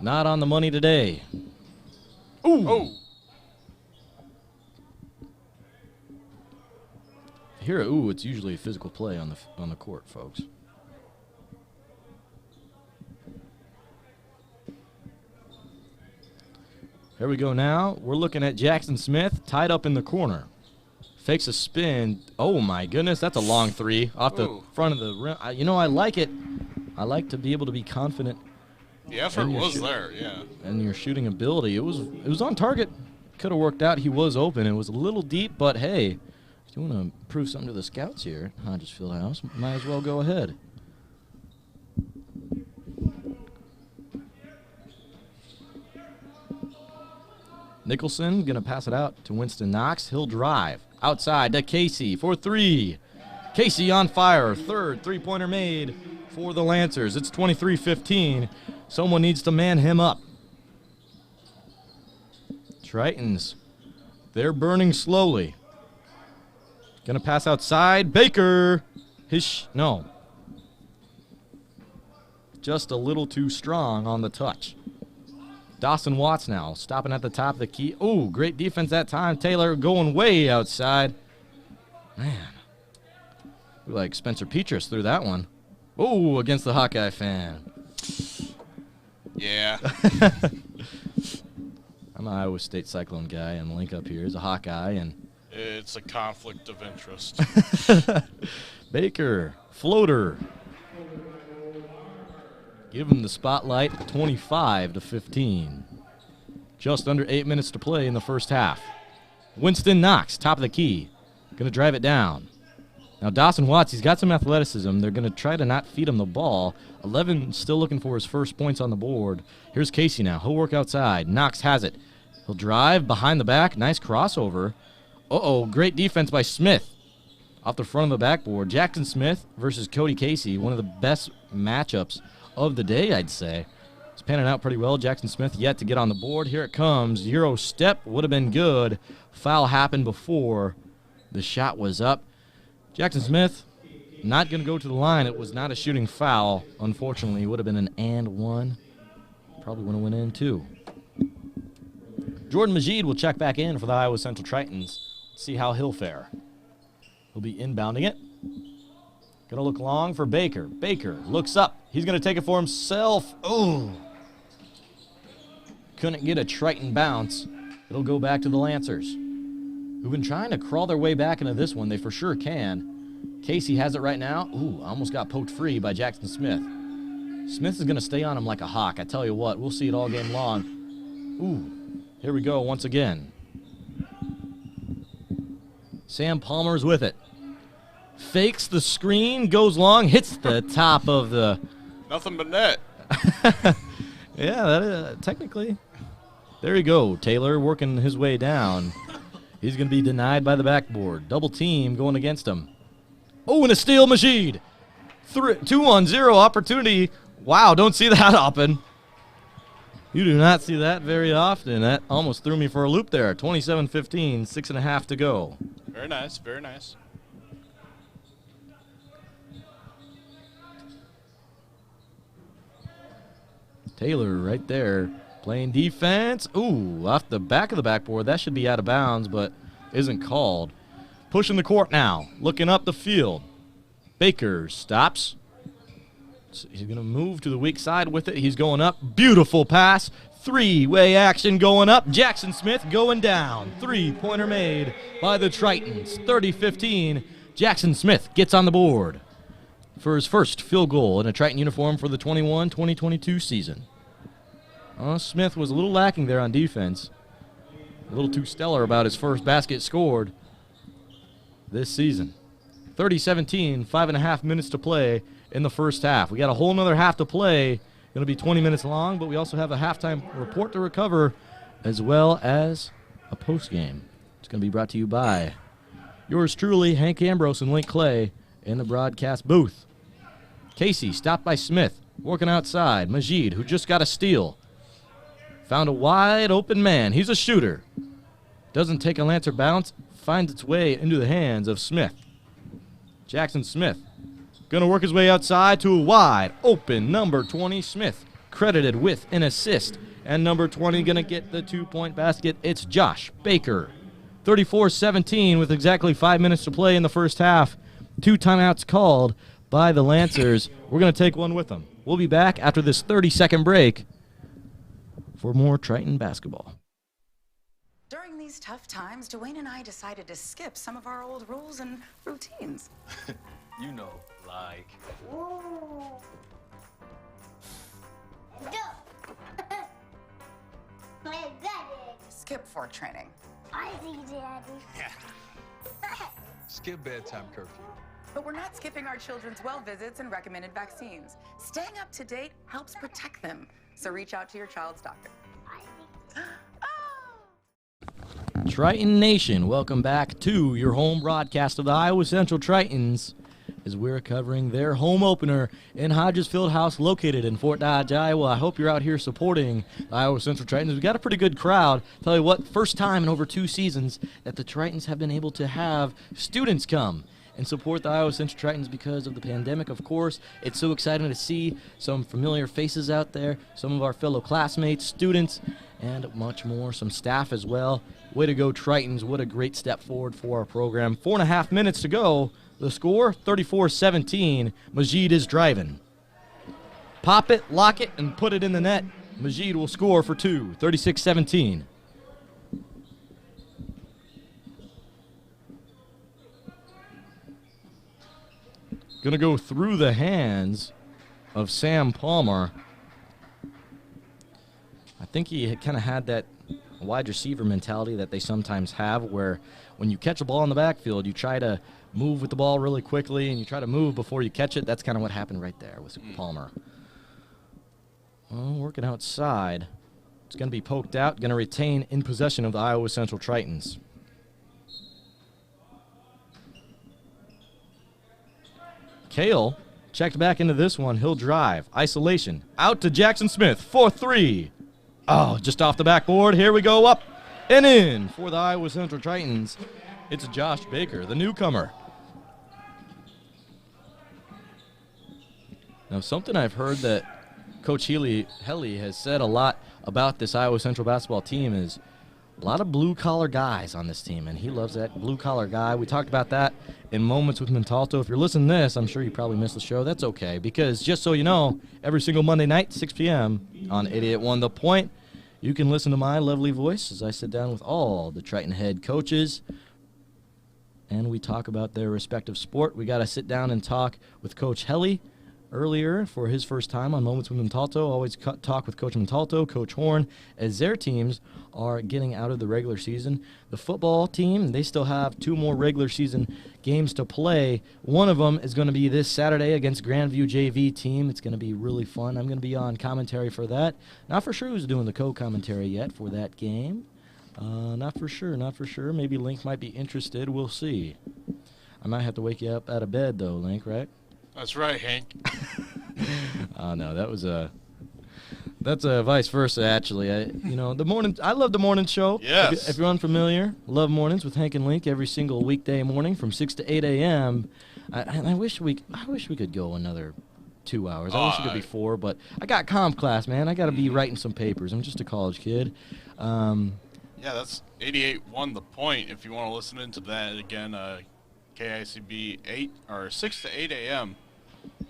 Not on the money today. Ooh. Oh. Hear a ooh, it's usually a physical play on the court, folks. Here we go now. We're looking at Jackson Smith tied up in the corner. Fakes a spin. Oh, my goodness. That's a long three off the front of the rim. You know, I like it. I like to be able to be confident. The effort was there, yeah. And your shooting ability. It was on target. Could have worked out. He was open. It was a little deep, but hey, if you want to prove something to the scouts here at Hodges Fieldhouse, might as well go ahead. Nicholson going to pass it out to Winston Knox. He'll drive outside to Casey for three. Casey on fire. Third three-pointer made for the Lancers. It's 23-15. Someone needs to man him up. Tritons, they're burning slowly. Going to pass outside. Baker. No. Just a little too strong on the touch. Dawson Watts now stopping at the top of the key. Oh, great defense that time. Taylor going way outside. Man. Looked like Spencer Petras threw that one. Oh, against the Hawkeye fan. Yeah. I'm an Iowa State Cyclone guy, and Link up here is a Hawkeye. And it's a conflict of interest. Baker, floater. Give him the spotlight, 25-15. Just under 8 minutes to play in the first half. Winston Knox, top of the key. Going to drive it down. Now Dawson Watts, he's got some athleticism. They're going to try to not feed him the ball. 11 still looking for his first points on the board. Here's Casey now. He'll work outside. Knox has it. He'll drive behind the back. Nice crossover. Uh-oh, great defense by Smith. Off the front of the backboard. Jackson Smith versus Cody Casey. One of the best matchups of the day, I'd say. It's panning out pretty well. Jackson Smith yet to get on the board. Here it comes. Euro step would have been good. Foul happened before the shot was up. Jackson Smith not going to go to the line. It was not a shooting foul. Unfortunately, it would have been an and one. Probably would have went in too. Jordan Majid will check back in for the Iowa Central Tritons. See how he'll fare. He'll be inbounding it. Going to look long for Baker. Baker looks up. He's going to take it for himself. Oh. Couldn't get a Triton bounce. It'll go back to the Lancers, who've been trying to crawl their way back into this one. They for sure can. Casey has it right now. Ooh, almost got poked free by Jackson Smith. Smith is going to stay on him like a hawk. I tell you what, we'll see it all game long. Ooh, here we go once again. Sam Palmer's with it. Fakes the screen, goes long, hits the top of the... Nothing but net. Yeah, that is, technically. There you go. Taylor working his way down. He's going to be denied by the backboard. Double team going against him. Oh, and a steal, Majid. 2-on-0 opportunity. Wow, don't see that happen. You do not see that very often. That almost threw me for a loop there. 27-15, 6.5 to go. Very nice, very nice. Taylor right there playing defense. Ooh, off the back of the backboard. That should be out of bounds, but isn't called. Pushing the court now. Looking up the field. Baker stops. He's going to move to the weak side with it. He's going up. Beautiful pass. Three-way action going up. Jackson Smith going down. Three-pointer made by the Tritons. 30-15. Jackson Smith gets on the board for his first field goal in a Triton uniform for the 21-2022 season. Smith was a little lacking there on defense. A little too stellar about his first basket scored this season. 30-17, 5.5 minutes to play in the first half. We got a whole nother half to play Going to be 20 minutes long, but we also have a halftime report to recover as well as a postgame. It's going to be brought to you by yours truly, Hank Ambrose and Link Clay in the broadcast booth. Casey stopped by Smith, working outside. Majid, who just got a steal, found a wide open man. He's a shooter. Doesn't take a Lancer bounce, finds its way into the hands of Smith. Jackson Smith going to work his way outside to a wide open number 20 Smith, credited with an assist. And number 20 going to get the 2-point basket. It's Josh Baker. 34-17 with exactly 5 minutes to play in the first half. 2 timeouts called by the Lancers. We're going to take one with them. We'll be back after this 30-second break for more Triton basketball. During these tough times, Dwayne and I decided to skip some of our old rules and routines. You know, like. Ooh. My daddy. Skip fort training. I see, Daddy. Skip bedtime curfew. But we're not skipping our children's well visits and recommended vaccines. Staying up to date helps protect them. So reach out to your child's doctor. Triton Nation, welcome back to your home broadcast of the Iowa Central Tritons as we're covering their home opener in Hodges Fieldhouse located in Fort Dodge, Iowa. I hope you're out here supporting the Iowa Central Tritons. We've got a pretty good crowd. Tell you what, first time in over 2 seasons that the Tritons have been able to have students come and support the Iowa Central Tritons because of the pandemic, of course. It's so exciting to see some familiar faces out there, some of our fellow classmates, students, and much more, some staff as well. Way to go, Tritons. What a great step forward for our program. 4.5 minutes to go. The score, 34-17. Majid is driving. Pop it, lock it, and put it in the net. Majid will score for 2, 36-17. Going to go through the hands of Sam Palmer. I think he kind of had that wide receiver mentality that they sometimes have where when you catch a ball in the backfield, you try to move with the ball really quickly and you try to move before you catch it. That's kind of what happened right there with Palmer. Well, working outside. It's going to be poked out, going to retain in possession of the Iowa Central Tritons. Kale checked back into this one. He'll drive. Isolation. Out to Jackson Smith for 3. Oh, just off the backboard. Here we go, up and in for the Iowa Central Tritons. It's Josh Baker, the newcomer. Now, something I've heard that Coach Helly has said a lot about this Iowa Central basketball team is a lot of blue-collar guys on this team, and he loves that blue-collar guy. We talked about that in Moments with Montalto. If you're listening to this, I'm sure you probably missed the show. That's okay, because just so you know, every single Monday night, 6 p.m. on 88.1 The Point, you can listen to my lovely voice as I sit down with all the Triton head coaches, and we talk about their respective sport. We got to sit down and talk with Coach Helly earlier for his first time on Moments with Montalto. Always talk with Coach Montalto, Coach Horn, as their teams are getting out of the regular season. The football team, they still have 2 more regular season games to play. One of them is going to be this Saturday against Grandview JV team. It's going to be really fun. I'm going to be on commentary for that. Not for sure who's doing the co-commentary yet for that game. Not for sure. Maybe Link might be interested. We'll see. I might have to wake you up out of bed, though, Link, right? That's right, Hank. No, that's a vice versa, actually. I love the morning show. Yes. If you're unfamiliar, love mornings with Hank and Link every single weekday morning from 6 to 8 a.m. I wish we could go another 2 hours. I wish it could be 4, but I got comp class, man. I got to be writing some papers. I'm just a college kid. Yeah, that's 88.1 The Point. If you want to listen into that again, KICB 6 to 8 a.m.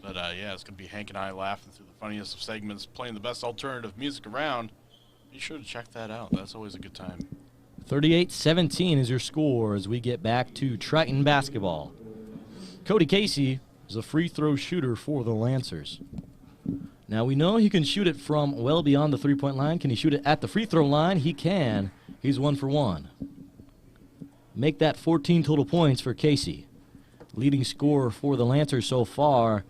But yeah, it's gonna be Hank and I laughing through the funniest of segments, playing the best alternative music around. Be sure to check that out. That's always a good time. 38-17 is your score as we get back to Triton basketball. Cody Casey is a free throw shooter for the Lancers. Now we know he can shoot it from well beyond the 3-point line. Can he shoot it at the free throw line? He can. He's 1 for 1. Make that 14 total points for Casey. Leading scorer for the Lancers so far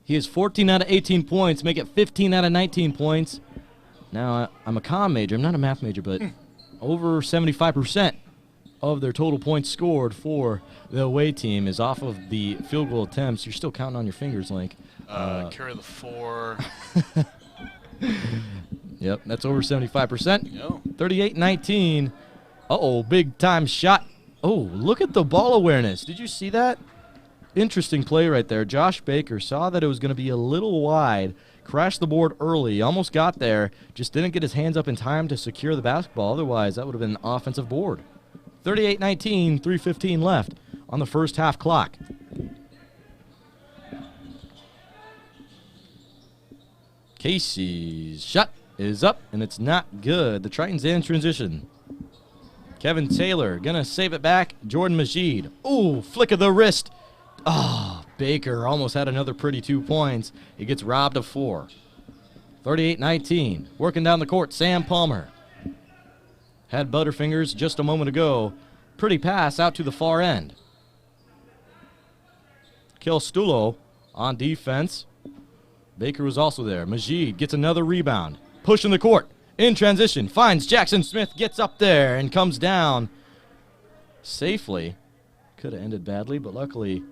He is 14 out of 18 points, make it 15 out of 19 points. Now, I'm a comm major. I'm not a math major, but over 75% of their total points scored for the away team is off of the field goal attempts. You're still counting on your fingers, Link. Carry the 4. Yep, that's over 75%. Yo. 38-19. Uh-oh, big time shot. Oh, look at the ball awareness. Did you see that? Interesting play right there. Josh Baker saw that it was going to be a little wide, crashed the board early, almost got there, just didn't get his hands up in time to secure the basketball. Otherwise, that would have been an offensive board. 38-19, 3:15 left on the first half clock. Casey's shot is up, and it's not good. The Tritons in transition. Kevin Taylor gonna save it back. Jordan Majid. Ooh, flick of the wrist. Oh, Baker almost had another pretty 2 points. He gets robbed of 4. 38-19. Working down the court, Sam Palmer. Had Butterfingers just a moment ago. Pretty pass out to the far end. Kel Stulo on defense. Baker was also there. Majid gets another rebound. Pushing the court. In transition. Finds Jackson Smith. Gets up there and comes down safely. Could have ended badly, but luckily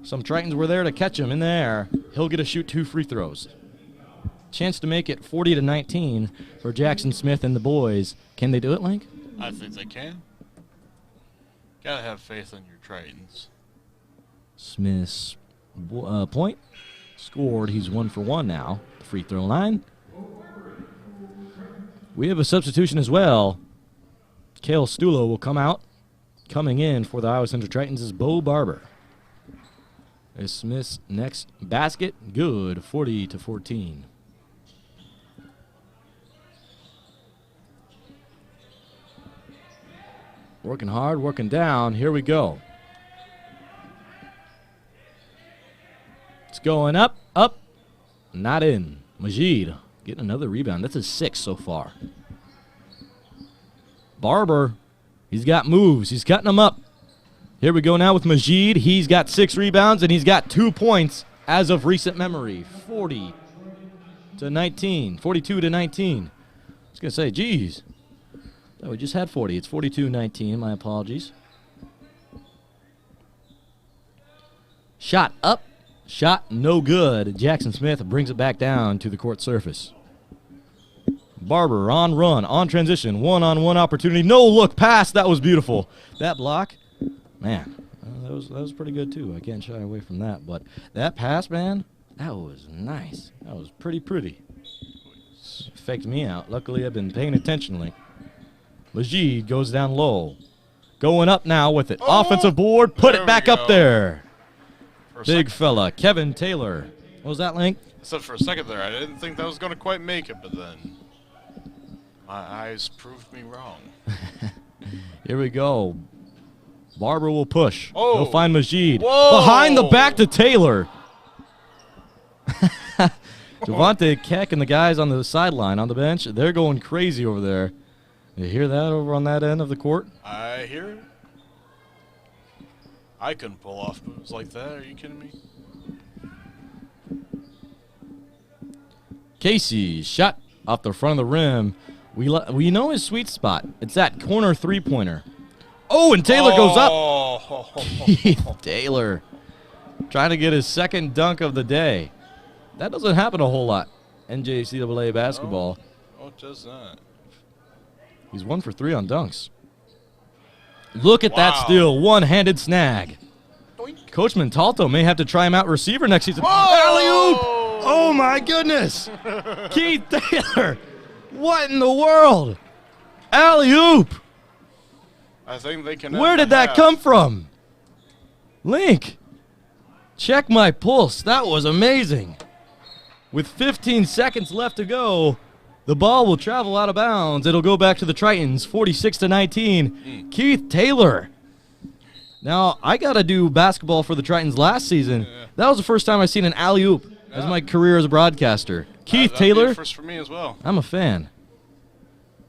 some Tritons were there to catch him in the air. He'll get to shoot 2 free throws. Chance to make it 40-19 for Jackson Smith and the boys. Can they do it, Link? I think they can. Gotta have faith in your Tritons. Smith's point scored. He's 1 for 1 now. The free throw line. We have a substitution as well. Cale Stulo will come out. Coming in for the Iowa Central Tritons is Bo Barber. Is Smith's next basket good? 40-14. Working hard, working down. Here we go. It's going up, up, not in. Majid getting another rebound. That's his 6th so far. Barber, he's got moves. He's cutting them up. Here we go now with Majid. He's got 6 rebounds, and he's got 2 points as of recent memory. 40-19, 42-19. I was going to say, geez. Oh, we just had 40. It's 42-19. My apologies. Shot up. Shot no good. Jackson Smith brings it back down to the court surface. Barber on run, on transition, one-on-one opportunity. No look pass. That was beautiful. That block, man, that was pretty good too. I can't shy away from that. But that pass, man, that was nice. That was pretty. Faked me out. Luckily, I've been paying attention. Like, Majid goes down low. Going up now with it. Oh, offensive board. Put it back up there. Big second. fella. Kevin Taylor. What was that, Link? Except for a second there, I didn't think that was going to quite make it, but then my eyes proved me wrong. Here we go. Barber will push. Oh. He'll find Majid. Whoa. Behind the back to Taylor. Devontae Keck and the guys on the sideline, on the bench, they're going crazy over there. You hear that over on that end of the court? I hear it. I couldn't pull off moves like that. Are you kidding me? Casey shot off the front of the rim. We know his sweet spot. It's that corner three-pointer. Oh, and Taylor goes up. Keith Taylor trying to get his second dunk of the day. That doesn't happen a whole lot. NJCAA basketball. Oh, it does not. He's 1 for 3 on dunks. Look at that Wow. steal. One-handed snag. Doink. Coach Montalto may have to try him out receiver next season. Whoa! Alley-oop! Oh, my goodness. Keith Taylor. What in the world? Alley-oop. I think they can. Where did that come from? Link, check my pulse. That was amazing. With 15 seconds left to go, the ball will travel out of bounds. It'll go back to the Tritons, 46-19. Keith Taylor. Now, I got to do basketball for the Tritons last season. Yeah. That was the first time I've seen an alley-oop as my career as a broadcaster. Keith That'd be a Taylor, first for me as well. I'm a fan.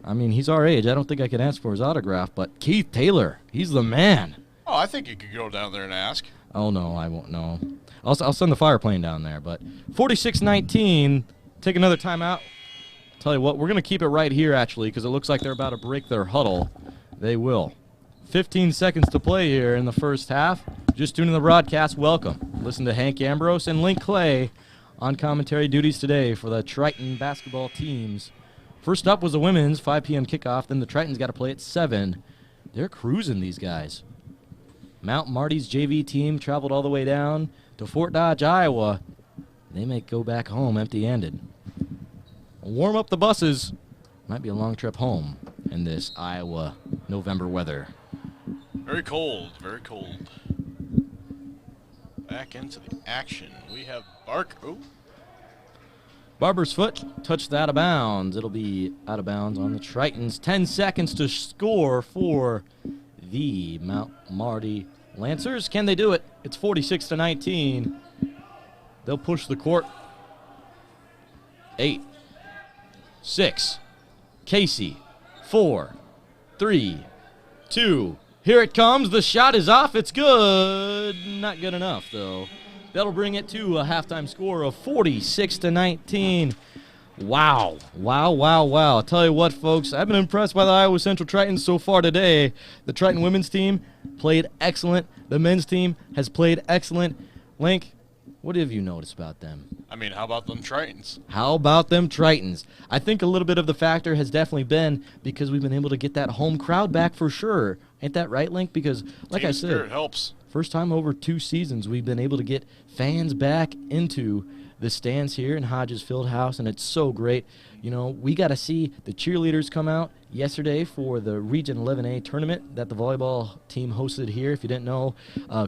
I mean, he's our age. I don't think I could ask for his autograph, but Keith Taylor, he's the man. Oh, I think you could go down there and ask. Oh, no, I won't. No. I'll send the fire plane down there. But 46-19, take another timeout. Tell you what, we're going to keep it right here, actually, because it looks like they're about to break their huddle. They will. 15 seconds to play here in the first half. Just tuning in the broadcast, welcome. Listen to Hank Ambrose and Link Clay on commentary duties today for the Triton basketball teams. First up was the women's 5 p.m. kickoff. Then the Tritons got to play at 7. They're cruising, these guys. Mount Marty's JV team traveled all the way down to Fort Dodge, Iowa. They may go back home empty-handed. Warm up the buses. Might be a long trip home in this Iowa November weather. Very cold, very cold. Back into the action. We have Barber's foot touched out of bounds. It'll be out of bounds on the Tritons. 10 seconds to score for the Mount Marty Lancers. Can they do it? It's 46-19. They'll push the court. 8, 6, Casey, 4, 3, 2. Here it comes. The shot is off. It's good. Not good enough, though. That'll bring it to a halftime score of 46-19. Wow. I'll tell you what, folks. I've been impressed by the Iowa Central Tritons so far today. The Triton women's team played excellent. The men's team has played excellent. Link, what have you noticed about them? I mean, how about them Tritons? How about them Tritons? I think a little bit of the factor has definitely been because we've been able to get that home crowd back for sure. Ain't that right, Link? Because, like I said, spirit helps. First time over 2 seasons we've been able to get fans back into the stands here in Hodges Fieldhouse, and it's so great. You know, we got to see the cheerleaders come out yesterday for the Region 11A tournament that the volleyball team hosted here. If you didn't know,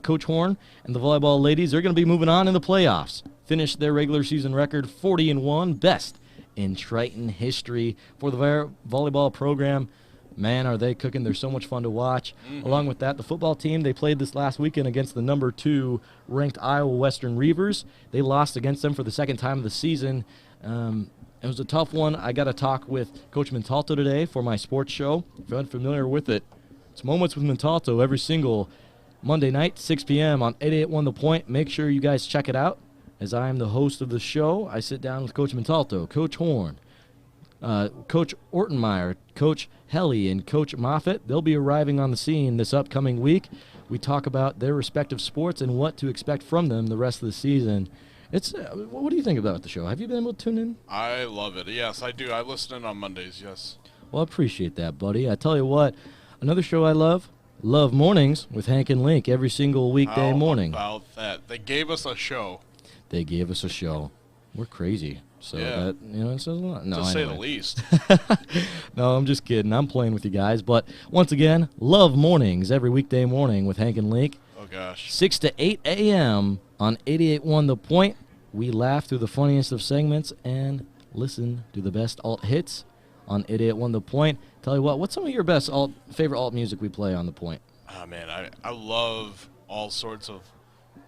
Coach Horn and the volleyball ladies, they're going to be moving on in the playoffs. Finished their regular season record 40-1, best in Triton history for the volleyball program. Man, are they cooking. They're so much fun to watch. Along with that, the football team, they played this last weekend against the number 2 ranked Iowa Western Reavers. They lost against them for the second time of the season. It was a tough one. I got to talk with Coach Montalto today for my sports show. If you're unfamiliar with it, it's Moments with Montalto every single Monday night, 6 p.m. on 881 The Point. Make sure you guys check it out. As I am the host of the show, I sit down with Coach Montalto, Coach Horn, Coach Ortenmeyer, Coach Helly, and Coach Moffitt. They'll be arriving on the scene this upcoming week. We talk about their respective sports and what to expect from them the rest of the season. It's what do you think about the show? Have you been able to tune in? I love it. Yes, I do. I listen in on Mondays, yes. Well, I appreciate that, buddy. I tell you what, another show I love Mornings with Hank and Link every single weekday morning. How about that? They gave us a show. They gave us a show. We're crazy. So that, it says a lot. No, to say the least. No, I'm just kidding. I'm playing with you guys. But once again, love mornings every weekday morning with Hank and Link. Oh, gosh. 6 to 8 a.m. on 88.1 The Point. We laugh through the funniest of segments and listen to the best alt hits on 88.1 The Point. Tell you what, what's some of your best favorite alt music we play on The Point? Oh, man, I love all sorts of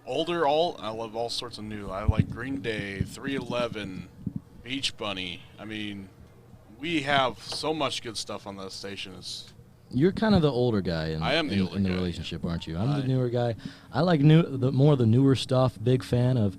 older alt. I love all sorts of new. I like Green Day, 311, Beach Bunny. I mean, we have so much good stuff on the station. You're kind of the older guy in the relationship, aren't you? I'm the newer guy. I like more of the newer stuff. Big fan of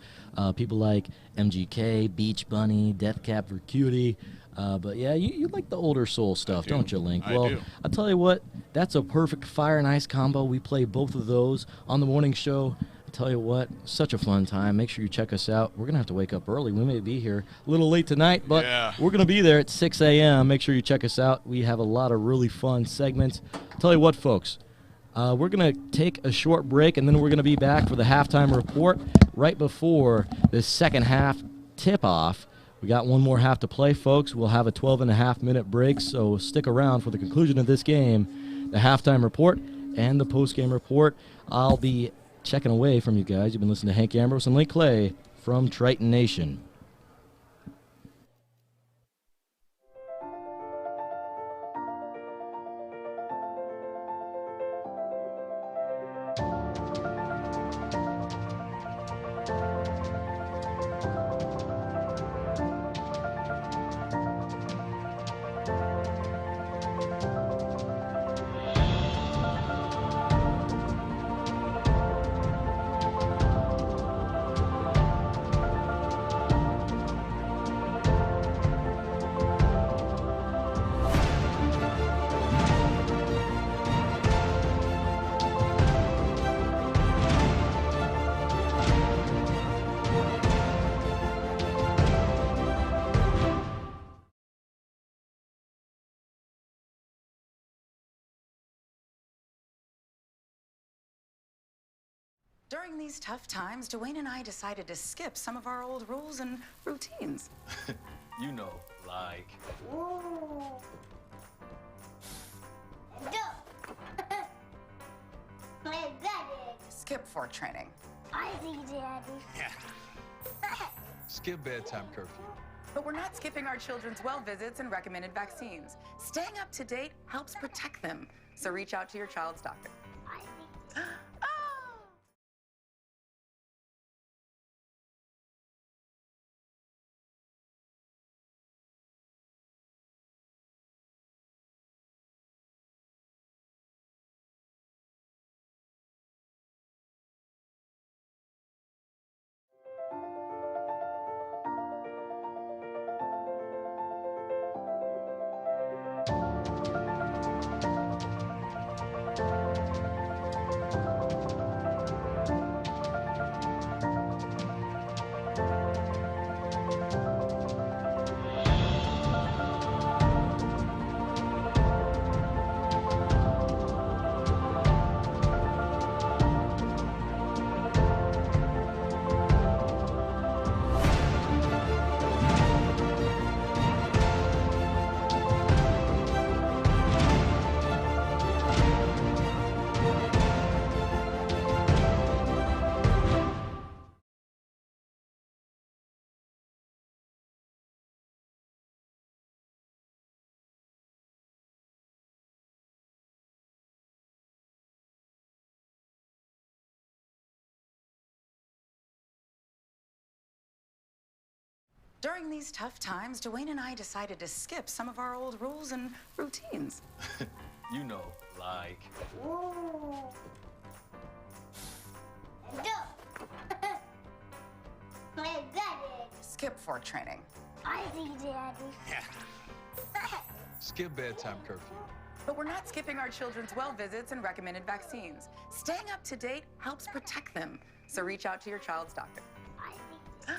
people like MGK, Beach Bunny, Death Cab for Cutie. But yeah, you like the older soul stuff, don't you, Link? I do. I'll tell you what, that's a perfect fire and ice combo. We play both of those on the morning show. Tell you what, such a fun time. Make sure you check us out. We're going to have to wake up early. We may be here a little late tonight, but we're going to be there at 6 a.m. Make sure you check us out. We have a lot of really fun segments. Tell you what, folks, we're going to take a short break, and then we're going to be back for the halftime report right before the second half tip-off. We got one more half to play, folks. We'll have a 12.5-minute break, so stick around for the conclusion of this game, the halftime report, and the post-game report. I'll be checking away from you guys. You've been listening to Hank Ambrose and Link Clay from Triton Nation. During these tough times, Dwayne and I decided to skip some of our old rules and routines. You know, like. Ooh. I got it. Skip fort training. I see, Daddy. Skip bedtime curfew. But we're not skipping our children's well visits and recommended vaccines. Staying up to date helps protect them. So reach out to your child's doctor. I see. During these tough times, Dwayne and I decided to skip some of our old rules and routines. You know, like. Ooh. I got it. Skip fort training. I see, Daddy. Skip bedtime curfew. But we're not skipping our children's well visits and recommended vaccines. Staying up to date helps protect them. So reach out to your child's doctor. I see.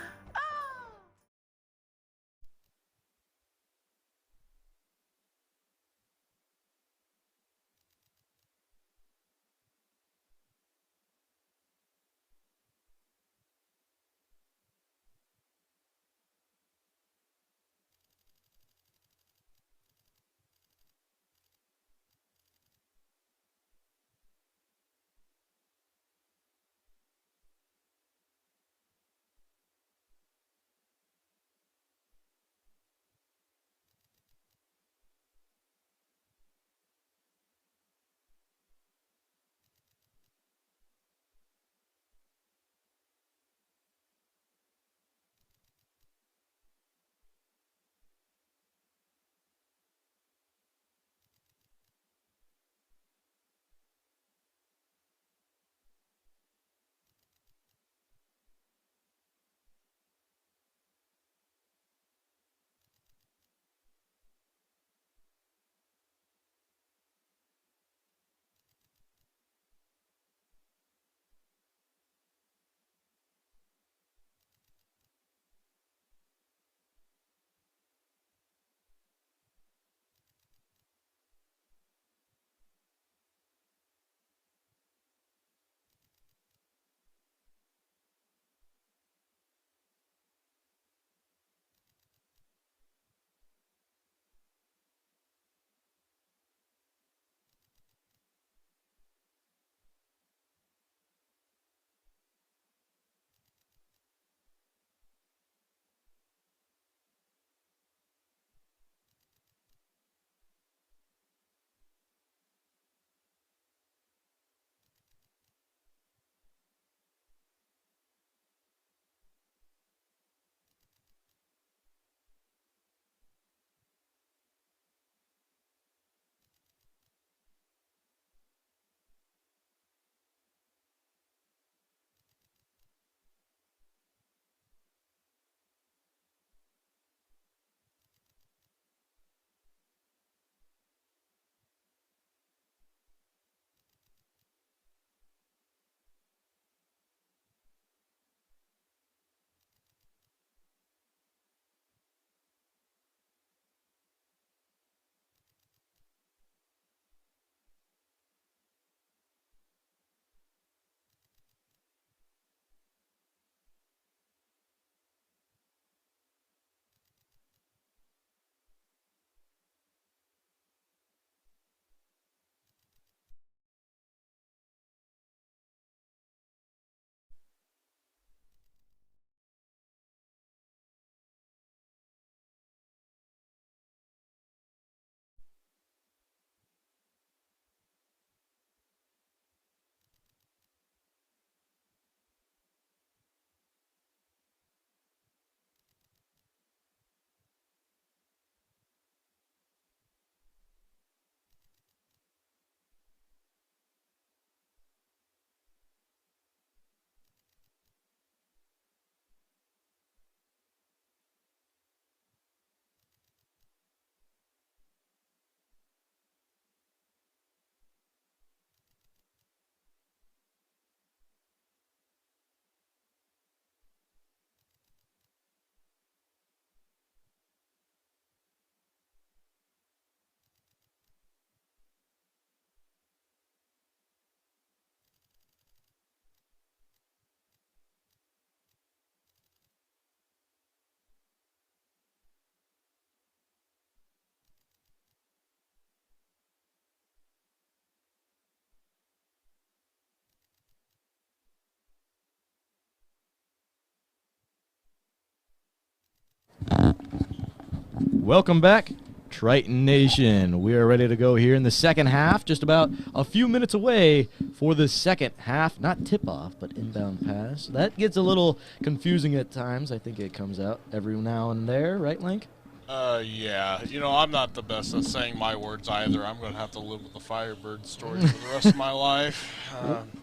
Welcome back, Triton Nation. We are ready to go here in the second half, just about a few minutes away for the second half. Not tip-off, but inbound pass. That gets a little confusing at times. I think it comes out every now and there, right, Link? Yeah. You know, I'm not the best at saying my words either. I'm going to have to live with the Firebird story for the rest of my life.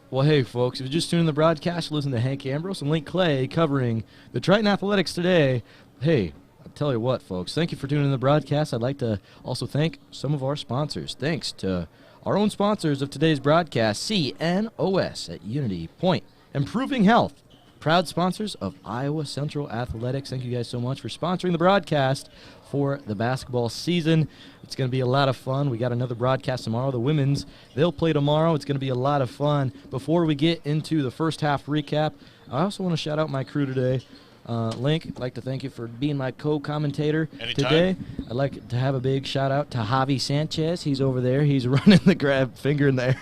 Well, hey, folks, if you just tuned in the broadcast, listen to Hank Ambrose and Link Clay covering the Triton Athletics today. Hey, I'll tell you what, folks, thank you for tuning in the broadcast. I'd like to also thank some of our sponsors. Thanks to our own sponsors of today's broadcast, CNOS at Unity Point, Improving Health, proud sponsors of Iowa Central Athletics. Thank you guys so much for sponsoring the broadcast for the basketball season. It's going to be a lot of fun. We got another broadcast tomorrow. The women's, they'll play tomorrow. It's going to be a lot of fun. Before we get into the first half recap, I also want to shout out my crew today. Link, I'd like to thank you for being my co-commentator today. I'd like to have a big shout-out to Javi Sanchez. He's over there. He's running the grab finger in there.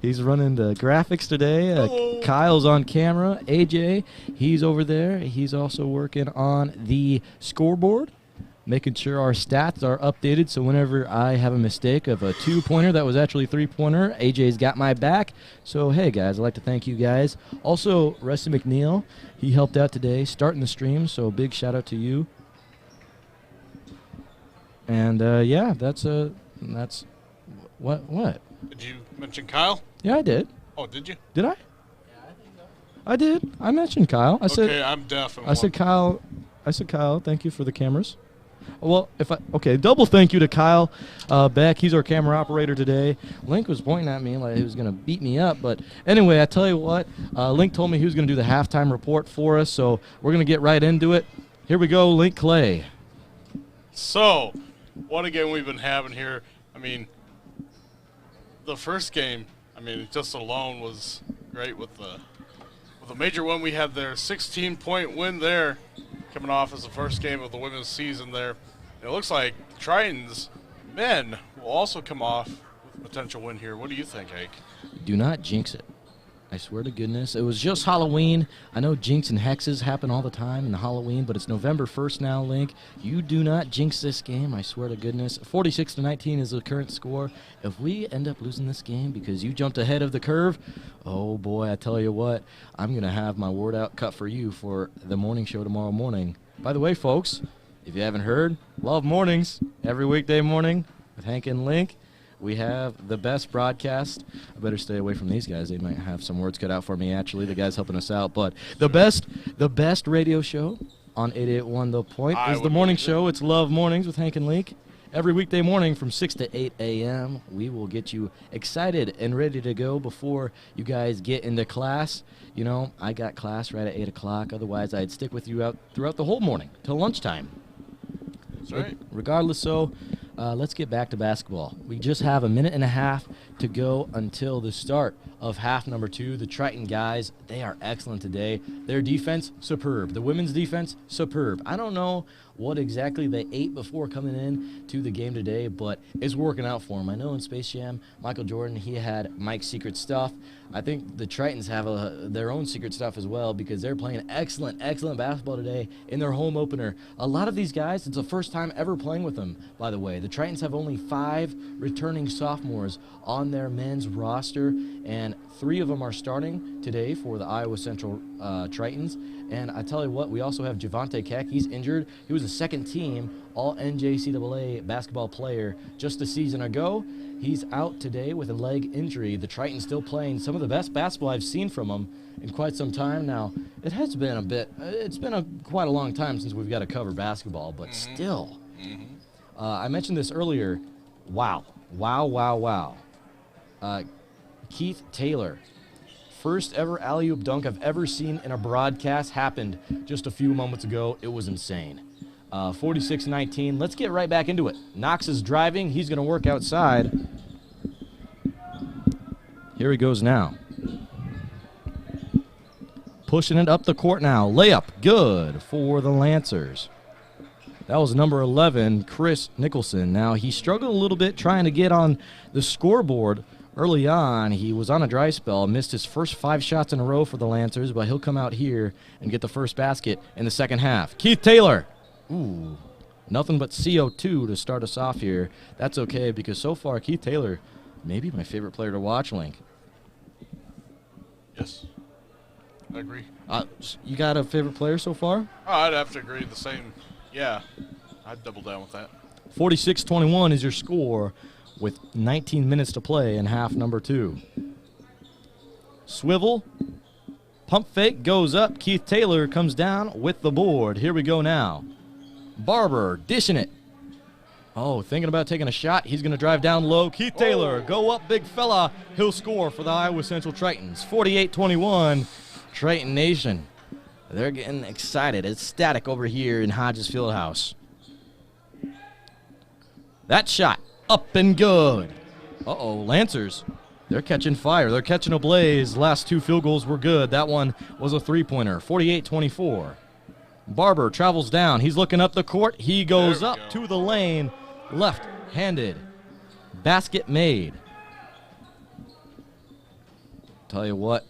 He's running the graphics today. Kyle's on camera. AJ, he's over there. He's also working on the scoreboard, making sure our stats are updated, so whenever I have a mistake of a two-pointer that was actually a three-pointer, AJ's got my back. So, hey, guys, I'd like to thank you guys. Also, Rusty McNeil, he helped out today starting the stream, so big shout-out to you. And, yeah, that's what? Did you mention Kyle? Yeah, I did. Oh, did you? Did I? Yeah, I think so. I did. I mentioned Kyle. Okay, I'm deaf. I said Kyle, thank you for the cameras. Well, double thank you to Kyle Beck. He's our camera operator today. Link was pointing at me like he was going to beat me up. But anyway, I tell you what, Link told me he was going to do the halftime report for us, so we're going to get right into it. Here we go, Link Clay. So, what a game we've been having here. I mean, the first game, just alone was great with the major win we had there. 16-point win there, coming off as the first game of the women's season there. And it looks like Triton's men will also come off with a potential win here. What do you think, Hank? Do not jinx it. I swear to goodness. It was just Halloween. I know jinx and hexes happen all the time in the Halloween, but it's November 1st now, Link. You do not jinx this game, I swear to goodness. 46-19 is the current score. If we end up losing this game because you jumped ahead of the curve, oh boy, I tell you what, I'm going to have my word out cut for you for the morning show tomorrow morning. By the way, folks, if you haven't heard, love mornings every weekday morning with Hank and Link. We have the best broadcast. I better stay away from these guys. They might have some words cut out for me, actually. The guy's helping us out. But the best radio show on 88.1 The Point is the morning show. It's Love Mornings with Hank and Link. Every weekday morning from 6 to 8 a.m., we will get you excited and ready to go before you guys get into class. You know, I got class right at 8 o'clock. Otherwise, I'd stick with you out throughout the whole morning till lunchtime. That's right. Regardless, let's get back to basketball. We just have a minute and a half to go until the start of half number 2. The Triton guys, they are excellent today. Their defense, superb. The women's defense, superb. I don't know what exactly they ate before coming in to the game today, but it's working out for them. I know in Space Jam, Michael Jordan, he had Mike's secret stuff. I think the Tritons have their own secret stuff as well because they're playing excellent basketball today in their home opener. A lot of these guys, it's the first time ever playing with them, by the way. The Tritons have only 5 returning sophomores on their men's roster, and 3 of them are starting today for the Iowa Central Tritons. And I tell you what, we also have Javante Keck. He's injured. He was a second-team All-NJCAA basketball player just a season ago. He's out today with a leg injury. The Tritons still playing some of the best basketball I've seen from them in quite some time now. It has been a bit. It's been quite a long time since we've got to cover basketball, but still. I mentioned this earlier. Wow. Keith Taylor. First ever alley-oop dunk I've ever seen in a broadcast happened just a few moments ago. It was insane. 46-19. Let's get right back into it. Knox is driving. He's going to work outside. Here he goes now. Pushing it up the court now. Layup. Good for the Lancers. That was number 11, Chris Nicholson. Now, he struggled a little bit trying to get on the scoreboard. Early on, he was on a dry spell, missed his first 5 shots in a row for the Lancers, but he'll come out here and get the first basket in the second half. Keith Taylor. Ooh, Nothing but CO2 to start us off here. That's okay because so far Keith Taylor, maybe my favorite player to watch, Link. Yes, I agree. You got a favorite player so far? Oh, I'd have to agree the same. Yeah, I'd double down with that. 46-21 is your score with 19 minutes to play in half number 2. Swivel. Pump fake goes up. Keith Taylor comes down with the board. Here we go now. Barber dishing it. Oh, thinking about taking a shot. He's going to drive down low. Keith Taylor, go up, big fella. He'll score for the Iowa Central Tritons. 48-21, Triton Nation. They're getting excited. It's static over here in Hodges Fieldhouse. That shot, up and good. Uh-oh, Lancers. They're catching fire. They're catching a blaze. Last 2 field goals were good. That one was a 3-pointer. 48-24. Barber travels down. He's looking up the court. He goes up to the lane. Left-handed. Basket made. Tell you what,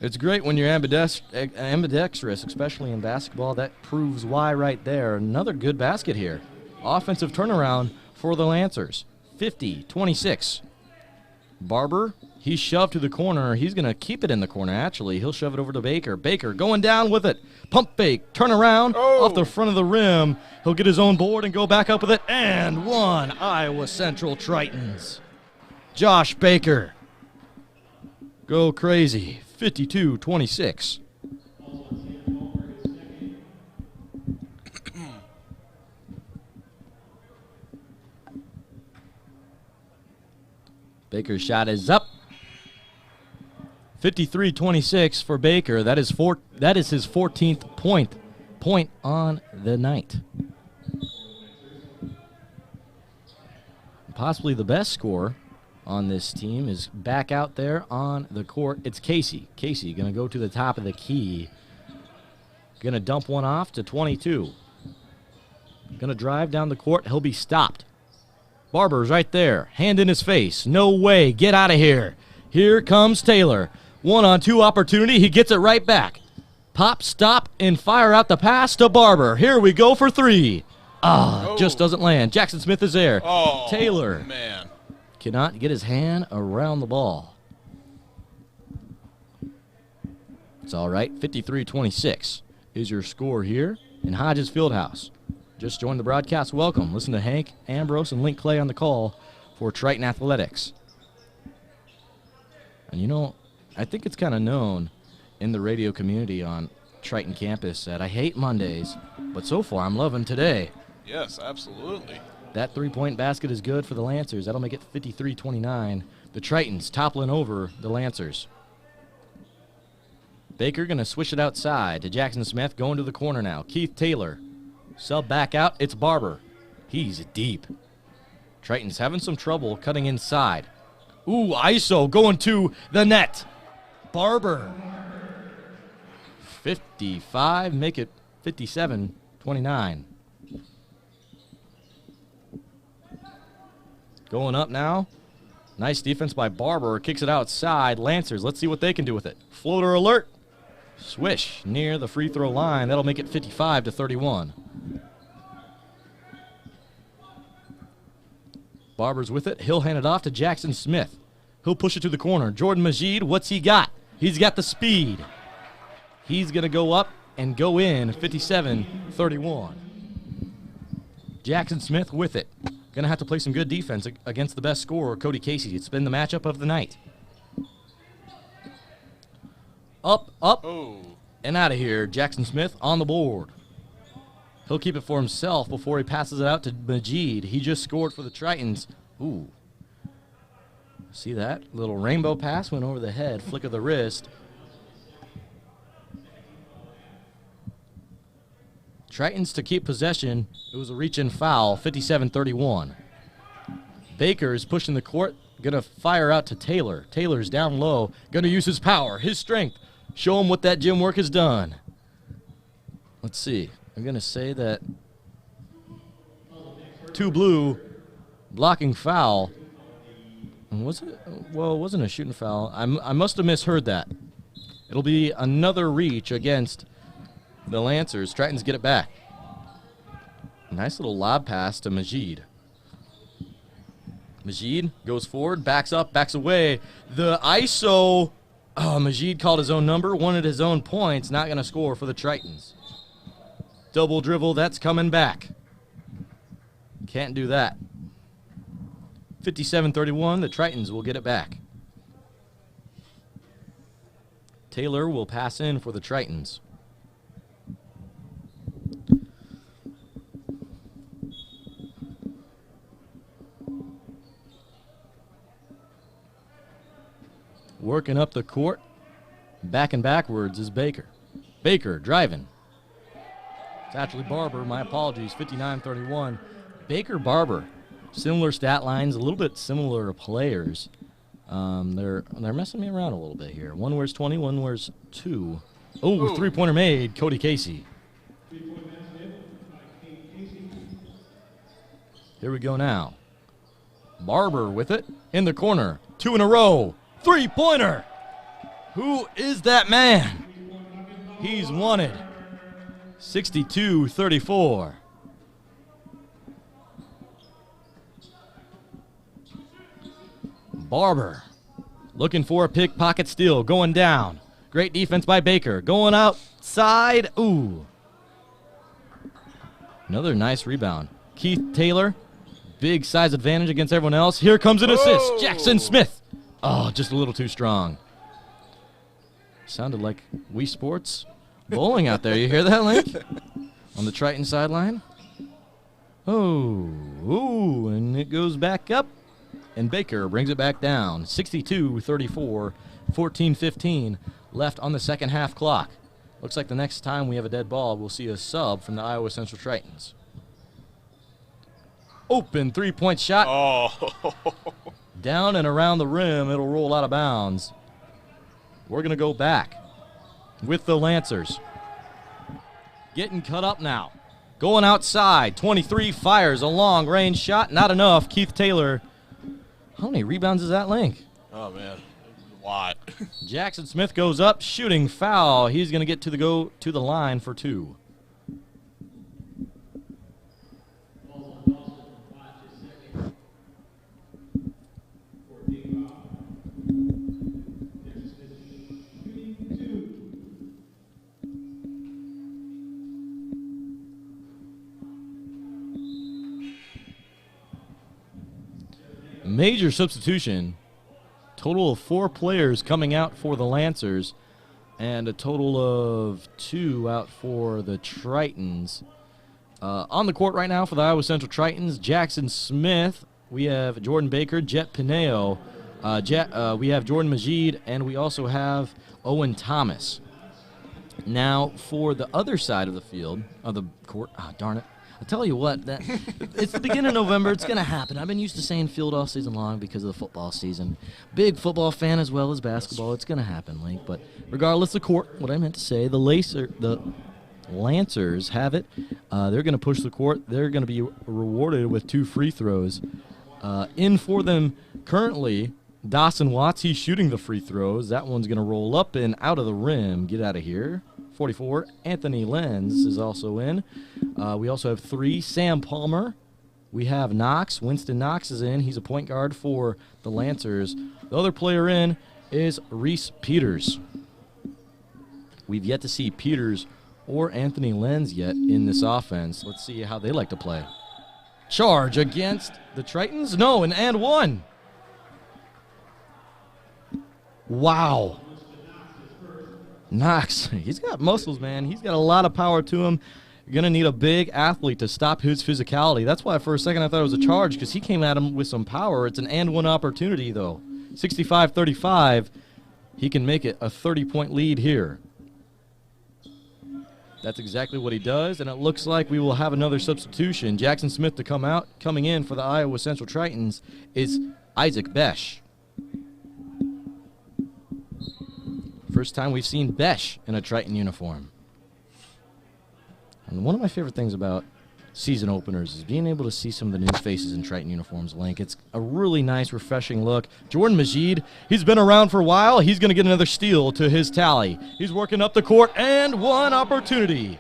it's great when you're ambidextrous, especially in basketball. That proves why right there. Another good basket here. Offensive turnaround for the Lancers. 50-26. Barber, he's shoved to the corner. He's going to keep it in the corner, actually. He'll shove it over to Baker. Baker going down with it. Pump fake, turn around, off the front of the rim. He'll get his own board and go back up with it. And one, Iowa Central Tritons. Josh Baker. Go crazy. 52-26. Baker's shot is up. 53-26 for Baker. That is his 14th point on the night. Possibly the best scorer on this team is back out there on the court. It's Casey. Casey going to go to the top of the key. Going to dump one off to 22. Going to drive down the court. He'll be stopped. Barber's right there. Hand in his face. No way. Get out of here. Here comes Taylor. 1-on-2 opportunity. He gets it right back. Pop, stop, and fire out the pass to Barber. Here we go for 3. Just doesn't land. Jackson Smith is there. Taylor man, cannot get his hand around the ball. It's all right. 53-26 is your score here in Hodges Fieldhouse. Just joined the broadcast. Welcome. Listen to Hank Ambrose and Link Clay on the call for Triton Athletics. And you know, I think it's kind of known in the radio community on Triton campus that I hate Mondays, but so far I'm loving today. yes, absolutely. That 3-point basket is good for the Lancers. That'll make it 53-29. The Tritons toppling over the Lancers. Baker going to switch it outside to Jackson Smith, going to the corner now. Keith Taylor. Sub back out. It's Barber. He's deep. Tritons having some trouble cutting inside. Ooh, ISO going to the net. Barber. 55. Make it 57-29. Going up now. Nice defense by Barber. Kicks it outside. Lancers, let's see what they can do with it. Floater alert. Swish near the free throw line. That'll make it 55-31. Barber's with it. He'll hand it off to Jackson Smith. He'll push it to the corner. Jordan Majid, what's he got? He's got the speed. He's going to go up and go in 57-31. Jackson Smith with it. Going to have to play some good defense against the best scorer, Cody Casey. It's been the matchup of the night. Up, and out of here. Jackson Smith on the board. He'll keep it for himself before he passes it out to Majid. He just scored for the Tritons. Ooh. See that? Little rainbow pass went over the head. Flick of the wrist. Tritons to keep possession. It was a reach-in foul, 57-31. Baker is pushing the court. Going to fire out to Taylor. Taylor's down low. Going to use his power, his strength. Show him what that gym work has done. Let's see. I'm going to say that 2 blue, blocking foul. Was it? Well, it wasn't a shooting foul. I must have misheard that. It'll be another reach against the Lancers. Tritons get it back. Nice little lob pass to Majid. Majid goes forward, backs up, backs away. The ISO. Oh, Majid called his own number, wanted his own points, not going to score for the Tritons. Double dribble, that's coming back. Can't do that. 57-31, the Tritons will get it back. Taylor will pass in for the Tritons. Working up the court, back and backwards is Baker. Baker driving. It's actually Barber, my apologies, 59-31. Baker Barber, similar stat lines, a little bit similar players. They're messing me around a little bit here. One wears 20, one wears 2. Oh, three-pointer made, Cody Casey. Here we go now. Barber with it in the corner. 2 in a row. Three-pointer. Who is that man? He's wanted. 62-34. Barber looking for a pickpocket steal. Going down. Great defense by Baker. Going outside. Ooh. Another nice rebound. Keith Taylor. Big size advantage against everyone else. Here comes an assist. Jackson Smith. Oh, just a little too strong. Sounded like Wii Sports bowling out there. You hear that, Link? On the Triton sideline. Oh, ooh, and it goes back up. And Baker brings it back down. 62-34, 14-15 left on the second half clock. Looks like the next time we have a dead ball, we'll see a sub from the Iowa Central Tritons. Open three-point shot. Oh. Down and around the rim, it'll roll out of bounds. We're going to go back with the Lancers. Getting cut up now. Going outside. 23 fires a long-range shot. Not enough. Keith Taylor. How many rebounds is that, Link? Oh, man. A lot. Jackson Smith goes up. Shooting foul. He's going to get to the line for 2. Major substitution. Total of 4 players coming out for the Lancers and a total of 2 out for the Tritons. On the court right now for the Iowa Central Tritons, Jackson Smith. We have Jordan Baker, Jet Pineo. We have Jordan Majid, and we also have Owen Thomas. Now, for the other side of the field, of the court, darn it. I tell you what, it's the beginning of November. It's going to happen. I've been used to saying field all season long because of the football season. Big football fan as well as basketball. It's going to happen, Link. But regardless of court, what I meant to say, the Lancers have it. They're going to push the court. They're going to be rewarded with 2 free throws. In for them currently, Dawson Watts. He's shooting the free throws. That one's going to roll up and out of the rim. Get out of here. 44. Anthony Lenz is also in. We also have 3. Sam Palmer. We have Knox. Winston Knox is in. He's a point guard for the Lancers. The other player in is Reese Peters. We've yet to see Peters or Anthony Lenz yet in this offense. Let's see how they like to play. Charge against the Tritons. No, and one. Wow. Knox, he's got muscles, man. He's got a lot of power to him. You're going to need a big athlete to stop his physicality. That's why for a second I thought it was a charge because he came at him with some power. It's an and-one opportunity, though. 65-35. He can make it a 30-point lead here. That's exactly what he does, and it looks like we will have another substitution. Jackson Smith to come out. Coming in for the Iowa Central Tritons is Isaac Besh. First time we've seen Besh in a Triton uniform. And one of my favorite things about season openers is being able to see some of the new faces in Triton uniforms, Link. It's a really nice, refreshing look. Jordan Majid, he's been around for a while. He's going to get another steal to his tally. He's working up the court, and one opportunity.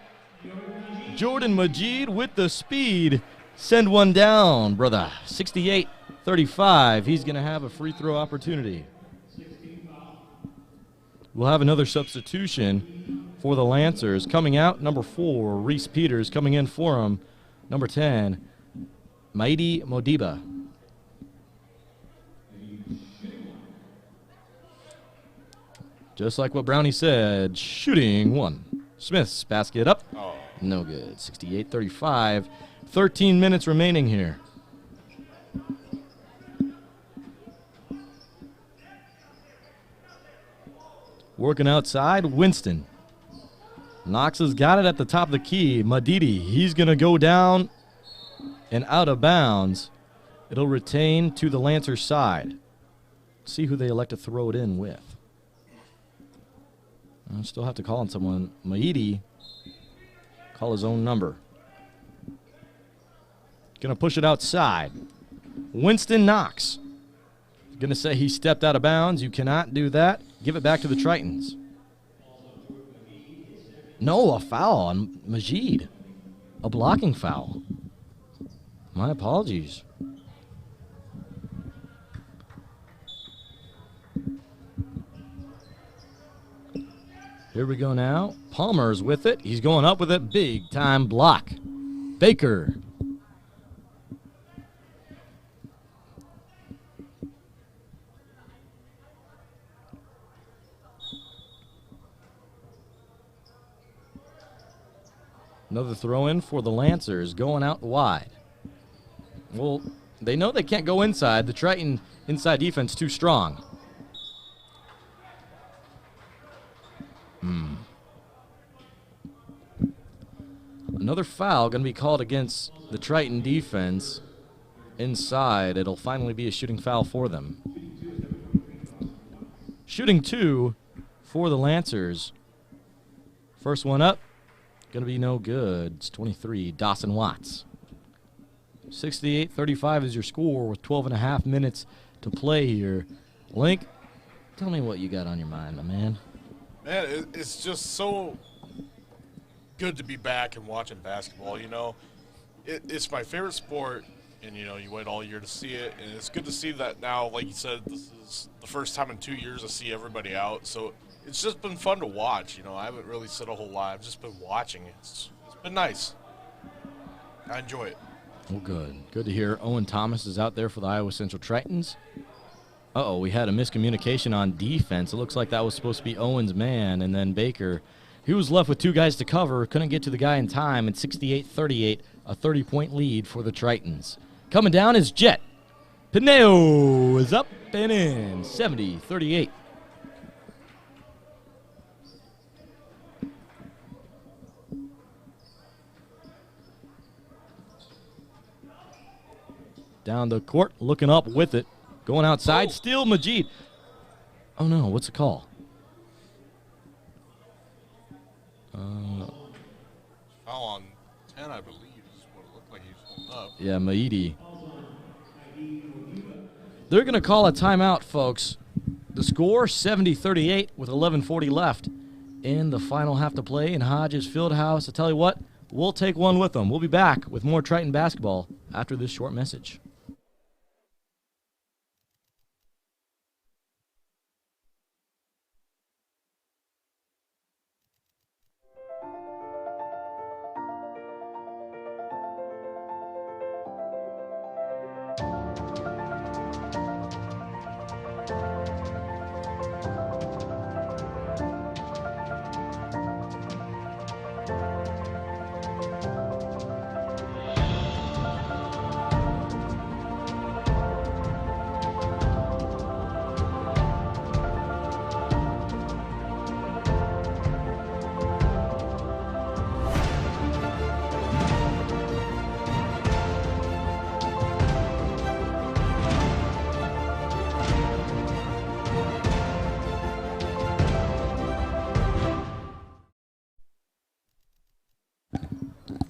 Jordan Majid with the speed. Send one down, brother. 68-35. He's going to have a free throw opportunity. We'll have another substitution for the Lancers. Coming out, number 4, Reese Peters. Coming in for him, number 10, Maidi Modiba. Just like what Brownie said, shooting one. Smith's basket up. Oh. No good. 68-35. 13 minutes remaining here. Working outside, Winston. Knox has got it at the top of the key. Madidi, he's going to go down and out of bounds. It'll retain to the Lancers side. See who they elect to throw it in with. I still have to call on someone. Maidi, call his own number. Going to push it outside. Winston Knox. Going to say he stepped out of bounds. You cannot do that. Give it back to the Tritons. No, a foul on Majid. A blocking foul. My apologies. Here we go now. Palmer's with it. He's going up with it. Big time block. Baker. Another throw in for the Lancers, going out wide. Well, they know they can't go inside. The Triton inside defense too strong. Another foul going to be called against the Triton defense inside. It'll finally be a shooting foul for them. Shooting 2 for the Lancers. First one up, going to be no good. It's 23, Dawson Watts. 68-35 is your score with 12.5 minutes to play here. Link, tell me what you got on your mind, my man. Man, it's just so good to be back and watching basketball, you know. It's my favorite sport, and, you know, you wait all year to see it, and it's good to see that now, like you said, this is the first time in 2 years to see everybody out, so it's just been fun to watch, you know. I haven't really said a whole lot. I've just been watching. It's been nice. I enjoy it. Well, good. Good to hear Owen Thomas is out there for the Iowa Central Tritons. Uh-oh, we had a miscommunication on defense. It looks like that was supposed to be Owen's man, and then Baker, he was left with 2 guys to cover, couldn't get to the guy in time, and 68-38, a 30-point lead for the Tritons. Coming down is Jet. Pineo is up and in, 70-38. Down the court, looking up with it. Going outside, still Majid. Oh, no, what's the call? Foul on 10, I believe, is what it looked like he was holding up. Yeah, Maidi. They're going to call a timeout, folks. The score, 70-38 with 11:40 left in the final half to play in Hodges Fieldhouse. I tell you what, we'll take one with them. We'll be back with more Triton basketball after this short message.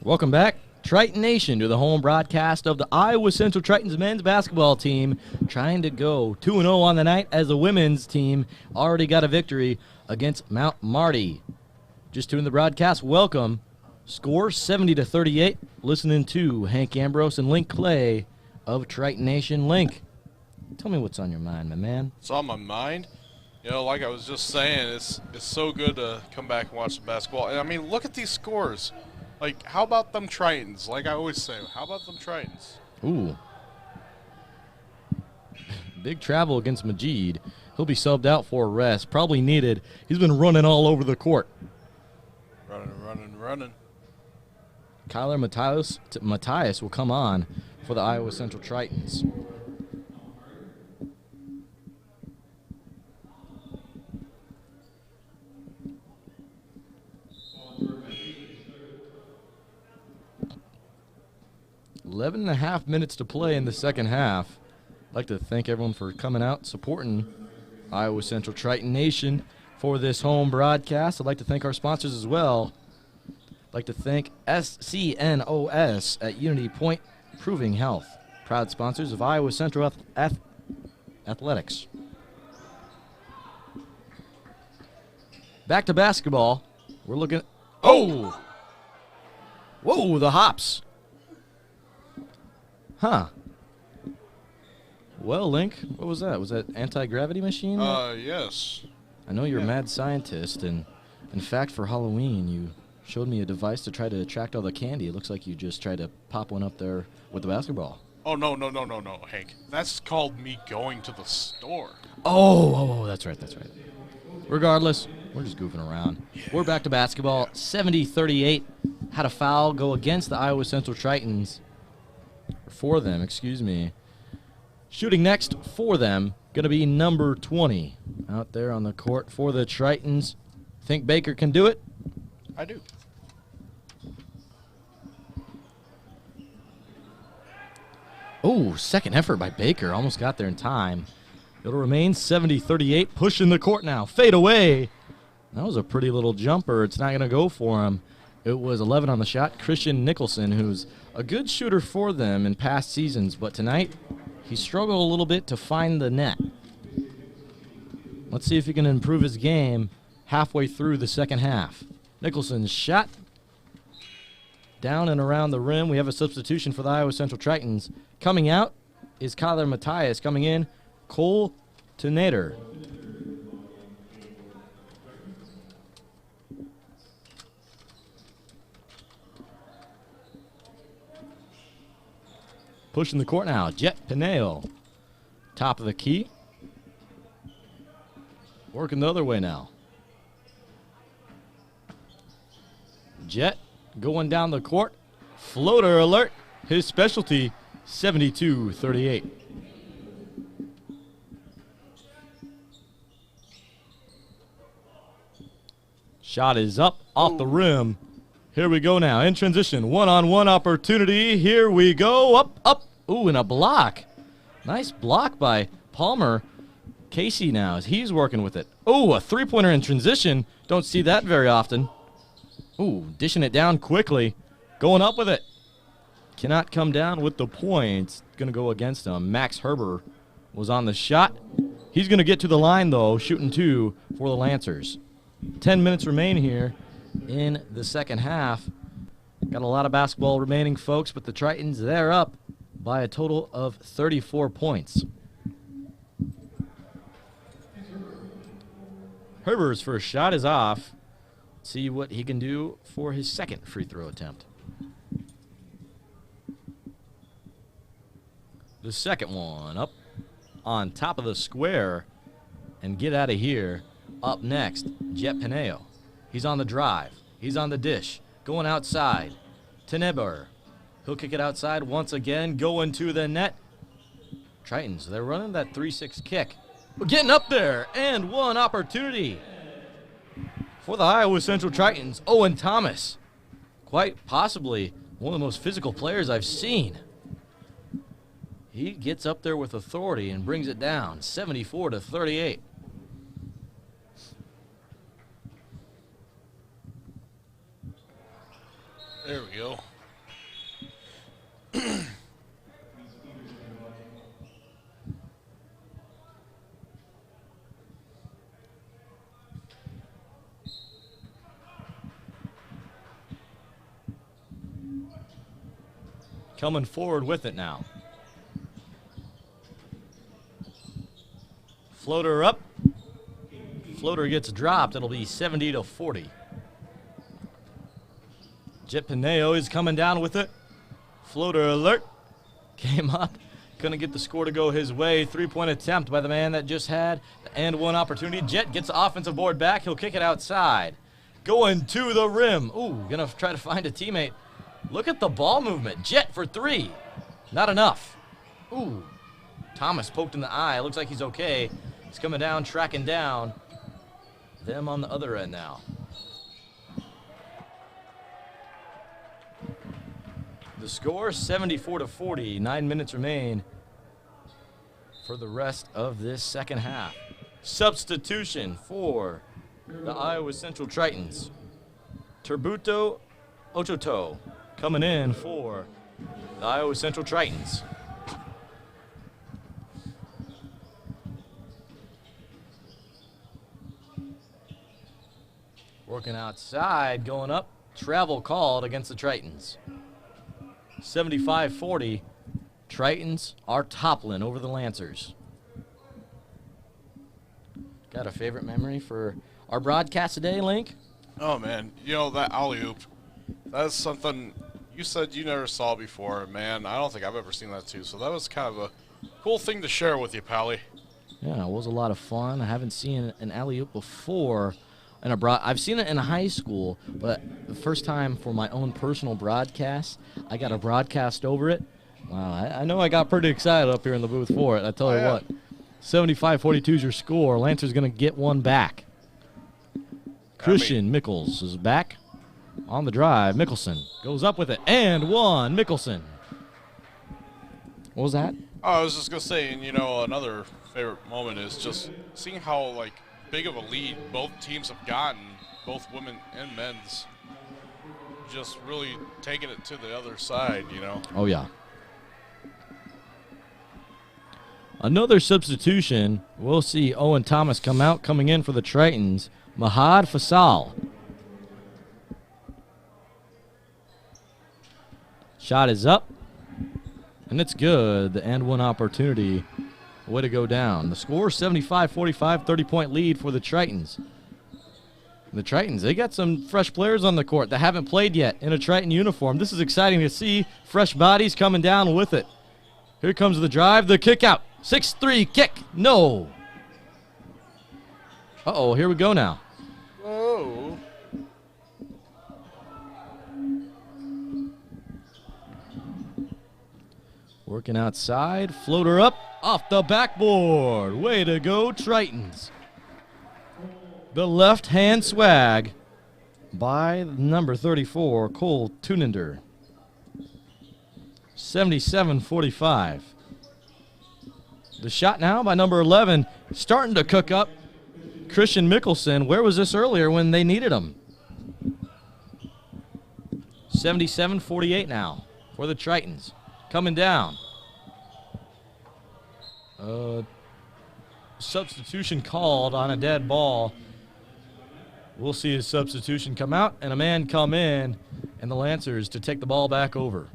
Welcome back, Triton Nation, to the home broadcast of the Iowa Central Tritons men's basketball team, trying to go 2-0 on the night as the women's team already got a victory against Mount Marty. Just tuning the broadcast, welcome Score 70-38. Listening to Hank Ambrose and Link Clay of Triton Nation. Link, tell me what's on your mind, my man. It's on my mind. You know, like I was just saying, it's so good to come back and watch the basketball. And I mean, look at these scores. Like, how about them Tritons? Like I always say, how about them Tritons? Ooh. Big travel against Majid. He'll be subbed out for a rest. Probably needed. He's been running all over the court. Running. Kyler Matthias will come on for the Iowa Central Tritons. Eleven and a half minutes to play in the second half. I'd like to thank everyone for coming out, supporting Iowa Central Triton Nation for this home broadcast. I'd like to thank our sponsors as well. I'd like to thank SCNOS at Unity Point Proving Health, proud sponsors of Iowa Central Athletics. Back to basketball. We're looking. Oh! Whoa, the hops. Huh. Well, Link, what was that? Was that anti-gravity machine? Yes. I know you're a mad scientist, and in fact, for Halloween, you showed me a device to try to attract all the candy. It looks like you just tried to pop one up there with the basketball. Oh, no, Hank. That's called me going to the store. Oh, that's right. Regardless, we're just goofing around. We're back to basketball. 70-38. Had a foul go against the Iowa Central Tritons. For them, excuse me. Shooting next for them, going to be number 20 out there on the court for the Tritons. Think Baker can do it? I do. Oh, second effort by Baker. Almost got there in time. It'll remain 70-38. Pushing the court now. Fade away. That was a pretty little jumper. It's not going to go for him. It was 11 on the shot. Christian Nicholson, who's a good shooter for them in past seasons, but tonight he struggled a little bit to find the net. Let's see if he can improve his game halfway through the second half. Nicholson's shot down and around the rim. We have a substitution for the Iowa Central Tritons. Coming out is Kyler Matthias. Coming in, Cole Tunader. Pushing the court now, Jet Pineo. Top of the key. Working the other way now. Jet going down the court. Floater alert. His specialty, 72-38. Shot is up, off the rim. Here we go now. In transition, one-on-one opportunity. Here we go. Up. Ooh, and a block. Nice block by Palmer. Casey now, as he's working with it. Ooh, a three-pointer in transition. Don't see that very often. Ooh, dishing it down quickly. Going up with it. Cannot come down with the points. Going to go against him. Max Herber was on the shot. He's going to get to the line, though, shooting two for the Lancers. 10 minutes remain here in the second half. Got a lot of basketball remaining, folks, but the Tritons, they're up by a total of 34 points. Herber's first shot is off. See what he can do for his second free throw attempt. The second one up on top of the square and get out of here. Up next, Jet Pineo. He's on the drive. He's on the dish. Going outside. Teneber. He'll kick it outside once again. Going to the net. Tritons, they're running that 3-6 kick. We're getting up there. And one opportunity for the Iowa Central Tritons. Owen Thomas. Quite possibly one of the most physical players I've seen. He gets up there with authority and brings it down. 74-38. There we go. coming forward with it now. Floater up. Floater gets dropped. It'll be 70-40. Jet Pineo is coming down with it. Floater alert. Came up. Couldn't get the score to go his way. Three-point attempt by the man that just had the and one opportunity. Jet gets the offensive board back. He'll kick it outside. Going to the rim. Ooh, gonna try to find a teammate. Look at the ball movement. Jet for three. Not enough. Ooh. Thomas poked in the eye. Looks like he's okay. He's coming down, tracking down. Them on the other end now. The score, 74-40. 9 minutes remain for the rest of this second half. Substitution for the Iowa Central Tritons. Turbuto Ochoto coming in for the Iowa Central Tritons. Working outside, going up. Travel called against the Tritons. 75-40. Tritons are toppling over the Lancers. Got a favorite memory for our broadcast today, Link? Oh, man. You know, that alley-oop, that's something you said you never saw before. Man, I don't think I've ever seen that, too. So that was kind of a cool thing to share with you, Pally. Yeah, it was a lot of fun. I haven't seen an alley-oop before. I've seen it in high school, but the first time for my own personal broadcast, I got a broadcast over it. Wow, I know I got pretty excited up here in the booth for it. I tell you what, 75-42 is your score. Lancer's going to get one back. Christian Mickles is back on the drive. Mickelson goes up with it, and one. Mickelson. What was that? Oh, I was just going to say, and, you know, another favorite moment is just seeing how, like, big of a lead both teams have gotten, both women and men's, just really taking it to the other side, you know. Oh, yeah. Another substitution. We'll see Owen Thomas coming in for the Tritons. Mahad Fasal. Shot is up, and it's good. The and one opportunity. Way to go down. The score, 75-45, 30-point lead for the Tritons. The Tritons, they got some fresh players on the court that haven't played yet in a Triton uniform. This is exciting to see. Fresh bodies coming down with it. Here comes the drive, the kick out. 6-3 kick. No. Uh-oh, here we go now. Whoa. Working outside, floater up, off the backboard. Way to go, Tritons. The left-hand swag by number 34, Cole Tunender. 77-45. The shot now by number 11, starting to cook up. Christian Mickelson, where was this earlier when they needed him? 77-48 now for the Tritons. Coming down. Substitution called on a dead ball. We'll see his substitution come out and a man come in, and the Lancers to take the ball back over.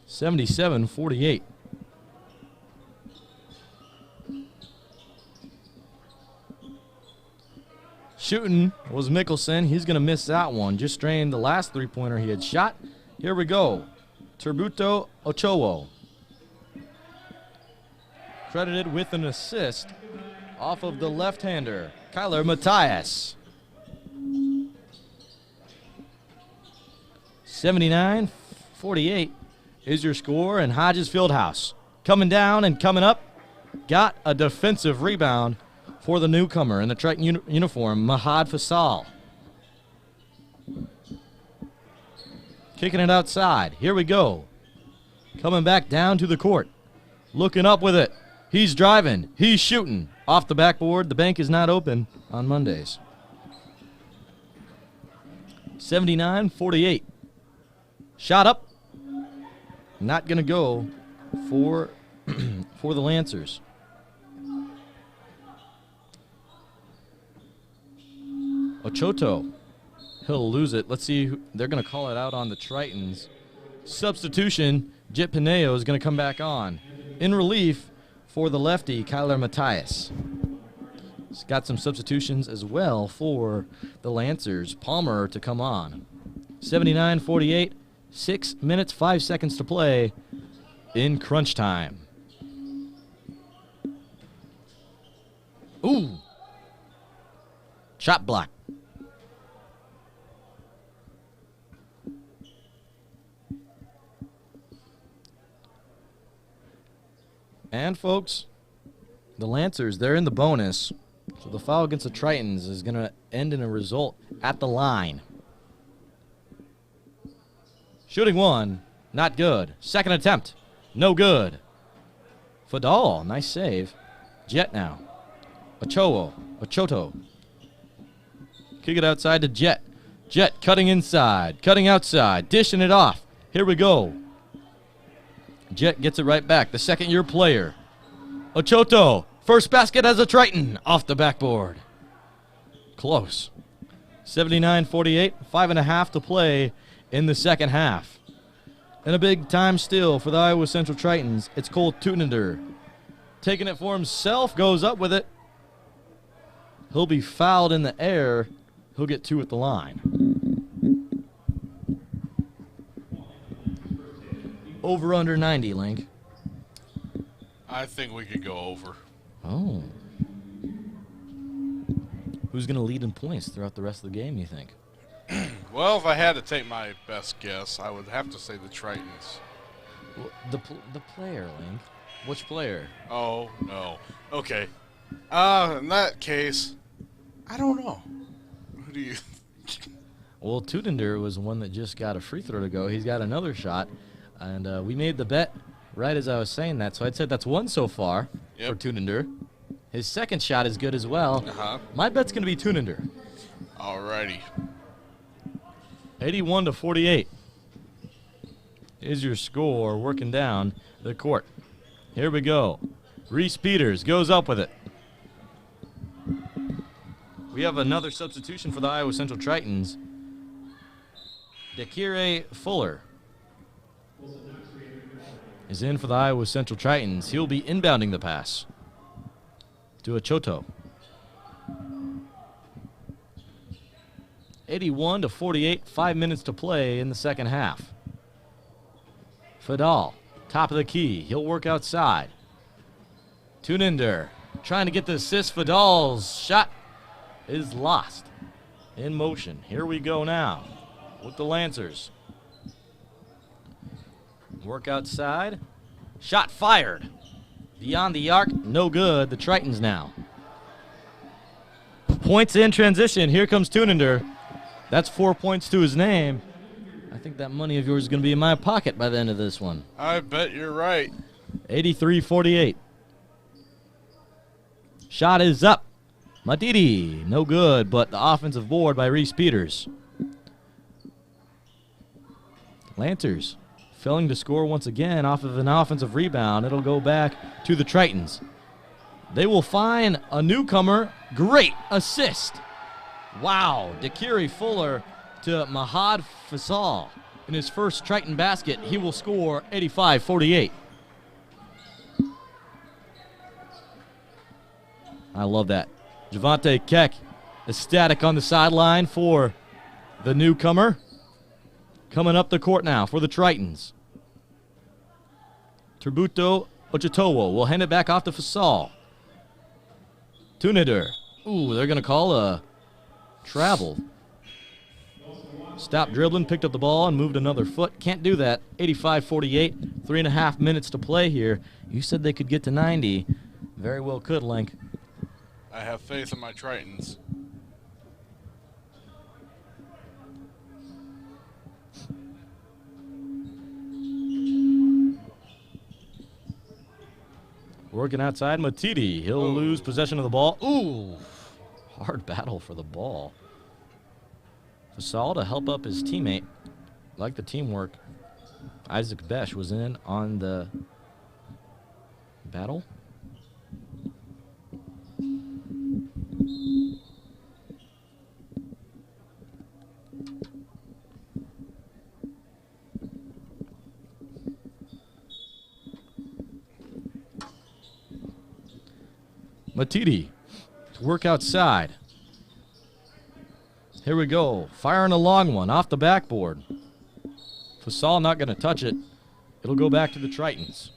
(77-48). Shooting was Mickelson. He's going to miss that one. Just strained the last three-pointer he had shot. Here we go. Turbuto Ochoa. Credited with an assist off of the left-hander, Kyler Matthias. 79-48 is your score, and Hodges Fieldhouse coming down and coming up. Got a defensive rebound for the newcomer in the Triton uniform, Mahad Fasal. Kicking it outside. Here we go. Coming back down to the court. Looking up with it. He's driving. He's shooting. Off the backboard. The bank is not open on Mondays. 79-48. Shot up. Not going to go for the Lancers. Ochoto. He'll lose it. Let's see. They're going to call it out on the Tritons. Substitution. Jit Pineo is going to come back on. In relief for the lefty, Kyler Matthias. He's got some substitutions as well for the Lancers. Palmer to come on. 79-48. 6 minutes, 5 seconds to play in crunch time. Ooh. Shot block. And, folks, the Lancers, they're in the bonus. So the foul against the Tritons is going to end in a result at the line. Shooting one, not good. Second attempt, no good. Fadal, nice save. Jet now. Ochoto. Kick it outside to Jet. Jet cutting inside, cutting outside, dishing it off. Here we go. Jet gets it right back. The second-year player. Ochoto. First basket as a Triton. Off the backboard. Close. 79-48. 5.5 to play in the second half. And a big time steal for the Iowa Central Tritons. It's Cole Tunender. Taking it for himself. Goes up with it. He'll be fouled in the air. He'll get 2 at the line. Over under 90, Link. I think we could go over. Oh. Who's going to lead in points throughout the rest of the game, you think? Well, if I had to take my best guess, I would have to say the Tritons. Well, the player, Link. Which player? Oh, no. Okay. In that case, I don't know. Who do you Well, Tudender was the one that just got a free throw to go. He's got another shot. And we made the bet right as I was saying that. So I'd say that's 1 so far for Tudender. His second shot is good as well. My bet's going to be Tudender. Alrighty. 81-48 is your score, working down the court. Here we go. Reese Peters goes up with it. We have another substitution for the Iowa Central Tritons. Dekire Fuller is in for the Iowa Central Tritons. He'll be inbounding the pass to Ochoto. 81-48, 5 minutes to play in the second half. Fadal, top of the key. He'll work outside. Tunender trying to get the assist. Fadal's shot is lost in motion. Here we go now with the Lancers. Work outside. Shot fired. Beyond the arc, no good. The Tritons now. Points in transition. Here comes Tunender. That's 4 points to his name. I think that money of yours is going to be in my pocket by the end of this one. I bet you're right. 83-48. Shot is up. Matidi, no good, but the offensive board by Reese Peters. Lancers failing to score once again off of an offensive rebound. It'll go back to the Tritons. They will find a newcomer. Great assist. Wow, Dekiri Fuller to Mahad Fasal. In his first Triton basket, he will score 85-48. I love that. Javante Keck ecstatic on the sideline for the newcomer. Coming up the court now for the Tritons. Tributo Ochotowo will hand it back off to Fasal. Tuneder. Ooh, they're going to call a travel. Stopped dribbling, picked up the ball, and moved another foot. Can't do that. 85-48, 3.5 minutes to play here. You said they could get to 90. Very well could, Link. I have faith in my Tritons. Working outside, Matidi. He'll lose possession of the ball. Ooh, hard battle for the ball. Fasal to help up his teammate. Like the teamwork. Isaac Besh was in on the battle. Matidi to work outside. Here we go. Firing a long one off the backboard. Fasal not going to touch it. It'll go back to the Tritons.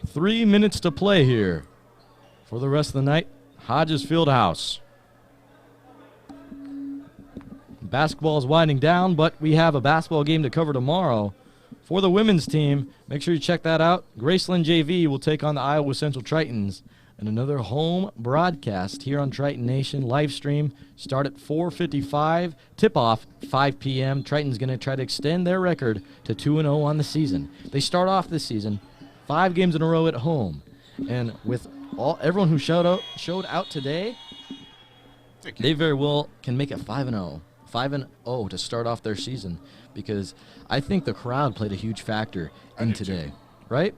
Three minutes to play here for the rest of the night. Hodges Fieldhouse. Basketball is winding down, but we have a basketball game to cover tomorrow for the women's team. Make sure you check that out. Graceland JV will take on the Iowa Central Tritons. And another home broadcast here on Triton Nation. Live stream start at 4:55. Tip-off 5 p.m. Triton's going to try to extend their record to 2-0 on the season. They start off this season 5 games in a row at home. And with everyone who showed out today, they very well can make it 5-0. 5-0 to start off their season, because I think the crowd played a huge factor in today, right?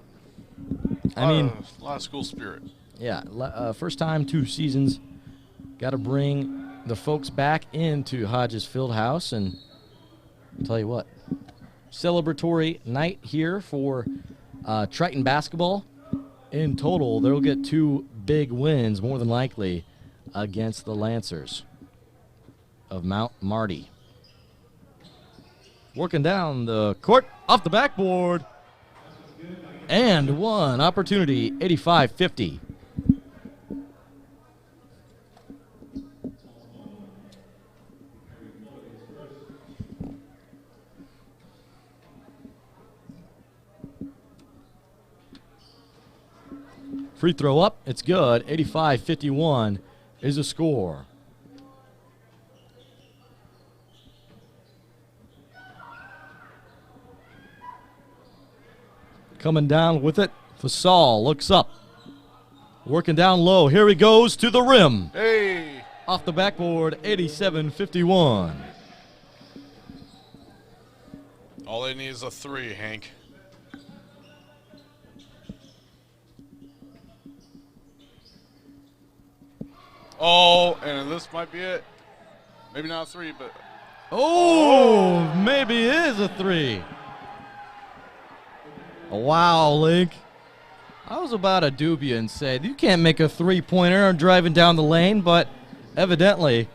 I mean, a lot of school spirit. Yeah, first time 2 seasons. Got to bring the folks back into Hodges Fieldhouse, and I'll tell you what, celebratory night here for Triton basketball. In total, they'll get 2 big wins, more than likely, against the Lancers of Mount Marty. Working down the court, off the backboard, and one opportunity, 85-50. Free throw up, it's good. 85-51 is the score. Coming down with it, Fasal looks up. Working down low, here he goes to the rim. Hey! Off the backboard, 87-51. All they need is a 3, Hank. Oh, and this might be it. Maybe not 3, but... Oh, maybe it is a 3. Wow, Link. I was about to dupe you and say, you can't make a 3-pointer driving down the lane, but evidently,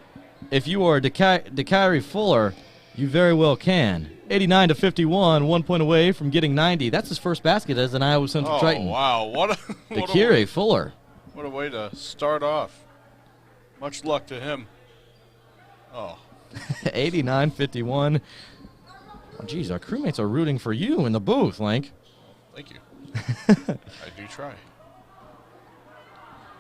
if you are DeKyrie Fuller, you very well can. 89-51, 1 point away from getting 90. That's his first basket as an Iowa Central Triton. Oh, wow. What a DeKyrie Fuller. What a way to start off. Much luck to him. Oh. 89-51. Oh, geez, our crewmates are rooting for you in the booth, Link. Thank you. I do try.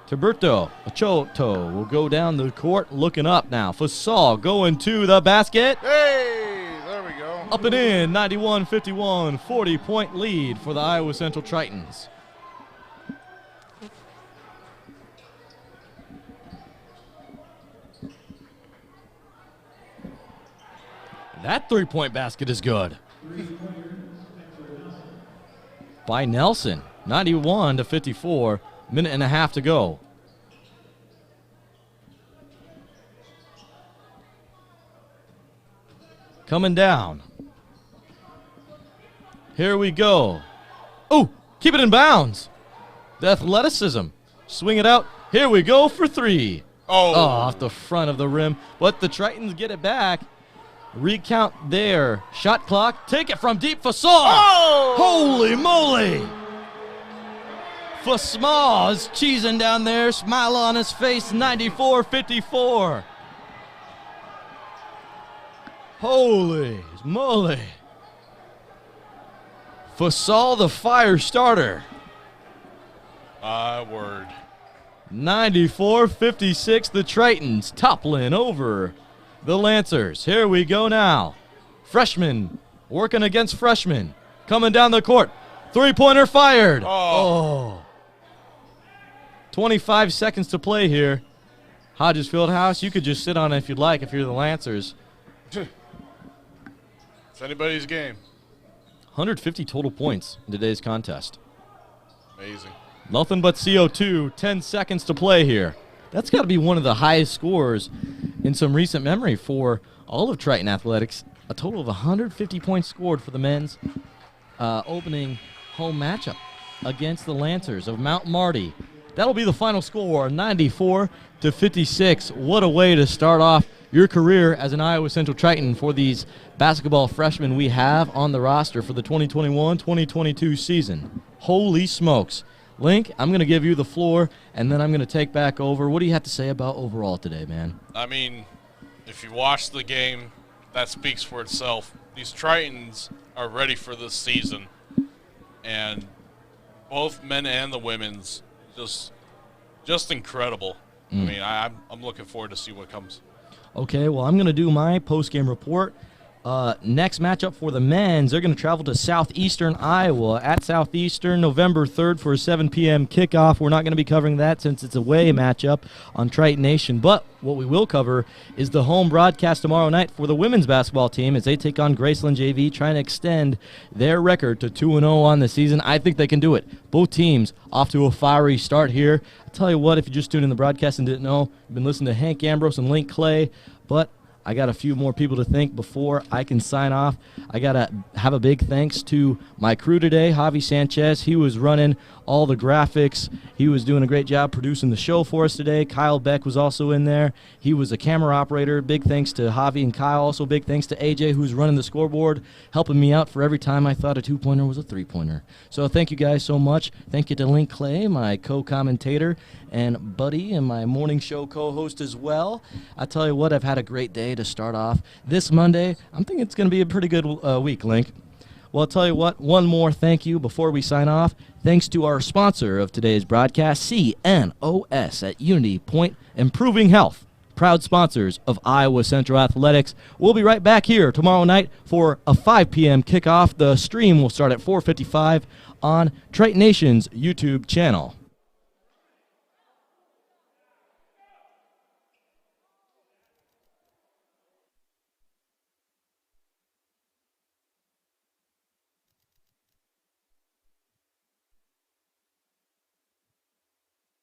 Tiberto Achoto will go down the court looking up now. Fasal going to the basket. Hey, there we go. Up and in, 91-51, 40-point lead for the Iowa Central Tritons. That 3-point basket is good. By Nelson, 91-54, minute and a half to go. Coming down. Here we go. Oh, keep it in bounds. The athleticism. Swing it out. Here we go for 3. Oh, off the front of the rim. But the Tritons get it back. Recount their shot clock. Take it from deep. Fasal. Oh! Holy moly. Fasal is cheesing down there. Smile on his face. 94-54. Holy moly. Fasal, the fire starter. My word. 94-56, the Tritons toppling over the Lancers. Here we go now. Freshman working against freshman. Coming down the court. 3-pointer fired. Oh. 25 seconds to play here. Hodges Fieldhouse, you could just sit on it if you'd like if you're the Lancers. It's anybody's game. 150 total points in today's contest. Amazing. Nothing but CO2. 10 seconds to play here. That's got to be one of the highest scores in some recent memory for all of Triton Athletics. A total of 150 points scored for the men's opening home matchup against the Lancers of Mount Marty. That'll be the final score, 94-56. What a way to start off your career as an Iowa Central Triton for these basketball freshmen we have on the roster for the 2021-2022 season. Holy smokes. Link, I'm going to give you the floor, and then I'm going to take back over. What do you have to say about overall today, man? I mean, if you watch the game, that speaks for itself. These Tritons are ready for this season, and both men and the women's just incredible. I mean, I'm looking forward to see what comes. Okay, well, I'm going to do my post-game report. Next matchup for the men's, they're going to travel to southeastern Iowa at Southeastern November 3rd for a 7 p.m. kickoff. We're not going to be covering that since it's a away matchup on Triton Nation, but what we will cover is the home broadcast tomorrow night for the women's basketball team as they take on Graceland JV, trying to extend their record to 2-0 on the season. I think they can do it. Both teams off to a fiery start here. I'll tell you what, if you just tuned in the broadcast and didn't know, you've been listening to Hank Ambrose and Link Clay, but I got a few more people to thank before I can sign off. I got to have a big thanks to my crew today, Javi Sanchez. He was running all the graphics. He was doing a great job producing the show for us today. Kyle Beck was also in there. He was a camera operator. Big thanks to Javi and Kyle. Also big thanks to AJ, who's running the scoreboard, helping me out for every time I thought a two-pointer was a three-pointer. So thank you guys so much. Thank you to Link Clay, my co-commentator and buddy and my morning show co-host as well. I tell you what, I've had a great day to start off this Monday. I'm thinking it's going to be a pretty good week, Link. Well, I'll tell you what, one more thank you before we sign off. Thanks to our sponsor of today's broadcast, CNOS at Unity Point Improving Health. Proud sponsors of Iowa Central Athletics. We'll be right back here tomorrow night for a 5 p.m. kickoff. The stream will start at 4:55 on Triton Nation's YouTube channel.